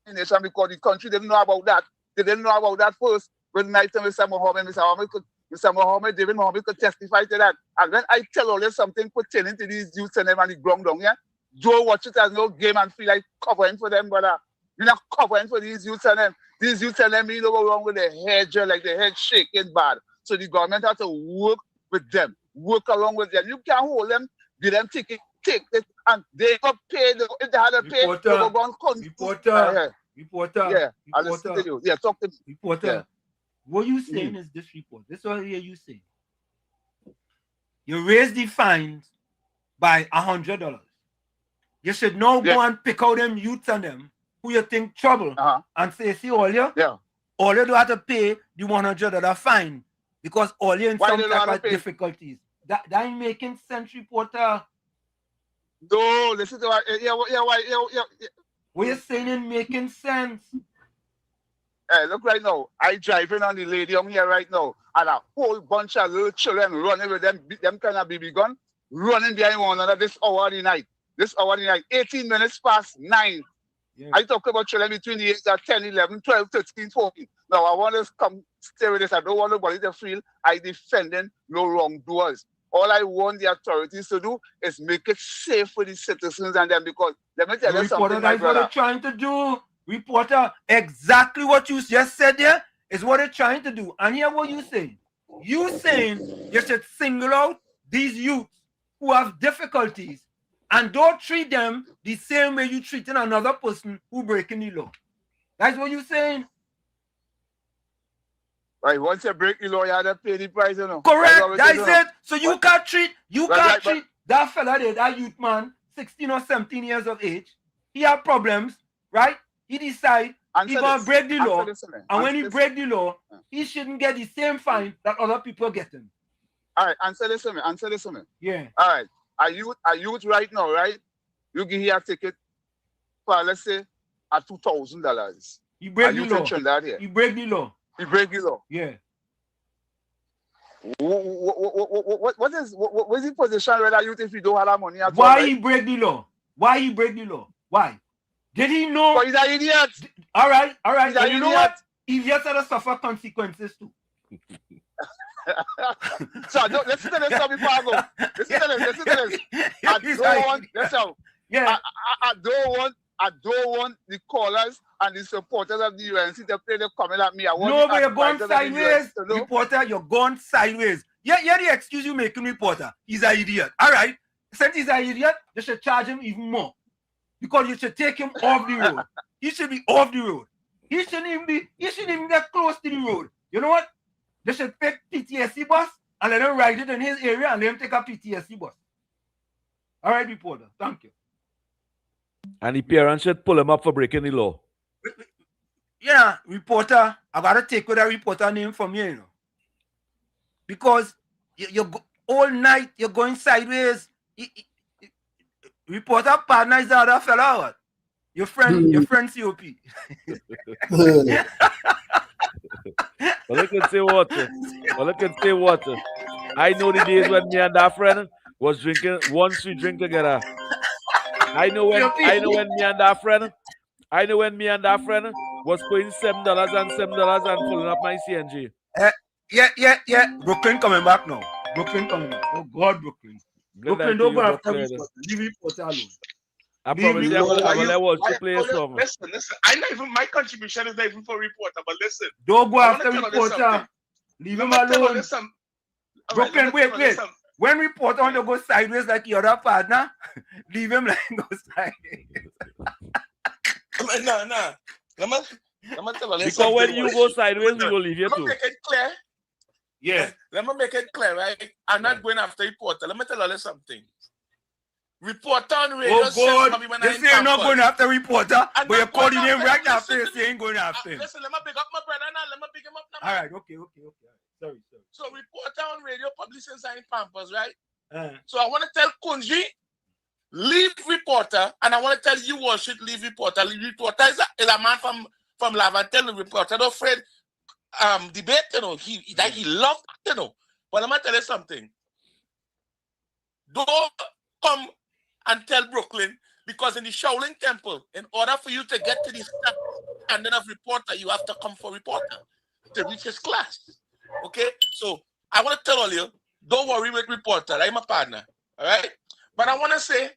the nation because the country didn't know about that. They didn't know about that first. When I tell Mr. Mohammed, David Mohammed could testify to that. And when I tell all this something pertaining to these youths and them and the ground down here, Joe watch it as no game and feel like covering for them, brother. You're not covering for these youths and them. These youths and them, you know what's wrong with their head, like their head shaking bad. So the government has to work with them, work along with them. You can't hold them, give them ticket, take it, and they go pay. If they had to pay, they go go on. Reporter. Yeah, I listen to you. Yeah, talk to me. Reporter. Yeah. What you saying is this report. This is what I hear you say. You raise the fines by $100. You should now go and pick out them youths and them who you think trouble and say, see all you do have to pay the $100 fine because all you in some type of difficulties. That ain't making sense, reporter. No, listen to what what you're saying ain't making sense. Hey, look right now. I driving on the lady on here right now, and a whole bunch of little children running with them kind of BB gun, running behind one another this hour of the night. 18 minutes past 9. Yeah. I talk about children between the ages of 10, 11, 12, 13, 14. Now, I want to come stay with this. I don't want nobody to feel I defending no wrongdoers. All I want the authorities to do is make it safe for the citizens and them because let me tell you something, my brother. That's what they're trying to do. Reporter, exactly what you just said there is what they're trying to do. And hear what you saying. You saying you should single out these youths who have difficulties and don't treat them the same way you treating another person who breaking the law. That's what you're saying. Right, once you break the law, you have to pay the price, you know. Correct, that's it. So you can't treat that fella there, that youth man, 16 or 17 years of age. He have problems, right? He decide he's gonna break the law, and when he break the law, he shouldn't get the same fine that other people getting. All right, answer this to me. Yeah. All right, a youth right now, right? You give here a ticket for let's say at $2,000. You break the law. You break the law. You break the law. Yeah. What is the position where that youth if you don't have that money at all? Why he break the law? Why he break the law? Why? Did he know? But he's an idiot. All right. He's an you know idiot. what? He just had to suffer consequences too. So listen to this now before I go. Listen to this. I don't want the callers and the supporters of the UNC to play the comment at me. I want No, but you're going sideways, reporter. You're going sideways. Yeah, the excuse you making, reporter. He's an idiot. All right. Since he's an idiot, you should charge him even more. Because you should take him off the road. He should be off the road. He shouldn't even get close to the road. You know what? They should pick PTSD bus and let him ride it in his area and let him take a PTSD bus. All right, reporter. Thank you. And the parents should pull him up for breaking the law. Yeah, reporter. I gotta take with a reporter name from you, you know. Because you all night you're going sideways. Reporter partner is the other fella. What? Your friend COP. Well, I can say what. I know the days when me and that friend was drinking one sweet drink together. I know when me and that friend was paying $7 and pulling up my CNG. Yeah. Brooklyn coming back now. Oh God, Brooklyn. Brooklyn, don't go after reporter. Leave reporter alone. I promise you, I will watch the play a song. Listen. I know even my contribution is not even for reporter, but listen. Don't go after reporter. Leave him alone. Brooklyn, wait. When reporter want to go sideways like your other partner, leave him like go sideways. No. Let me tell you. Because when you go sideways, we will leave you too. Let me make it clear. Yeah. Let me make it clear, right? I'm not going after reporter. Let me tell you something. Reporter on radio. Oh God, you say you're not going after reporter, but you're calling him right after you say you ain't going after him. Listen, let me pick up my brother now. Let me pick him up now. All right, okay. Sorry. So reporter on radio publishing sign Pampers, right? So I want to tell Kunji, leave reporter, and I want to tell you all should leave reporter. Reporter is a man from Lavantel. The reporter, no afraid debate, you know. He loved, you know. But I'm gonna tell you something. Don't come and tell Brooklyn, because in the Shaolin Temple, in order for you to get to the standard of reporter, you have to come for reporter to reach his class. Okay? So I want to tell all you, don't worry with reporter. I'm a partner. All right? But I want to say,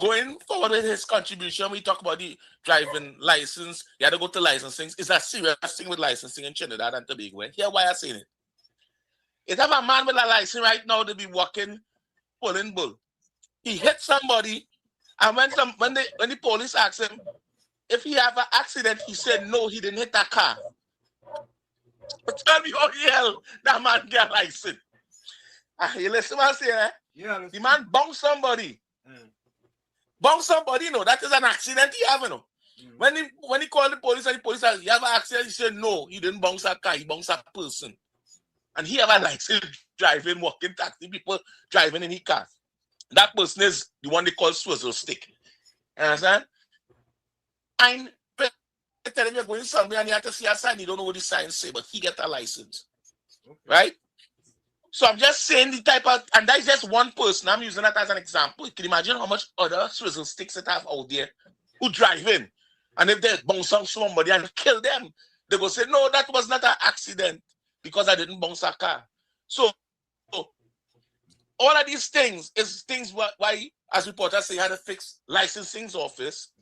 going forward with his contribution, we talk about the driving license. You had to go to licensing. It's a serious thing with licensing in Trinidad and Tobago. Here why I'm saying it. If I have a man with a license right now to be walking, pulling bull. He hit somebody, and when the police asked him if he have an accident, he said no, he didn't hit that car. But tell me how the hell that man get a license. You listen what I say, eh? Yeah. The man bounced somebody. Bounce somebody, you know, that is an accident he have, you know. When he called the police and the police said, you have an accident, he said, no, he didn't bounce a car, he bounced a person. And he have a license driving, walking taxi, people driving in his car. That person is the one they call swizzle stick. You understand? I'm telling you, going somewhere and you have to see a sign, you don't know what the sign say, but he get a license. Okay. Right? So I'm just saying the type of, and that is just one person. I'm using that as an example. You can imagine how much other swizzle sticks that have out there who drive in. And if they bounce on somebody and kill them, they go say, no, that was not an accident because I didn't bounce a car. So all of these things is things why, as reporters say, you had to fix licensing office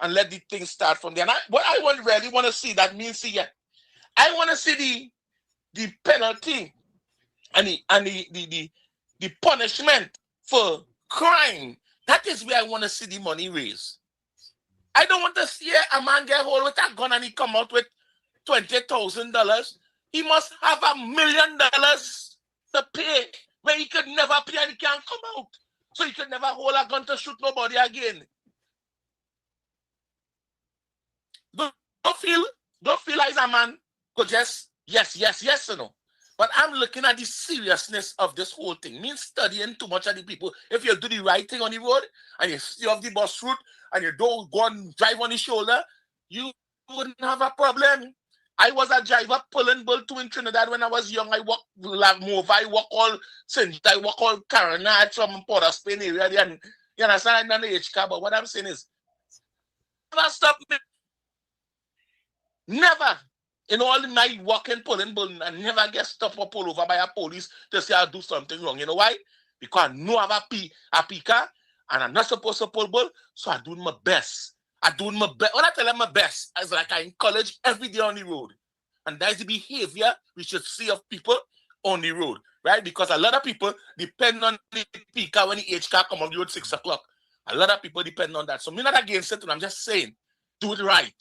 and let the things start from there. And what I really want to see, that means, I want to see the penalty and the punishment for crime. That is where I want to see the money raised. I don't want to see a man get hold with a gun and he come out with $20,000. He must have $1 million to pay, where he could never pay and he can't come out. So he could never hold a gun to shoot nobody again. Don't feel like a man could just yes, you know. But I'm looking at the seriousness of this whole thing. Means studying too much of the people. If you do the right thing on the road and you stay off the bus route and you don't go and drive on the shoulder, you wouldn't have a problem. I was a driver pulling bull too in Trinidad when I was young. I walk Mova, I walk all St. I walk all Caranage from Port of Spain area. And you understand? I'm not the H car, but what I'm saying is never stop me. Never. In all the night walking, pulling, and never get stopped or pulled over by a police to say I do something wrong. You know why? Because I know I'm a picker and I'm not supposed to pull bull, so I do my best. I do my best. When I tell them my best, it's like I encourage every day on the road. And that's the behavior we should see of people on the road, right? Because a lot of people depend on the picker when the H car come on the road 6 o'clock. A lot of people depend on that. So I'm not against it, and I'm just saying, do it right.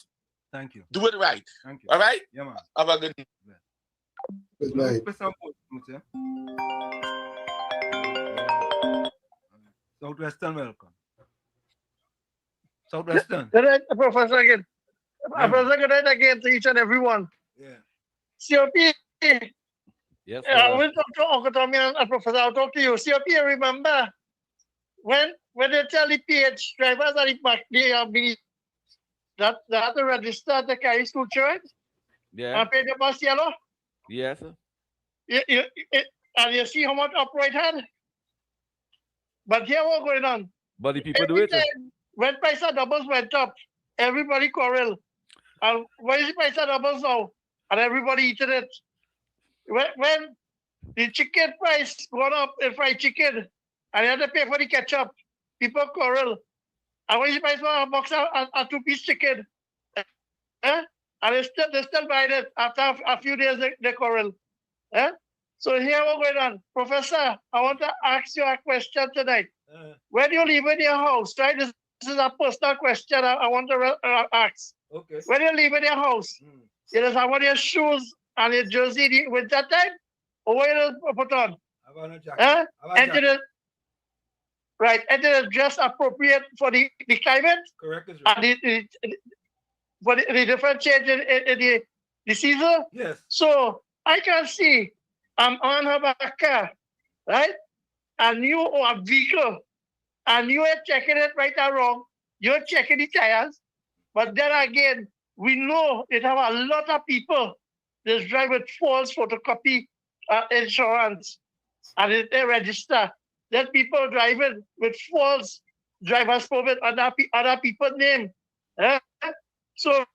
Thank you. Do it right. Thank you. All right? Yeah, man. Have a good night. Good night. Southwestern, welcome. Southwestern. Good night, Professor again. Yeah. Professor, good night again to each and everyone. Yeah. COP. Yes, I will talk to Uncle Tommy and Professor. I'll talk to you. COP, remember when they tell the PH drivers at the back, they have to register to carry school children? Yeah. And pay the bus yellow? Yes. And you see how much upright had? But here what's going on? But the people do it. When price of doubles went up, everybody quarrel. And why is the price of doubles now? And everybody eating it. When the chicken price gone up in fried chicken, and you have to pay for the ketchup, people quarrel. And why is the price for a box of a 2-piece chicken? And they still buying it. After a few days, they quarrel. So here what's going on. Professor, I want to ask you a question tonight. When you leave in your house, right? This is a personal question I want to ask. Okay. When you leave in your house, you just have on your shoes and your jersey in the winter time, or what you put on? I want a jacket. And it is dress appropriate for the climate. Correct. And for the different change in the season. Yes. So I can see I'm on a car, right? And you or a vehicle, and you are checking it right or wrong. You're checking the tires. But then again, we know it have a lot of people that drive with false photocopy insurance, and they register. Then people driving with false driver's permit under people's name. So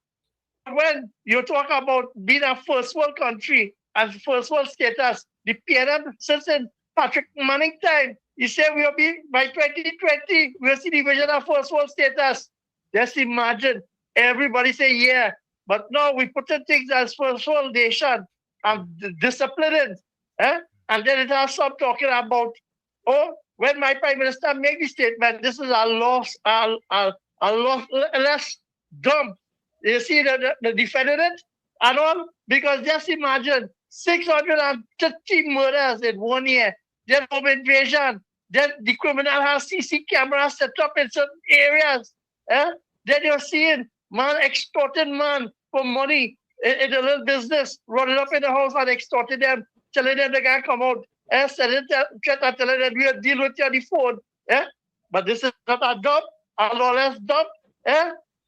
when you talk about being a first world country and first world status, the PNM since in Patrick Manning time, he said we'll be by 2020, we'll see the vision of first world status. Just imagine everybody say yeah, but now we put in things as first world nation and disciplining, and then it has some talking about, oh, when my prime minister make the statement, this is a loss less dumb. You see the defendant and all, because just imagine 630 murders in 1 year. Then home invasion. Then the criminal has CC cameras set up in certain areas. Then you're seeing man extorting man for money in a little business, running up in the house and extorting them, telling them they can't come out. Telling them we'll deal with you on the phone. But this is not a job, a lawless job.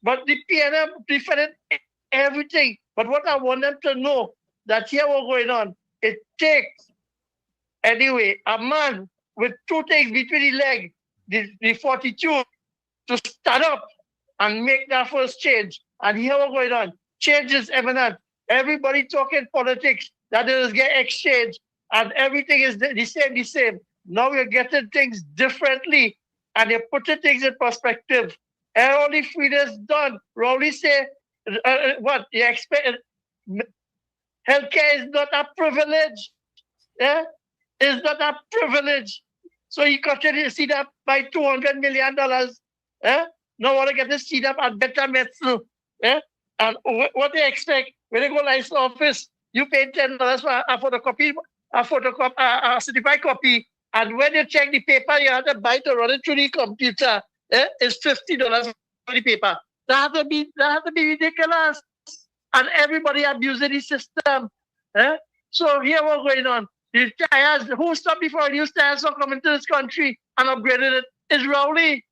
But the PNM defended everything. But what I want them to know, that here what's going on, it takes, anyway, a man with 2 things between the leg, the fortitude to stand up and make that first change. And here what's going on, change is imminent. Everybody talking politics, that it is get exchanged, and everything is the same. Now we're getting things differently, and they're putting things in perspective. And only Frida's done. Rowley say, what you expect? Healthcare is not a privilege. It's not a privilege. So you continue to see that by $200 million. Now want to get this seed up at better medicine. And what they expect when they go license office, you pay $10 for a photocopy, a certified copy, and when you check the paper, you have to buy to run it through the computer. It's $50 for the paper. That have to be ridiculous, and everybody abusing the system. So here what's going on? The tires, who stopped before new tires from coming to this country and upgraded it? Is Rowley.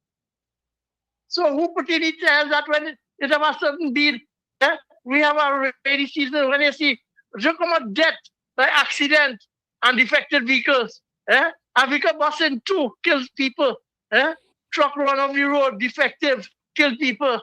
So who put in the tires that when it have a certain bead? We have a rainy season when you see come out death by accident and defected vehicles. A vehicle bus in 2 kills people. Truck run off the road, defective, kill people.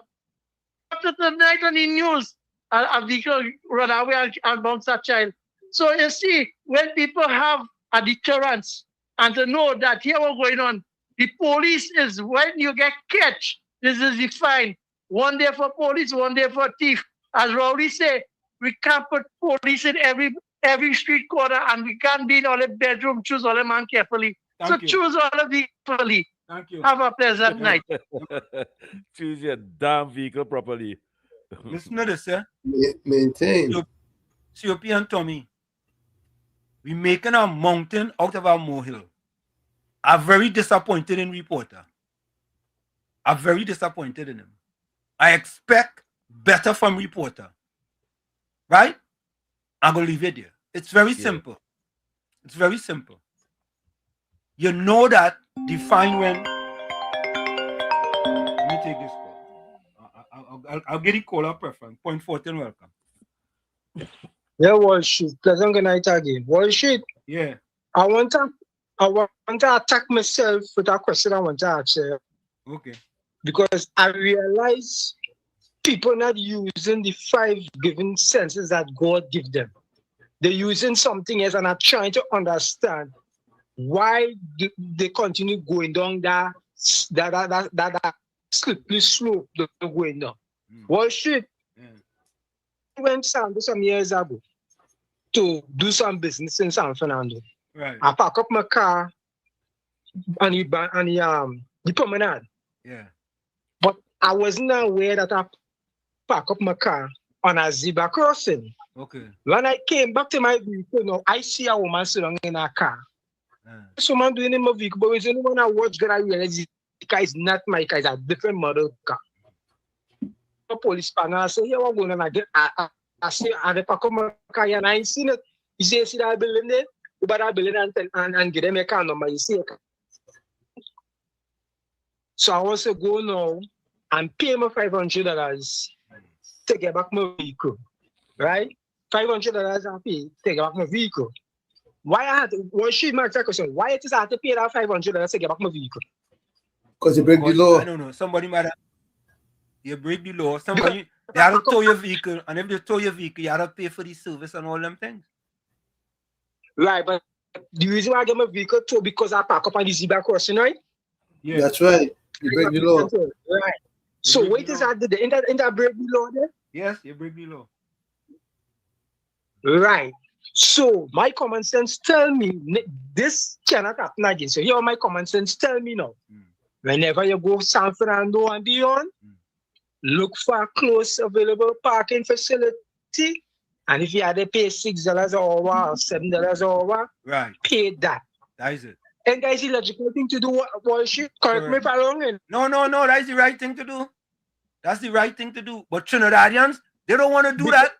After the night on the news, a vehicle run away and bounce that child. So you see, when people have a deterrence and to know that here what's going on, the police is when you get catch, this is the fine. 1 day for police, 1 day for thief. As Rowley say, we can't put police in every street corner and we can't be in all the bedroom. Choose all the man carefully. Thank you. Choose all of the carefully. Thank you. Have a pleasant night. Choose your damn vehicle properly. Listen to this, eh? Maintain. COP and Tommy, we making a mountain out of a molehill. I'm very disappointed in reporter. I'm very disappointed in him. I expect better from reporter. Right? I'm going to leave it there. It's very simple. It's very simple. You know that the fine when... Let me take this call. I'll get it call up preference. Point 14, welcome. Yeah, Wall Street. Pleasant good night again. Wall Street. Yeah. I want to attack myself with a question I want to ask you. Okay. Because I realize people not using the 5 given senses that God give them. They're using something else and are trying to understand why they continue going down that slippery slope they're going down. Wall Street. Went some years ago to do some business in San Fernando. Right. I pack up my car and the promenade. Yeah. But I wasn't aware that I pack up my car on a zebra crossing. Okay. When I came back to my vehicle, now I see a woman sitting in her car. Someone doing in my vehicle, but it's only when I watch that I realize the car is not my car, it's a different model car. The police panel, I say, yeah, what's going on? I say, I pack up my car and I ain't seen it. He say, see that building there? You better build it and get them a car number. You see it. So I want to go now and pay my $500 to get back my vehicle. Right? $500 I pay to get back my vehicle. Why I had to, well, she might ask a question. Why it is I have to pay that $500 to get back my vehicle? Because you break the law. I don't know. Somebody might have. You break the law. Somebody, they have to tow your vehicle. And if they tow your vehicle, you have to pay for the service and all them things. Right, but the reason why I get my vehicle towed because I park up on the zebra crossing, right? Yeah. That's right. You break the law. Right. So wait is that in that break the law there? Yes, you break the law. Right. So my common sense tell me this cannot happen again. So here my common sense tell me now. Whenever you go San Fernando and beyond, look for a close available parking facility. And if you had to pay $6 an hour or $7 an hour, right, pay that. That is it. And that is the logical thing to do. Correct me if I'm wrong. No, that's the right thing to do. That's the right thing to do. But Trinidadians, they don't want to do that.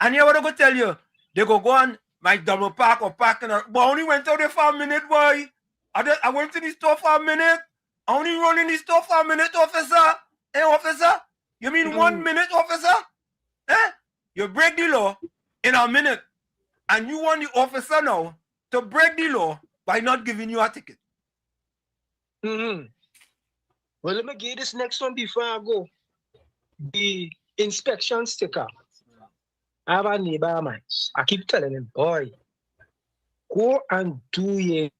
And you know what I go tell you? They go on my double park or parking. But I only went out there for a minute, boy. I went to the store for a minute. I only run in the store for a minute, officer. Hey, officer? You mean 1 minute, officer? Eh? You break the law in a minute. And you want the officer now to break the law by not giving you a ticket. Well, let me give this next one before I go. The inspection sticker. I have a neighbor of mine. I keep telling him, boy, go and do your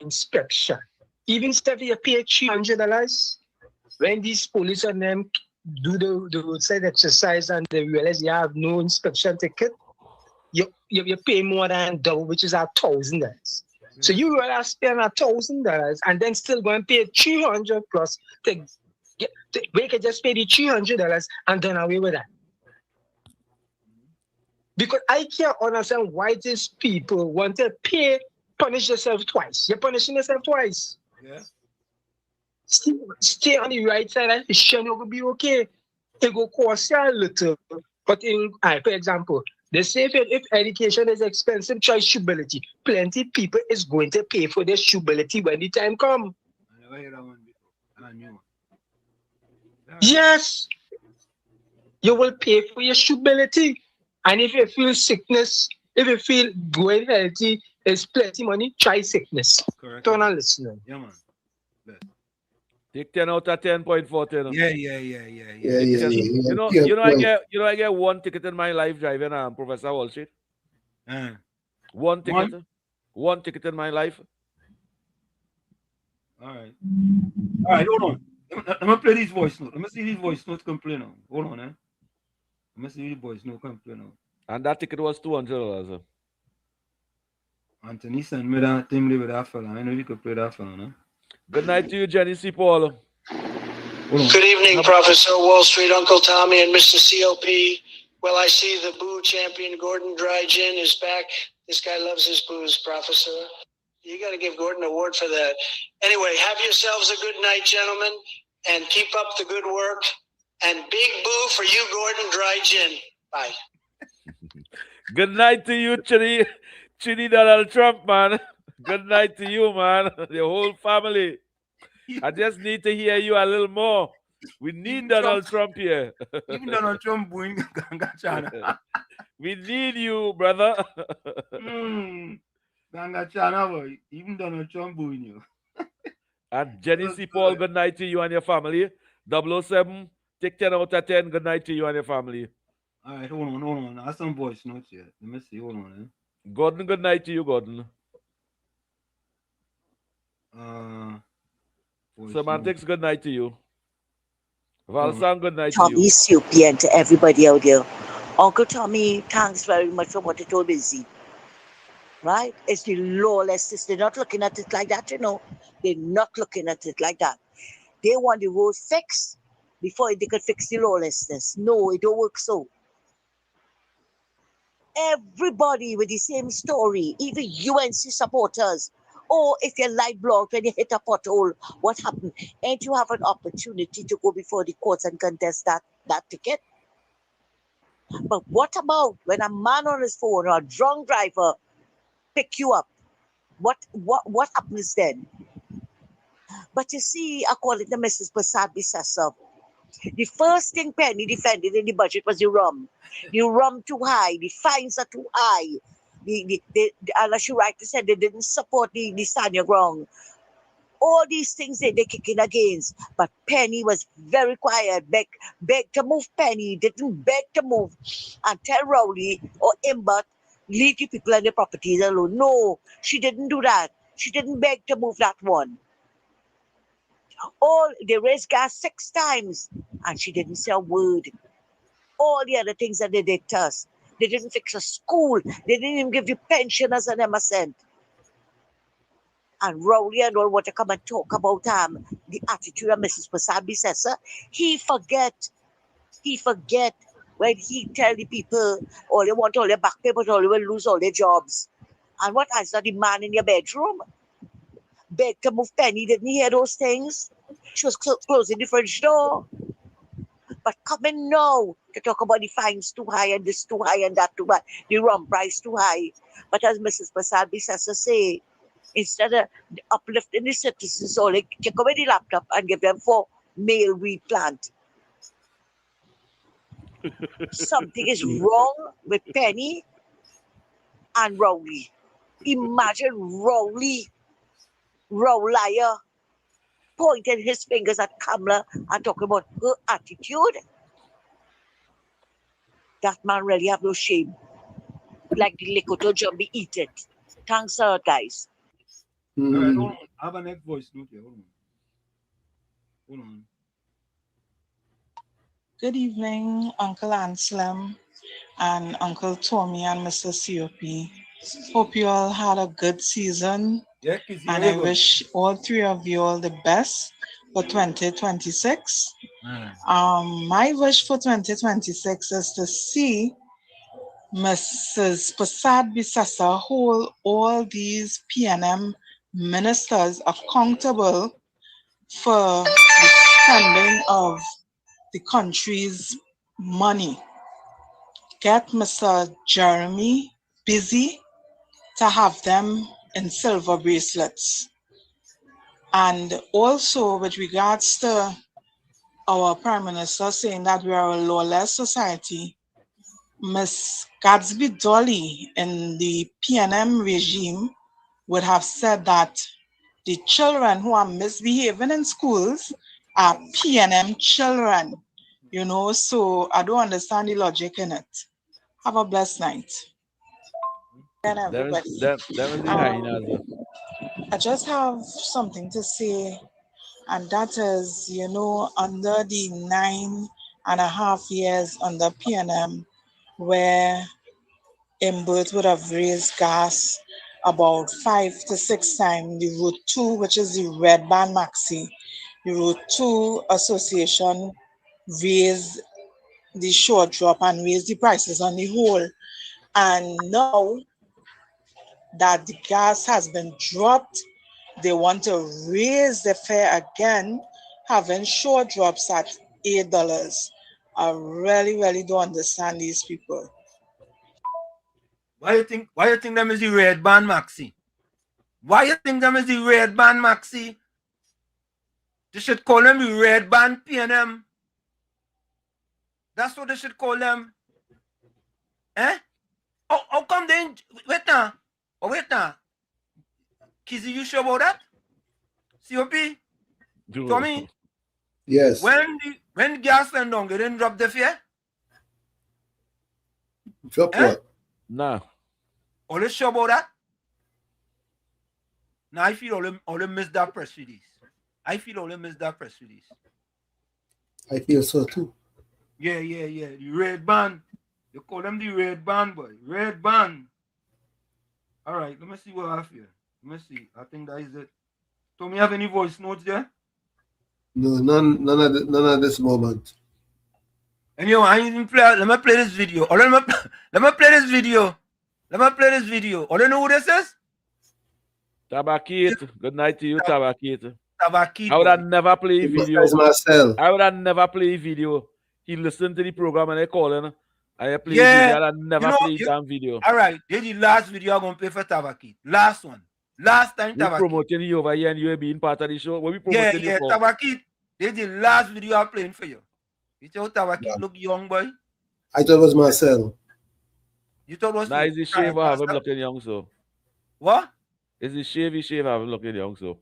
inspection. Even if you pay $300, when these police and them do the roadside exercise and they realize you have no inspection ticket, you pay more than double, which is $1,000. So you rather spend $1,000 and then still go and pay $300 plus we can just pay the $300 and done away with that. Because I can't understand why these people want to punish yourself twice. You're punishing yourself twice. Yeah. Stay on the right side and it will be okay. It will cost you a little. But for example, they say if education is expensive, try shoeability. Plenty of people is going to pay for their shoeability when the time comes. Yes. You will pay for your shoeability. And if you feel sickness, if you feel going healthy, there's plenty money, try sickness. Correct. Turn on listening. Yeah, man. Take 10 out of 10 point 14. Yeah, You know, I get one ticket in my life driving Professor Wall Street. One ticket. One ticket in my life. All right, hold on. Let me play these voice notes. Let me see these voice notes come play now. Hold on, Let me see these voice notes come play now. And that ticket was $200. Anthony sent me that thing with that fella. I know you could play that fella, no? Good night to you, Jenny C. Paul. Good evening, Professor Wall Street, Uncle Tommy, and Mr. COP. Well, I see the boo champion, Gordon Dry Gin, is back. This guy loves his booze, Professor. You got to give Gordon an award for that. Anyway, have yourselves a good night, gentlemen, and keep up the good work. And big boo for you, Gordon Dry Gin. Bye. Good night to you, Chitty Donald Trump, man. Good night to you, man. The whole family. I just need to hear you a little more. We need Donald Trump here. Even Donald Trump booing We need you, brother. Chana, even Donald Trump booing you. And Jenny C. Paul, good night to you and your family. 007, take 10 out of 10. Good night to you and your family. All right, hold on. I have some voice notes here. Let me see. Hold on. Gordon, good night to you, Gordon. Semantics, good night to you. Valsan, good night to you. Tommy, Soupy, and to everybody out there. Uncle Tommy, thanks very much for what you told Busy. Right? It's the lawlessness. They're not looking at it like that, They're not looking at it like that. They want the road fixed before they could fix the lawlessness. No, it don't work so. Everybody with the same story, even UNC supporters. Or if you're light blocked when you hit a pothole, what happened? Ain't you have an opportunity to go before the courts and contest that ticket? But what about when a man on his phone or a drunk driver pick you up? What happens then? But you see, according to Mrs. Prasad Bissessar, the first thing Penny defended in the budget was the rum. The rum too high, the fines are too high. As she rightly said, they didn't support the stand your ground. All these things they're kicking against. But Penny was very quiet, begged to move Penny, didn't beg to move. And tell Rowley or Imbert, leave the people and the properties alone. No, she didn't do that. She didn't beg to move that one. They raised gas 6 times and she didn't say a word. All the other things that they did to us. They didn't fix a school. They didn't even give you pension as an MSN. And Rowley and all what to come and talk about the attitude of Mrs. Prasad Bissessar. He forget when he tell the people, all they want all their back pay, but all they will lose all their jobs. And what answer the man in your bedroom? Beg to move Penny, didn't hear those things? She was closing the fridge door. But coming now to talk about the fines too high and this too high and that too high, the rum price too high. But as Mrs. Prasad Bissessar say, instead of uplifting the citizens, all they take away the laptop and give them 4 male weed plant. Something is wrong with Penny and Rowley. Imagine Rowley pointing his fingers at Kamala and talking about her attitude. That man really have no shame. Like the Likoto Jumbi eat it. Thanks, guys. All right, hold on. I have a next voice note here. Hold on. Good evening, Uncle Anselm and Uncle Tommy and Mr. COP. Hope you all had a good season. Yeah, and I wish all 3 of you all the best for 2026. My wish for 2026 is to see Mrs. Prasad Bissessar hold all these PNM ministers accountable for the spending of the country's money. Get Mr. Jeremy busy to have them in silver bracelets. And also with regards to our Prime Minister saying that we are a lawless society, Miss Gadsby Dolly in the PNM regime would have said that the children who are misbehaving in schools are PNM children, you know, so I don't understand the logic in it. Have a blessed night. And everybody. That was the hyenas. I just have something to say, and that is, you know, under the 9.5 years under PNM, where Imbert would have raised gas about 5 to 6 times the Route 2, which is the Red Band Maxi. The Route 2 Association raised the short drop and raised the prices on the whole. And now that the gas has been dropped, they want to raise the fare again, having short drops at $8. I really don't understand these people. Why you think them is the Red Band Maxi? Why you think them is the Red Band Maxi? They should call them the Red Band PNM. That's what they should call them. Eh? Oh, how come they wait now? Oh, wait now. Kizzy, you sure about that? COP? Tommy? Yes. When gas went down, they didn't drop the fare? Drop what? Nah. Are you sure about that? Now I feel all them missed that press release. I feel all them missed that press release. I feel so too. Yeah. The Red Band. You call them the Red Band, boy. Red Band. All right, let me see what I have here. Let me see. I think that is it. Tommy, have any voice notes there? No, none at this moment. Anyway, I even play. Let me play this video. Or let me play this video. Or you know who this is? Tabakit. Good night to you, Tabakit. Tabakit. I would have never played video. Marcel. I would have never played video. He listened to the program and they call him. I play Yeah. video. I never played that video. All right. This is the last video I'm going to play for Tabakit. Last one. Last time We Tabakit. promoting you over here and you being part of the show. What we promoting you for? Tabakit. This is the last video I'm playing for you. You see how Tabakit look young, boy? I thought it was Marcel. You thought it was Nah, is the shave I have him looking young, so. What? Is the shave I have him looking young, so.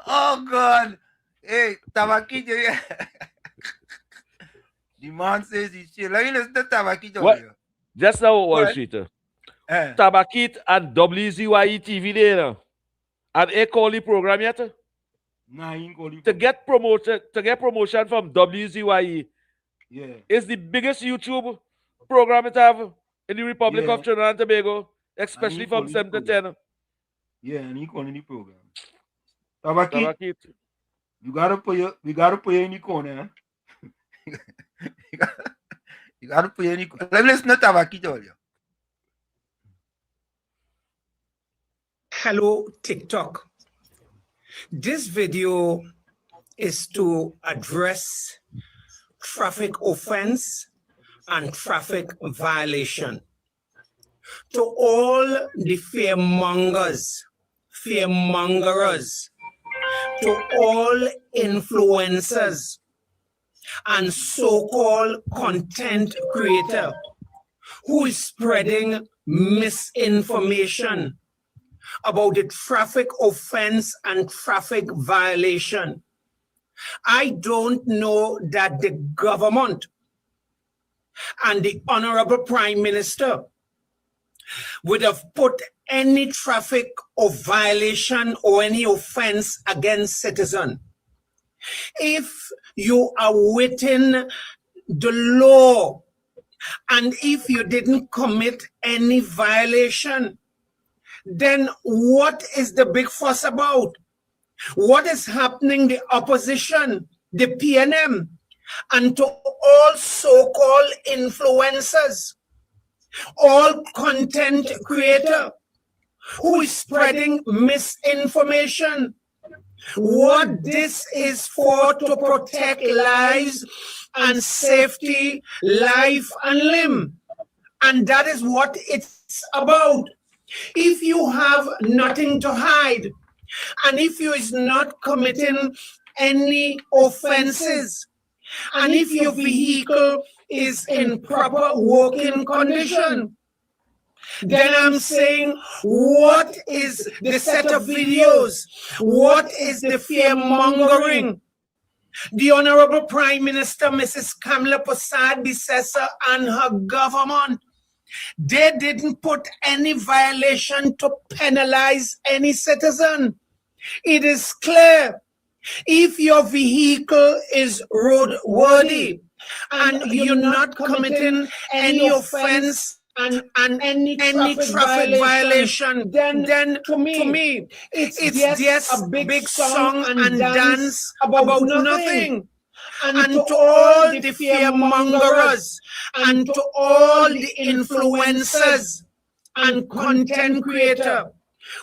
Oh God. Hey, Tabakit. The man says he's shit. Let me listen to Tabakit. What? Just now, Wall Street. Tabakit and WZYE TV there. And they call the program yet? Nah, he ain't call the to get promotion from WZYE. Yeah. It's the biggest YouTube program it have in the Republic of Trinidad and Tobago, especially from 7 to 10. Yeah, and he calling the program. Tabakit. We gotta put you in the corner. You gotta put you in the corner. Let me listen to Tabakit earlier. Hello, TikTok. This video is to address traffic offense and traffic violation. To all the fearmongers, to all influencers and so-called content creator who is spreading misinformation about the traffic offense and traffic violation. I don't know that the government and the Honorable Prime Minister would have put any traffic or violation or any offense against citizen. If you are within the law and if you didn't commit any violation, then what is the big fuss about? What is happening, the opposition, the PNM, and to all so-called influencers, all content creator who is spreading misinformation? What this is for, to protect lives and safety, life and limb. And that is what it's about. If you have nothing to hide, and if you is not committing any offenses, and if your vehicle is in proper working condition, Then I'm saying, what is the set of videos? What is the fear-mongering? The Honorable Prime Minister, Mrs. Kamala Persad-Bissessar, and her government, they didn't put any violation to penalize any citizen. It is clear. If your vehicle is roadworthy and you're not committing any offense and any traffic violation, then to me, it's just a big song and dance about nothing. And to all the fear-mongers, and to all the influencers and content creators,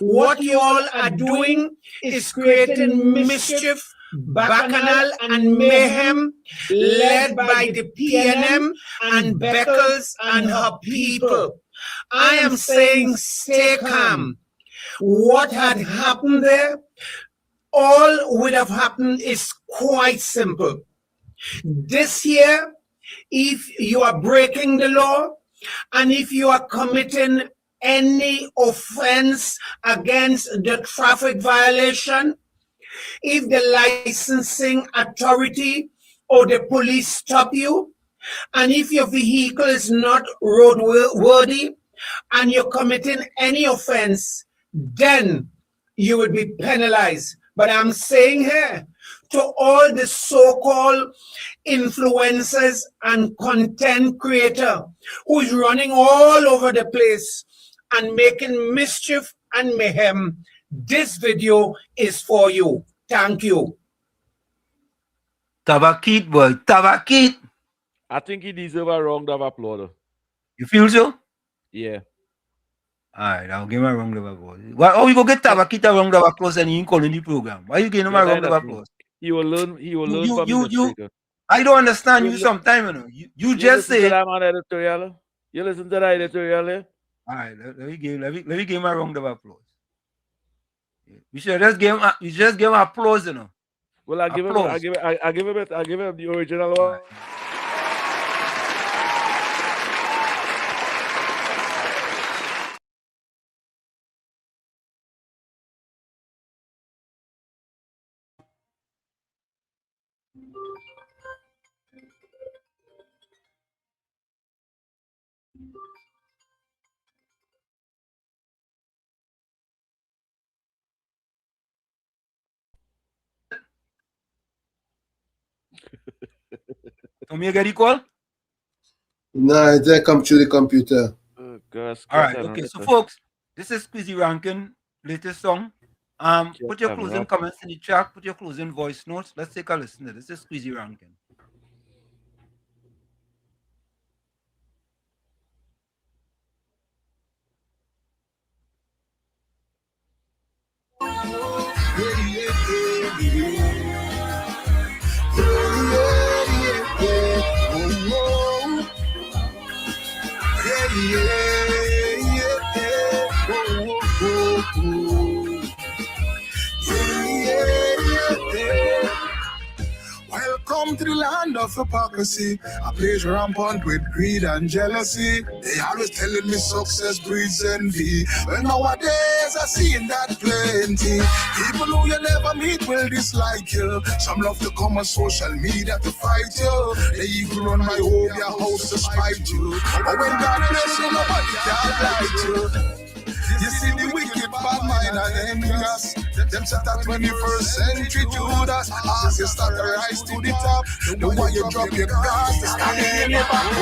what you all are doing is creating mischief, bacchanal, and mayhem led by the PNM and Beckles and her people. I am saying stay calm. What had happened there, all would have happened is quite simple. This year, if you are breaking the law and if you are committing any offense against the traffic violation, if the licensing authority or the police stop you, and if your vehicle is not roadworthy and you're committing any offense, then you will be penalized. But I'm saying here, to all the so-called influencers and content creators who's running all over the place and making mischief and mayhem, this video is for you. Thank you. Tabakit, boy. Tabakit. I think he deserves a round of applause. You feel so? Yeah. All right, I'll give him a round of applause. Why, oh, you go get Tabakit a round of applause and you ain't calling the program? Why you giving him a round of applause? He will learn. He will learn from the I don't understand you sometimes, you know. You just say. Editorial. You listen to the editorial. All right, let me give him a round of applause. We should just give him applause, you know. Well, I give him the original one. Right. Tommy, you get the call? No, it didn't come through the computer. All right, okay. So, folks, this is Squeezy Rankin, latest song. Put your closing comments in the chat. Put your closing voice notes. Let's take a listen to this. This is Squeezy Rankin. Welcome to the land of hypocrisy, a place rampant with greed and jealousy. They always telling me success breeds envy, but nowadays I see that plenty. People who you never meet will dislike you. Some love to come on social media to fight you. They even run my home, your house to spite you. But when God bless you, nobody can blight you. You see the wicked bad mind and envious. Them set that 21st century Judas. As you start to rise to the top, the one you drop your glass, the standing in your back.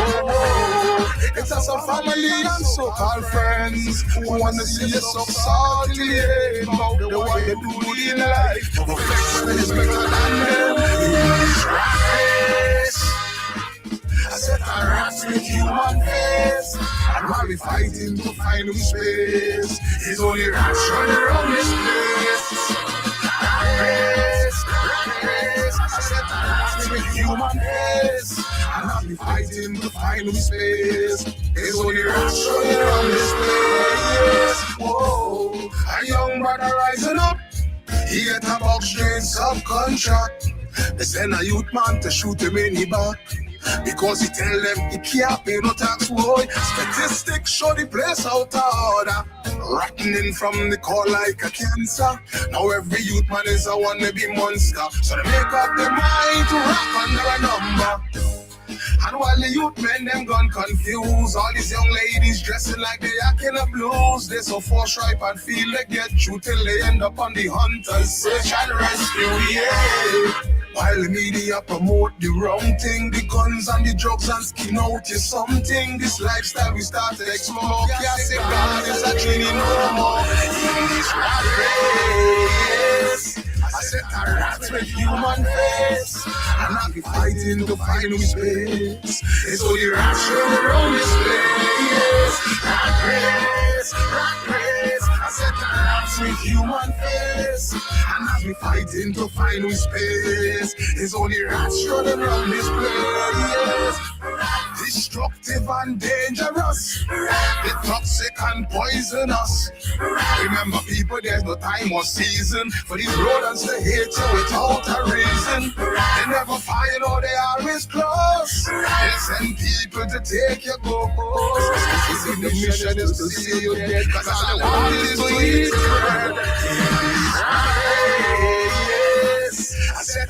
It's just some family and so-called friends who want to see you so salty about the way you do in life. Perfection is better than them. It's race. I said I rats with human face. And while we fighting to find new space, it's only rats running around this place. Race. I said I rats with human face. And while we fighting to find new space, it's only rats running around this place. Whoa, a young brother rising up. He get a box train subcontract. They send a youth man to shoot him in the back. because he tell them he can't pay no tax, boy. Statistics show the place out of order, rotting from the core like a cancer. Now every youth man is a wannabe monster, so they make up their mind to rap under a number. And while the youth men them gone confused, all these young ladies dressing like they acting the blues. They so forthright and feel they get through till they end up on the hunter's search and rescue, yeah. While the media promote the wrong thing, the guns and the drugs and skin out is something. This lifestyle we start to explore. Can't say God is actually no more. In this rat race, I set a rat with human face, and I'll be fighting to find new space. It's only rats around this place. Rat race, I set a rat with human face, and I'll be fighting to find new space. It's only rats running around this place. Destructive and dangerous, the toxic and poisonous. Remember people, there's no time or season for these rodents to hate you without a reason. They never find out, they always close. They send people to take your ghost. The mission is to see you dead, cause all I want is to eat your bread. Yes, I said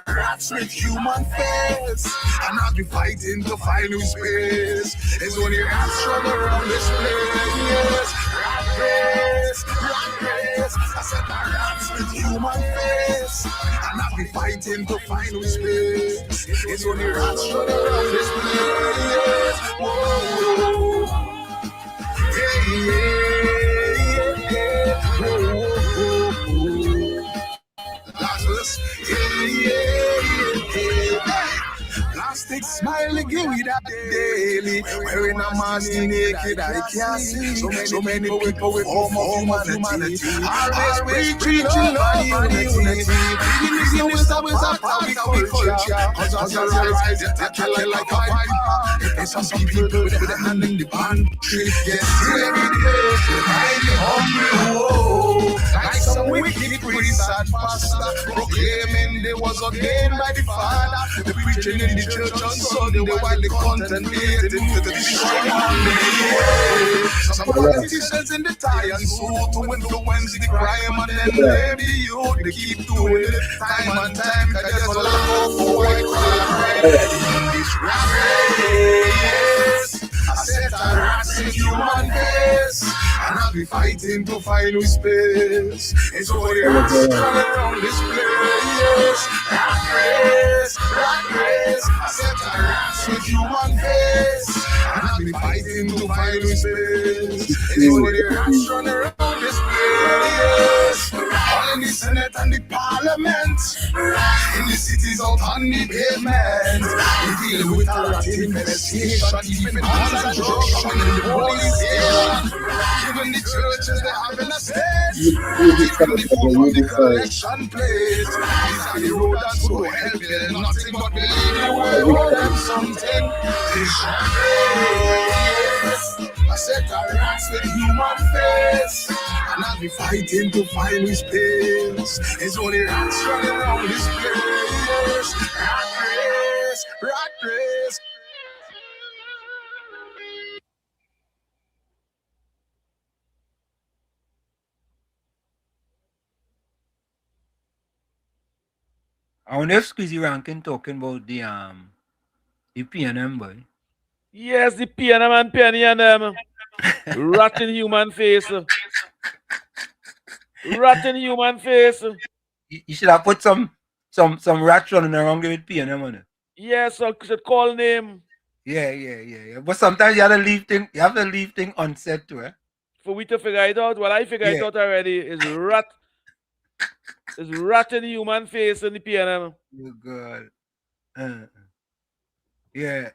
rats with human face, and I'll be fighting to find new space. It's only rats run around this place. Rat race, I said rats with human face, and I'll be fighting to find new space. It's only rats run around this place. Whoa, yeah. Whoa. Lazarus, plastic smiley, give me that daily. Wearing a money naked, I can't see. So many people with form of humanity. Always preaching love and unity. Easy with a part of culture. Cause as you rise, you tackle like a viper. And some people with a hand in the pantry. Yes, every day, I'm hungry, whoa. Like some wicked priest and pastor, proclaiming they was ordained by the Father. The preaching in the church on Sunday while they contemplating to the some politicians in the tie and suit to influence the crime, and then maybe you they keep doing it time and time. I just want to go for white collar this race. I said I rats in human face, and I'll be fighting to find new space. It's only rats running around this place. Rat race. I said I rats with human face, and I'll be fighting to find new space. It's only rats running around this place. All in the Senate and the Parliament, in the cities out on the pavement, we deal with a rat infestation, even guns and drugs coming in the police station. Even the churches, they having a stage, keeping the folk on the collection plate. These are the rodents who help you, nothing but believe you will owe them something. This race, I said a rats with human face, and I'll be fighting to find his space. It's only rats running around this place. Rat race. I wonder if Squeezy Rankin talking about the PNM boy. Yes, the PNM and Penny and them. Rotten human face. Rotten human face. You should have put some rat running around with PNM on it. Yes, I should call name. Yeah. But sometimes you have to leave thing unsaid to it. For we to figure it out. Well, I figured it out already. It's rotten human face in the PNM. Oh God. Yeah.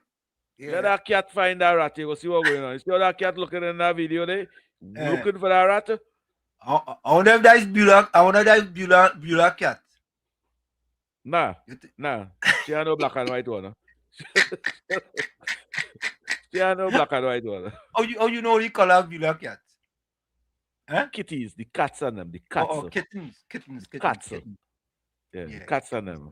Let that cat find that rat. You go see what's going on. You see how that cat looking in that video there? Looking for that rat? I wonder if that's Beulah cat. Nah. She has no black and white one. She has no black and white one. Oh, you know the color of Beulah cat? Huh? Kitties, the cats and them, the cats. Kittens. Cats. Yeah. Cats and them.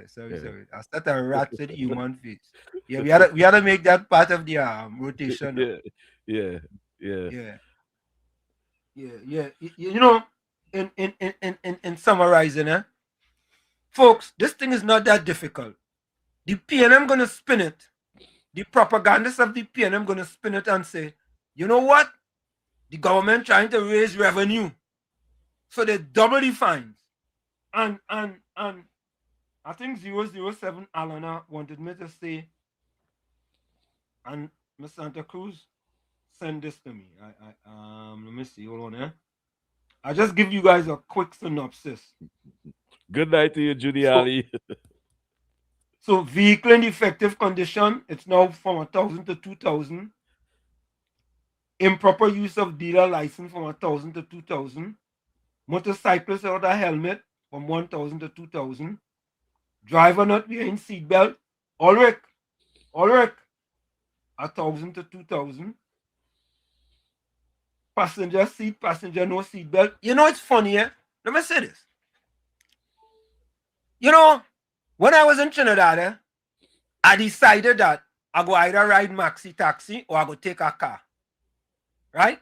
Sorry. I start a rat with human face. Yeah, we had to make that part of the rotation. Yeah. You know, in summarizing, folks, this thing is not that difficult. The PNM gonna spin it. The propagandists of the PNM gonna spin it and say, you know what? The government trying to raise revenue, so they double the fines. And I think 007 Alana wanted me to say, and Miss Santa Cruz send this to me. Let me see. Hold on, I'll just give you guys a quick synopsis. Good night to you, Judy Ali. So vehicle in defective condition, it's now from 1,000 to 2,000. Improper use of dealer license from 1,000 to 2,000. Motorcyclist without a helmet from 1,000 to 2,000. Driver not wearing seatbelt, Ulrich, 1,000 to 2,000. Passenger seat, passenger no seatbelt. You know, it's funny, Let me say this. You know, when I was in Trinidad, I decided that I go either ride maxi taxi or I go take a car. Right?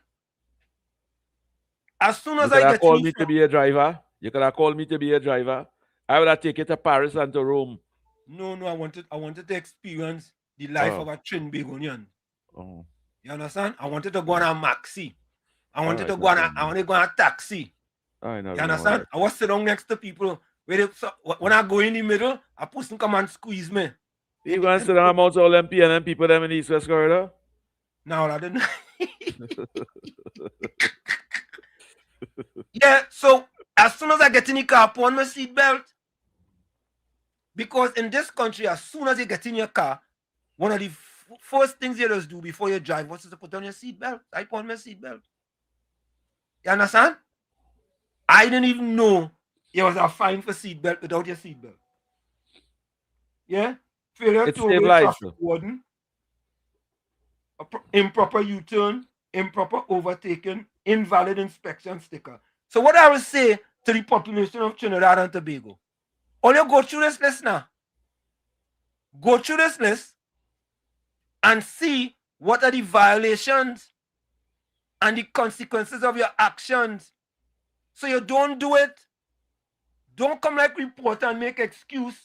As soon as you I get call me to be a driver. You could have called me to be a driver. I would have taken to Paris and to Rome. No, I wanted to experience the life of a Trinbagonian. Oh. You understand? I wanted to go on a maxi. I wanted to go on a taxi. You understand? I was sitting next to people. When I go in the middle, a person come and squeeze me. You going to sit down amongst all them PNM people them in the East West Corridor? No, I didn't. Yeah, so as soon as I get in the car, I put on my seatbelt. Because in this country, as soon as you get in your car, one of the first things you just do before you drive was to put on your seatbelt. I put on my seatbelt. You understand? I didn't even know there was a fine for seatbelt without your seatbelt. Yeah? Failure to obey traffic warden, improper U-turn, improper overtaking, invalid inspection sticker. So what I would say to the population of Trinidad and Tobago, all you go through this list now. Go through this list and see what are the violations and the consequences of your actions. So you don't do it. Don't come like reporter and make excuse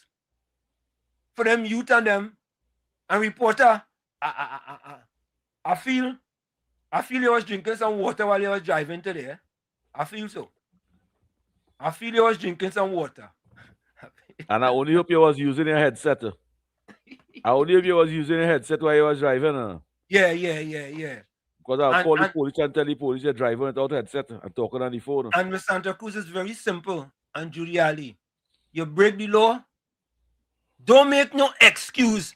for them youth and them. And reporter, I feel you was drinking some water while you was driving today. I feel so. I feel you was drinking some water. And I only hope you was using your headset. I only hope you was using your headset while you was driving. Yeah. Because I'll call the police and tell the police you're driving without headset and talking on the phone. And with Santa Cruz, it's very simple. And Judy Ali, you break the law, don't make no excuse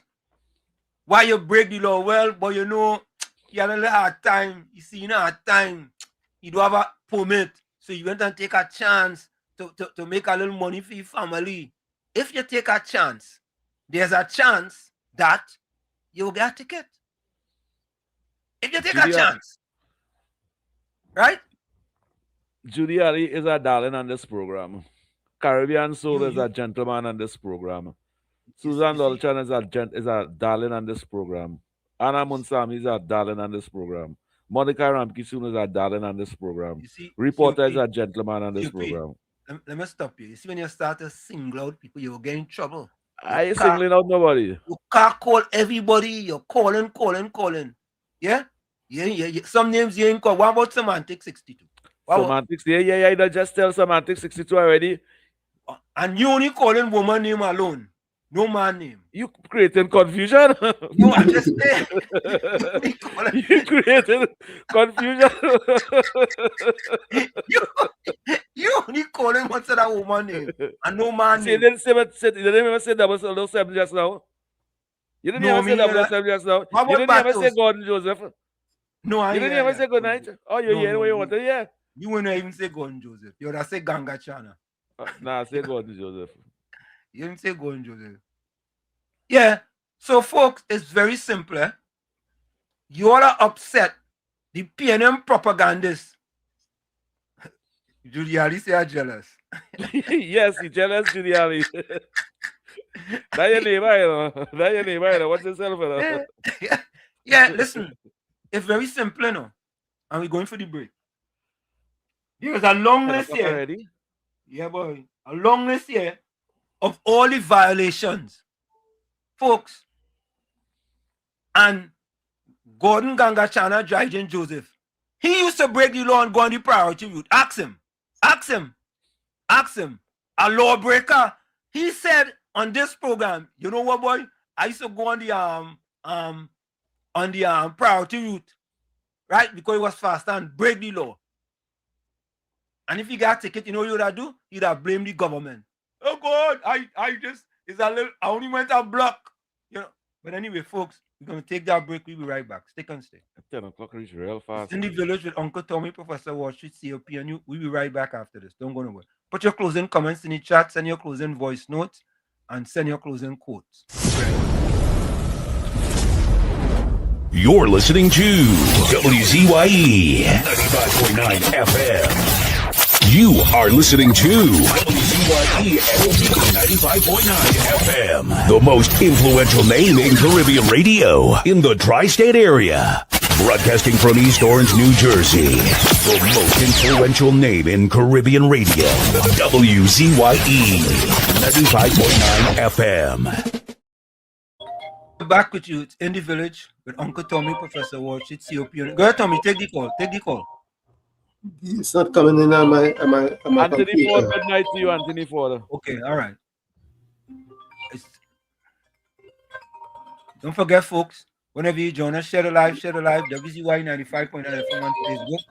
why you break the law. Well, but you know, you had a little hard time. You see, you know, hard time. You don't have a permit. So you went and take a chance to make a little money for your family. If you take a chance, there's a chance that you'll get a ticket. If you take a chance. Right? Judy Ali is a darling on this program. Caribbean Soul is a gentleman on this program. Susan Dolchan is a darling on this program. Anna Munsami is a darling on this program. Monica Ramkisoon is a darling on this program. Reporter is a gentleman on this program. Let me stop you. You see, when you start to single out people, you'll get in trouble. I ain't singling out nobody. You can't call everybody. You're calling. Yeah? Some names you ain't call. What about Semantic 62? Semantics, yeah. You just tell Semantic 62 already. And you only calling woman name alone. No man name. You creating confusion? No, I just say. You creating confusion. you only calling what's that woman name and no man name. You didn't even say 007 just now. You didn't even say 007 just now. You didn't even say Gordon Joseph. No, I You didn't even say good night. Oh, you're here where you want to hear. You wouldn't even say Gordon Joseph. You would have said Ganga Chana. Nah, say Gordon Joseph. You didn't say Gordon Joseph. Yeah. So, folks, it's very simple. You all are upset. The PNM propagandists. Judy Ali say are jealous. Yes, he jealous Giuliani. That your neighbor, you know. That your neighbor, you know. Watch yourself, you know. Yeah, listen, it's very simple, you know. And we're going for the break. There's a long 10 list o'clock here. already? Yeah, boy. A long list here of all the violations, folks. And Gordon Gangachana, Dryden Joseph, he used to break the law and go on the priority route. Ask him. Ask him. Ask him. A lawbreaker. He said on this program, you know what, boy? I used to go on the priority route, right? Because it was faster and break the law. And if you got a ticket, you know what you'd do? You'd have blamed the government. Oh God, it's a little, I only went a block. You know. But anyway, folks, we're gonna take that break. We'll be right back. Stick and stay. 10 o'clock reach real fast. In the village with Uncle Tommy, Professor Wall Street, COP, and you. We'll be right back after this. Don't go nowhere. Put your closing comments in the chat, send your closing voice notes, and send your closing quotes. You're listening to WZYE 95.9 FM. You are listening to WZYE 95.9 FM, the most influential name in Caribbean radio in the tri-state area. Broadcasting from East Orange, New Jersey, the most influential name in Caribbean radio, WZYE 95.9 FM. Back with you. It's in the village with Uncle Tommy, Professor Wall Street, COP. Go ahead, Tommy. Take the call. Take the call. It's not coming in on my Anthony computer. Ford, good night to you, Anthony Ford. Okay, all right. Don't forget, folks, whenever you join us, share the live, WZYE 95.9 FM on Facebook.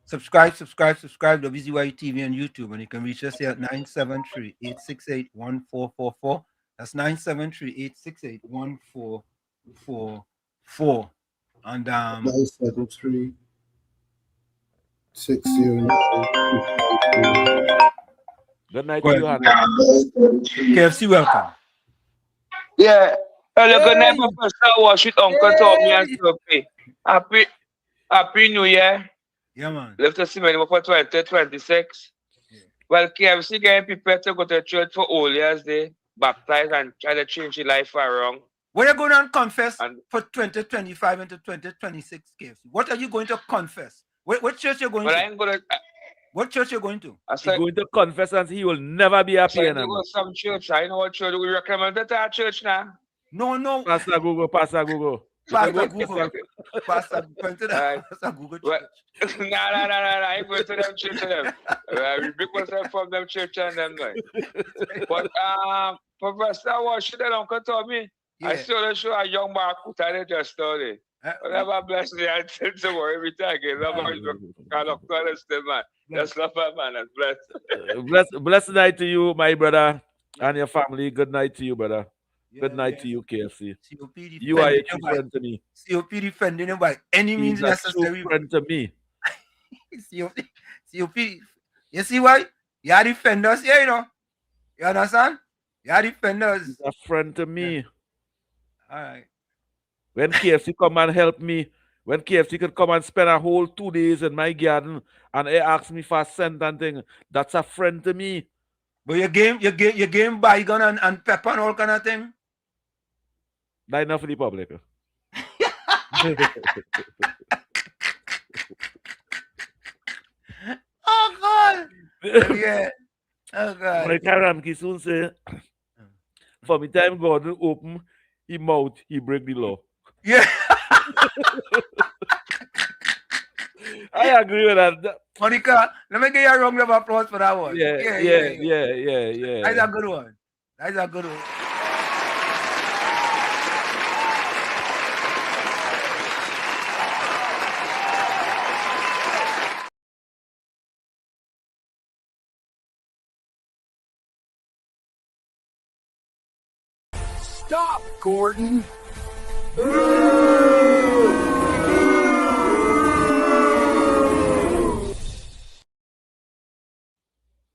Subscribe, WZYE TV on YouTube, and you can reach us here at 973-868-1444. That's 973-868-1444. And 973-609. Good night to you, Anthony. KFC, welcome. Yeah. Hello, good night, Professor Washington, Uncle Tommy and Sophie. Happy New Year. Yeah, man. Live to see many more for 2026. Yeah. Well, KFC getting prepared to go to church for All Year's Day, baptize and try to change your life around. What are you going to confess for 2025 into 2026, KFC? What are you going to confess? What church are you going to? I ain't going to. What church are you going to? He's going to confess and he will never be happy anymore. Go to some church. I know what church we recommend it to our church now. No. Pastor Google. Pastor Google. Pastor Google church. No. I ain't going to them church to them. I rebuke myself from them church and them. But Professor Washington, Uncle Tommy, yeah. I saw the show a young man who started just story. Whatever bless me, I tell tomorrow every time again. That's not my man. That's blessed. Blessed night to you, my brother, and your family. Good night to you, brother. Good night to you, KFC. You are a true friend to me. COP defending him by any means necessary. True friend to me. COP, you see why? You are defenders here, you know. You understand? You are defenders. He's a friend to me. Yeah. All right. When KFC come and help me, when KFC could come and spend a whole 2 days in my garden and he ask me for a cent and thing, that's a friend to me. But your game bygone and pepper and all kind of thing. That's enough for the public. Oh God. Yeah. Oh God. My Karamki soon say, for me time God open his mouth, he break the law. Yeah. I agree with that. Monica, let me give you a round of applause for that one. Yeah. That's a good one. Stop, Gordon.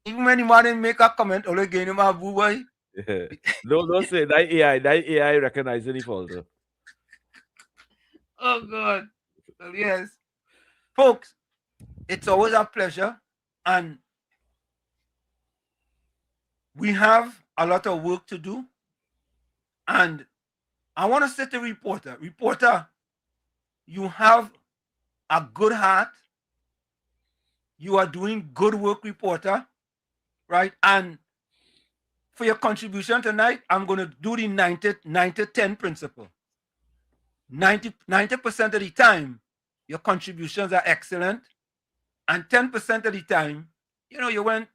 Even when the man make a comment, all again him a boo boy. Yeah. Don't say that AI recognizing the fault. Oh God. Well, yes. Folks, it's always a pleasure. And we have a lot of work to do. And I want to say to reporter, you have a good heart. You are doing good work, reporter, right? And for your contribution tonight, I'm going to do the 90-10 principle. 90% of the time, your contributions are excellent. And 10% of the time, you went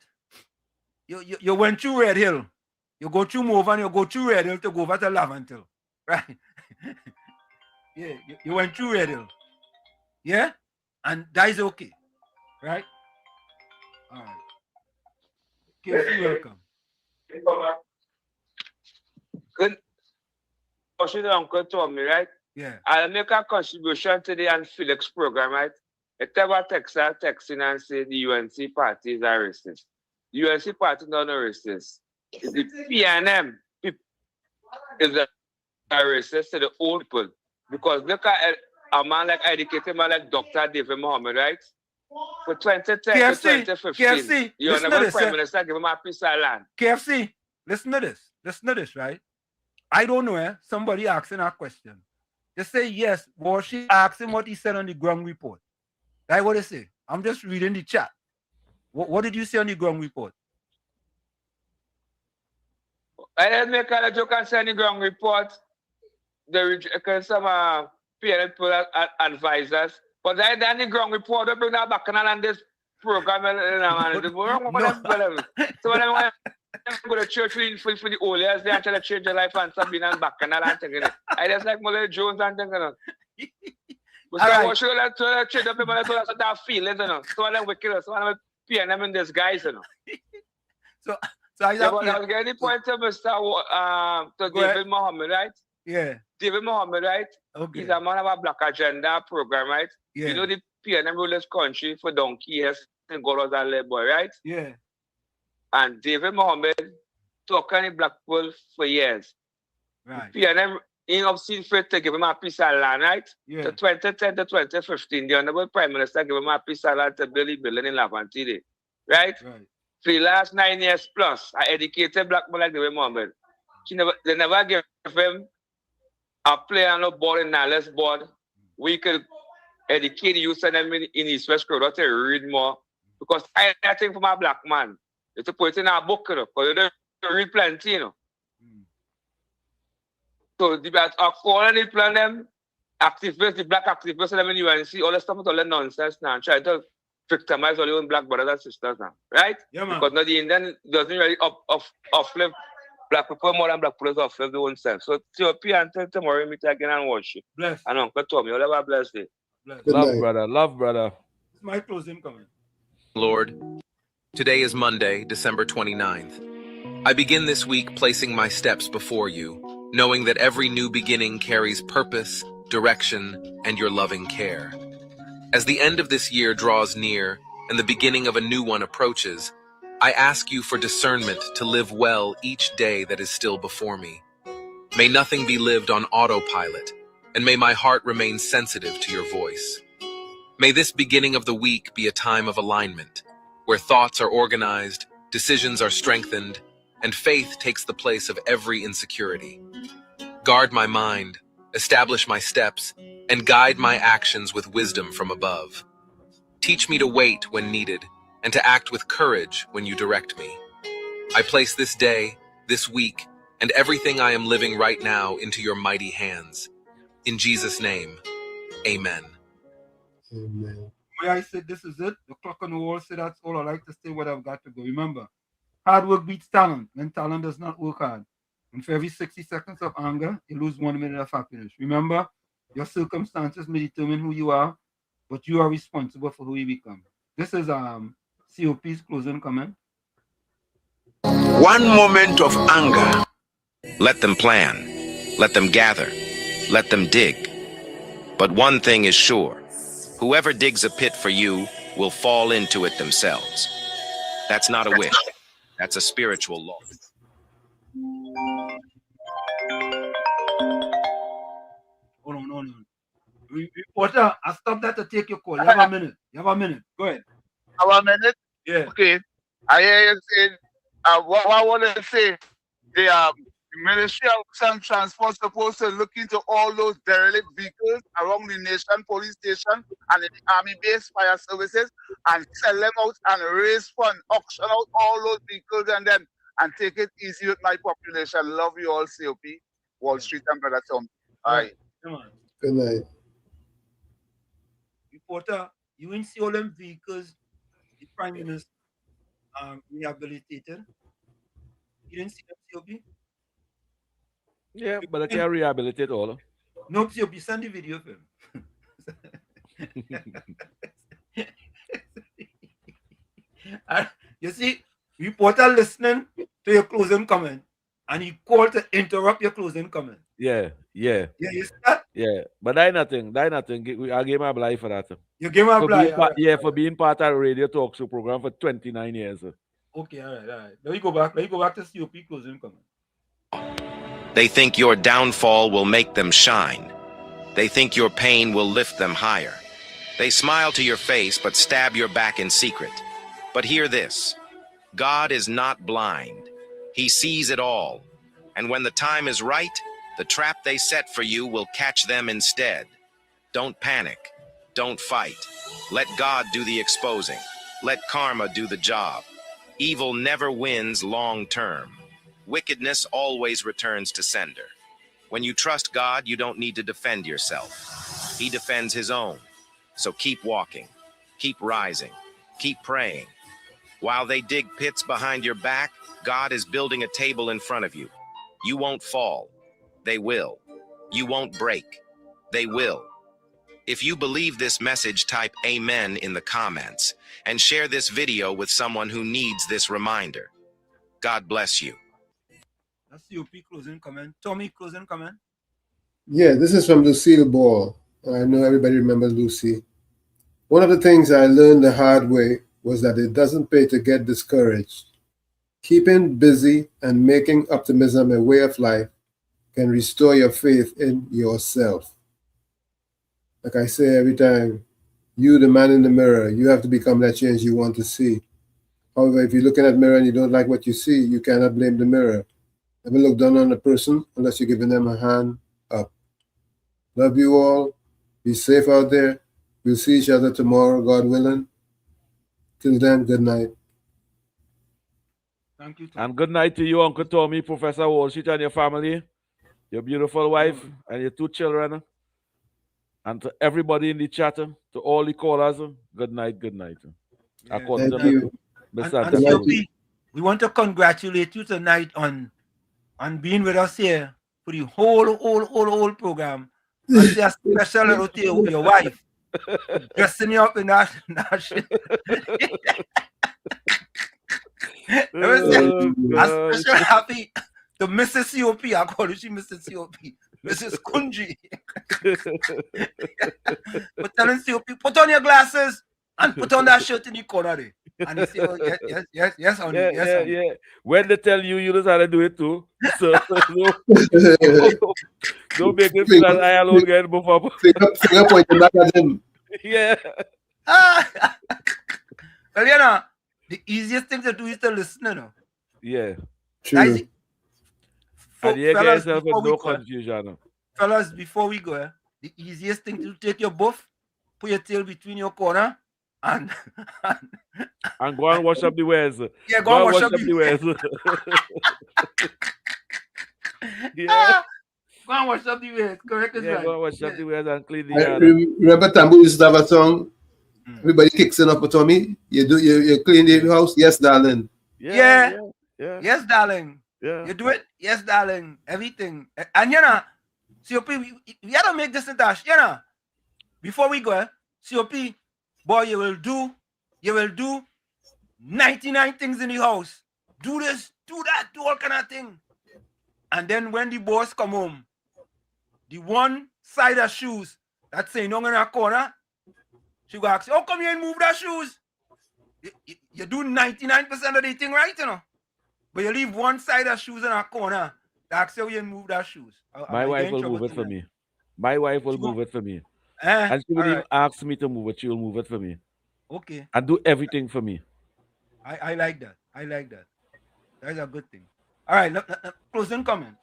through Red Hill. You go through Mova and you go through Red Hill to go over to Lavantil. Right? Yeah, you went through Red Hill. Yeah? And that is okay. Right? All right. KFC, welcome. Good. Uncle Tommy, right? Yeah. I'll make a contribution to the and Felix program, right? If ever texting and say the UNC party is a racist. The UNC party is not a racist. The PNM is a racist to the old people. Because look at a man like educated man like Dr. David Mohammed, right? For 2010 to 2015, KFC, you listen never to this, prime minister give him a piece of land. KFC, listen to this, right? I don't know, somebody asking a question. They say yes, Walshy asked him what he said on the ground report. That's what they say. I'm just reading the chat. What did you say on the ground report? I didn't make a joke and say on the ground report, because some PNL advisors, but I done the ground report, they bring that back and this program, so when I go to church for the old years, they actually change their life and something and back and all thing. I just like Molly Jones and things. But so I show that to change up people that feeling, so I like wicked, so I PNM in disguise, So I was getting the point to Mr. to David Mohammed, right? Yeah. David Mohammed, right? Okay. He's a man of a Black Agenda program, right? Yeah. You know the PNM rule this country for donkey years and God was a little boy, right? Yeah. And David Mohammed talking to black people for years. Right. PNM in obscene fit to give him a piece of land, right? Yeah. To 2010 to 2015, the Honorable Prime Minister gave him a piece of land to build a building in Lavantide. Right? Right. For the last 9 years plus, I educated black people like David Mohammed. They never gave him a play on a board in Nales board. We could educate the youth and them in East West Corridor to read more. Because I think for my black man, you to put it in a book, because you don't read plenty, So the calling the plan them activists, the black activists and them in UNC, all the stuff with all the nonsense now, try to victimize all your own black brothers and sisters now. Right? Yeah, man. Because now the Indian doesn't really uplift black people more than black people uplift their own self. So TOP until tomorrow meet again and worship. Bless. And Uncle Tommy, you'll have a blessed day. Love, brother. Love, brother. It's my closing comment. Lord, today is Monday, December 29th. I begin this week placing my steps before you, knowing that every new beginning carries purpose, direction, and your loving care. As the end of this year draws near and the beginning of a new one approaches, I ask you for discernment to live well each day that is still before me. May nothing be lived on autopilot, and may my heart remain sensitive to your voice. May this beginning of the week be a time of alignment, where thoughts are organized, decisions are strengthened, and faith takes the place of every insecurity. Guard my mind, establish my steps, and guide my actions with wisdom from above. Teach me to wait when needed, and to act with courage when you direct me. I place this day, this week, and everything I am living right now into your mighty hands. In Jesus' name, amen. Amen. When I said this is it, the clock on the wall said that's all I like to say what I've got to go. Remember, hard work beats talent when talent does not work hard. And for every 60 seconds of anger, you lose 1 minute of happiness. Remember, your circumstances may determine who you are, but you are responsible for who you become. This is COP's closing comment. One moment of anger. Let them plan. Let them gather. Let them dig. But one thing is sure. Whoever digs a pit for you will fall into it themselves. That's not a wish. That's a spiritual law. Hold on. Reporter, I stopped that to take your call. You have a minute. Go ahead. Have a minute? Yeah. Okay. I hear you saying what I want to say, the Ministry of Transport supposed to look into all those derelict vehicles around the nation, police station, and in the army base fire services, and sell them out and raise fund, auction out all those vehicles, and take it easy with my population. Love you all, COP, Wall Street, and Brother Tom. All right. Good night. Reporter, you didn't see all them vehicles the Prime Minister rehabilitated? You didn't see them, COP? Yeah, but I can't rehabilitate all. No, COP, send the video for him. You see, reporter listening to your closing comment, and he called to interrupt your closing comment. Yeah. Yeah, you see that? Yeah, but that nothing. I gave my life for that. You gave my life? Yeah, for being part of the radio talk show program for 29 years. Okay, all right. Let me go back to COP closing comment. They think your downfall will make them shine. They think your pain will lift them higher. They smile to your face but stab your back in secret. But hear this, God is not blind. He sees it all. And when the time is right, the trap they set for you will catch them instead. Don't panic. Don't fight. Let God do the exposing. Let karma do the job. Evil never wins long term. Wickedness always returns to sender. When you trust God, you don't need to defend yourself. He defends his own. So keep walking, keep rising, keep praying. While they dig pits behind your back, God is building a table in front of you. You won't fall. They will. You won't break. They will. If you believe this message, type Amen in the comments and share this video with someone who needs this reminder. God bless you. That's COP closing comment. Tommy, closing comment? Yeah, this is from Lucille Ball. I know everybody remembers Lucy. One of the things I learned the hard way was that it doesn't pay to get discouraged. Keeping busy and making optimism a way of life can restore your faith in yourself. Like I say every time, you, the man in the mirror, you have to become that change you want to see. However, if you're looking at the mirror and you don't like what you see, you cannot blame the mirror. Never look down on a person unless you're giving them a hand up. Love you all. Be safe out there. We'll see each other tomorrow, God willing. Till then, good night. Thank you. And good night to you, Uncle Tommy, Professor Wall Street, and your family, your beautiful wife, and your 2 children. And to everybody in the chat, to all the callers, good night, good night. Yeah. Thank you. And COP, we want to congratulate you tonight on being with us here for the whole program. And say a special hello to your wife. Dressing you up in that shit. I'm special happy to Mrs. COP. I call her Mrs. COP. Mrs. Kunji. But telling COP, put on your glasses and put on that shirt in the corner there. And he say, oh, yes, honey. Yeah. When they tell you, you just have to do it too. So don't make it feel that I alone get move up. Finger pointing back at him. Yeah. Well, you know, the easiest thing to do is to listen, you know. Yeah. True. And you get Fellas, yourself in before we no go, confusion. fellas, before we go, the easiest thing to take your buff, put your tail between your corner, and go and wash up the wares. Yeah, go and wash up the wares. Yeah. Go and wash up the wares. Correct as Yeah, right. go and wash up the wares and clean the I yard. remember Tambu used to have a song. Everybody kicks it up for Tommy. You clean the house? Yes, darling. Yeah. Yes, darling. Yeah. You do it? Yes, darling. Everything. And you know, COP, we have to make this in touch. You know, before we go, COP, boy, you will do 99 things in the house. Do this, do that, do all kind of thing. And then when the boss come home, the one side of shoes that's saying no in a corner, she go ask, how come you ain't move that shoes? You do 99% of the thing right, you know. But you leave one side of shoes in a corner. That's how you move that shoes. My wife will move it for me. My wife will move it for me. And she will even ask me to move it. She will move it for me. Okay. And do everything for me. I like that. I like that. That's a good thing. All right, closing comments.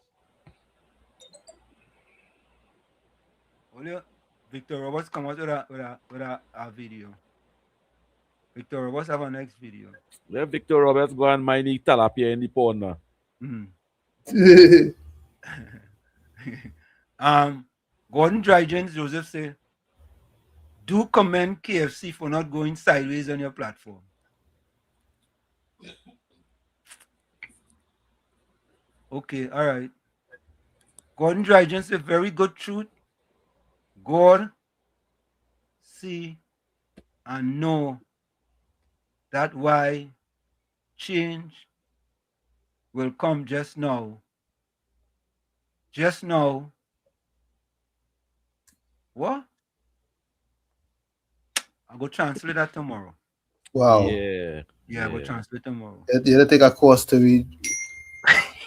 Victor Roberts come out with a video. Victor Roberts have a next video. Let Victor Roberts go and mine the tilapia in the pond now. Gordon Dryden Joseph say, do commend KFC for not going sideways on your platform. Okay, all right. Gordon Dryden say, very good truth. God see and know that why change will come just now. Just now. What? I'll go translate that tomorrow. Wow. Yeah, I'll go translate tomorrow. You have to take a course to read.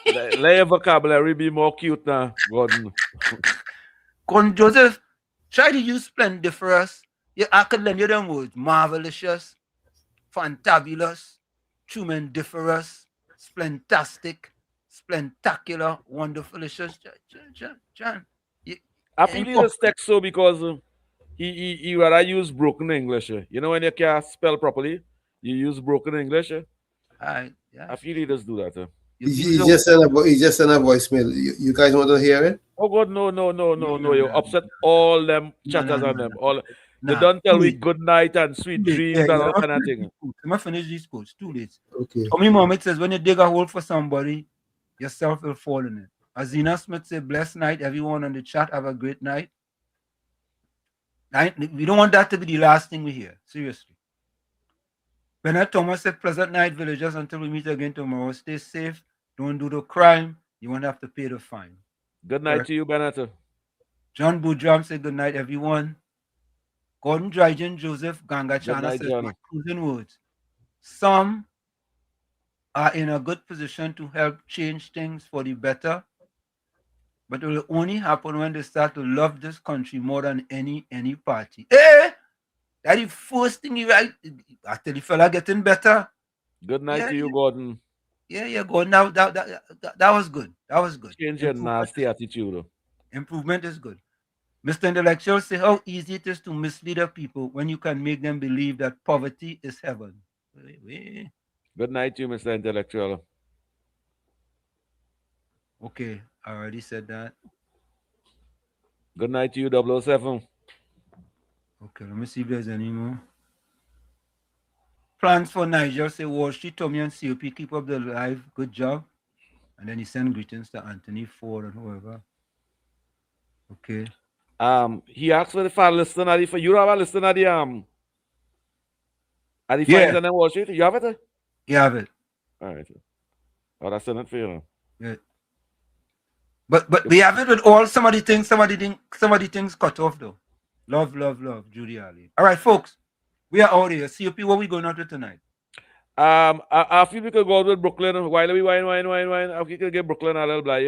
Let your vocabulary be more cute now, Gordon. Gordon Joseph, try to use splendiferous. I could lend you them words. Marvelous, fantabulous, tremendiferous, splentastic, splentacular, wonderfulicious. John. I feel he just text so because he rather use broken English. You know when you can't spell properly, you use broken English. I feel he just do that. He just sent a voicemail. You guys want to hear it? Oh God, no. You upset all them chatters on them. All they don't tell me good night and sweet dreams and all kind of thing. Let me finish these quotes. Too late. Okay. Tommy Mohammed says, when you dig a hole for somebody, yourself will fall in it. Azina Smith said, blessed night, everyone on the chat. Have a great night. We don't want that to be the last thing we hear. Seriously. Bernard Thomas said, pleasant night, villagers, until we meet again tomorrow. Stay safe. Don't do the crime. You won't have to pay the fine. Good night to you, Bernard. John Boudram said, good night, everyone. Gordon Dryden Joseph Gangachana says, my closing words. Some are in a good position to help change things for the better, but it will only happen when they start to love this country more than any party. That's the first thing you write. I tell the fella getting better. Good night to you, Gordon. Yeah, Gordon. Now that was good. That was good. Change your nasty attitude. Improvement is good. Mr. Intellectual say how easy it is to mislead the people when you can make them believe that poverty is heaven. Good night to you, Mr. Intellectual. Okay, I already said that. Good night to you, 007. Okay, let me see if there's any more. Plans for Niger say Wall Street, Tommy and COP keep up the live. Good job. And then he sent greetings to Anthony Ford and whoever. Okay. He asked for the fan listener at the, you have a listener at the fines and then Wall Street. You have it? You have it. All right. Oh, that's not for you. Yeah. But we have it with all some of the things cut off though. Love, Judy Ali. All right, folks. We are out here. COP, what are we going out with tonight? I feel we could go out with Brooklyn. While we wine. I think we could get Brooklyn a little blah.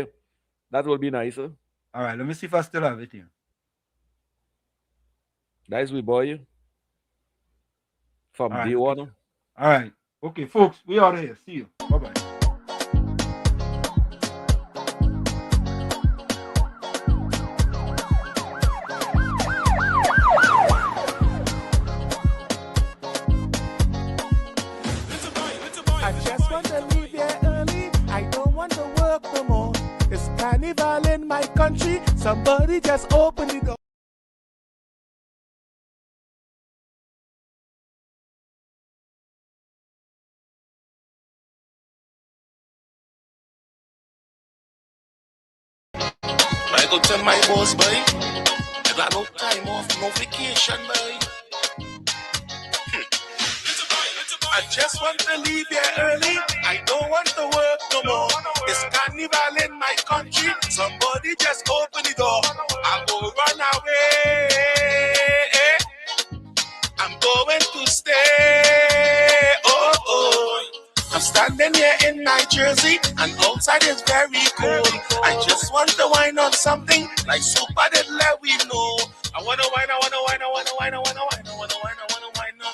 That will be nice. All right, let me see if I still have it here. Nice, we boy. From day one. All right. Okay, folks, we out of here. See you. Bye-bye. Carnival in my country, somebody just open the door. I go tell my boss, boy, I got no time off, no vacation, boy. I just want to leave here early. I don't want to work no more. It's carnival in my country. Somebody just open the door. I go run away. I'm going to stay. Oh. I'm standing here in my Jersey and outside is very cold. I just want to wine on something like super that let we know. I wanna wine on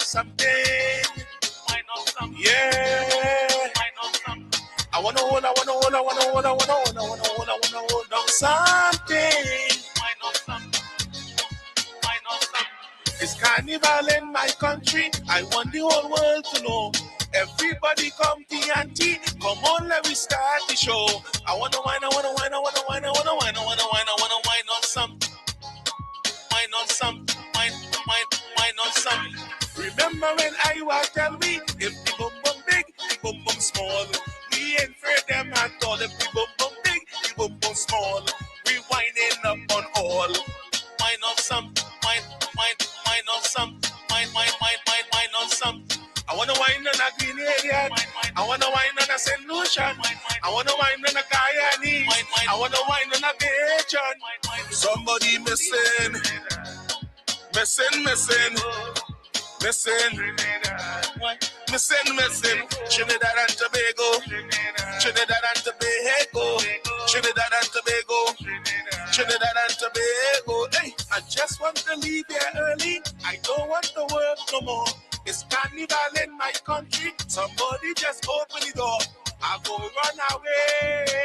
something. Yeah. I wanna hold on something. It's carnival in my country. I want the whole world to know. Everybody come to auntie. Come on, let me start the show. I wanna wine on some. Wine on some. Wine on some. Remember when I was tell me if the bum bum big, the bum bum small. We ain't afraid them at all. If the bum bum big, the bum bum small. We winding up on all. Wine on some. Wine on some. Wine on some. I wanna wine on a green area. I wanna wine on a St. Lucian. I wanna wine on a Guyanese. I wanna wine on a Cajun. Somebody missing. Trinidad and Tobago. Trinidad and Tobago. Hey, I just want to leave here early. I don't want to work no more. It's carnival in my country. Somebody just open the door. I go run away.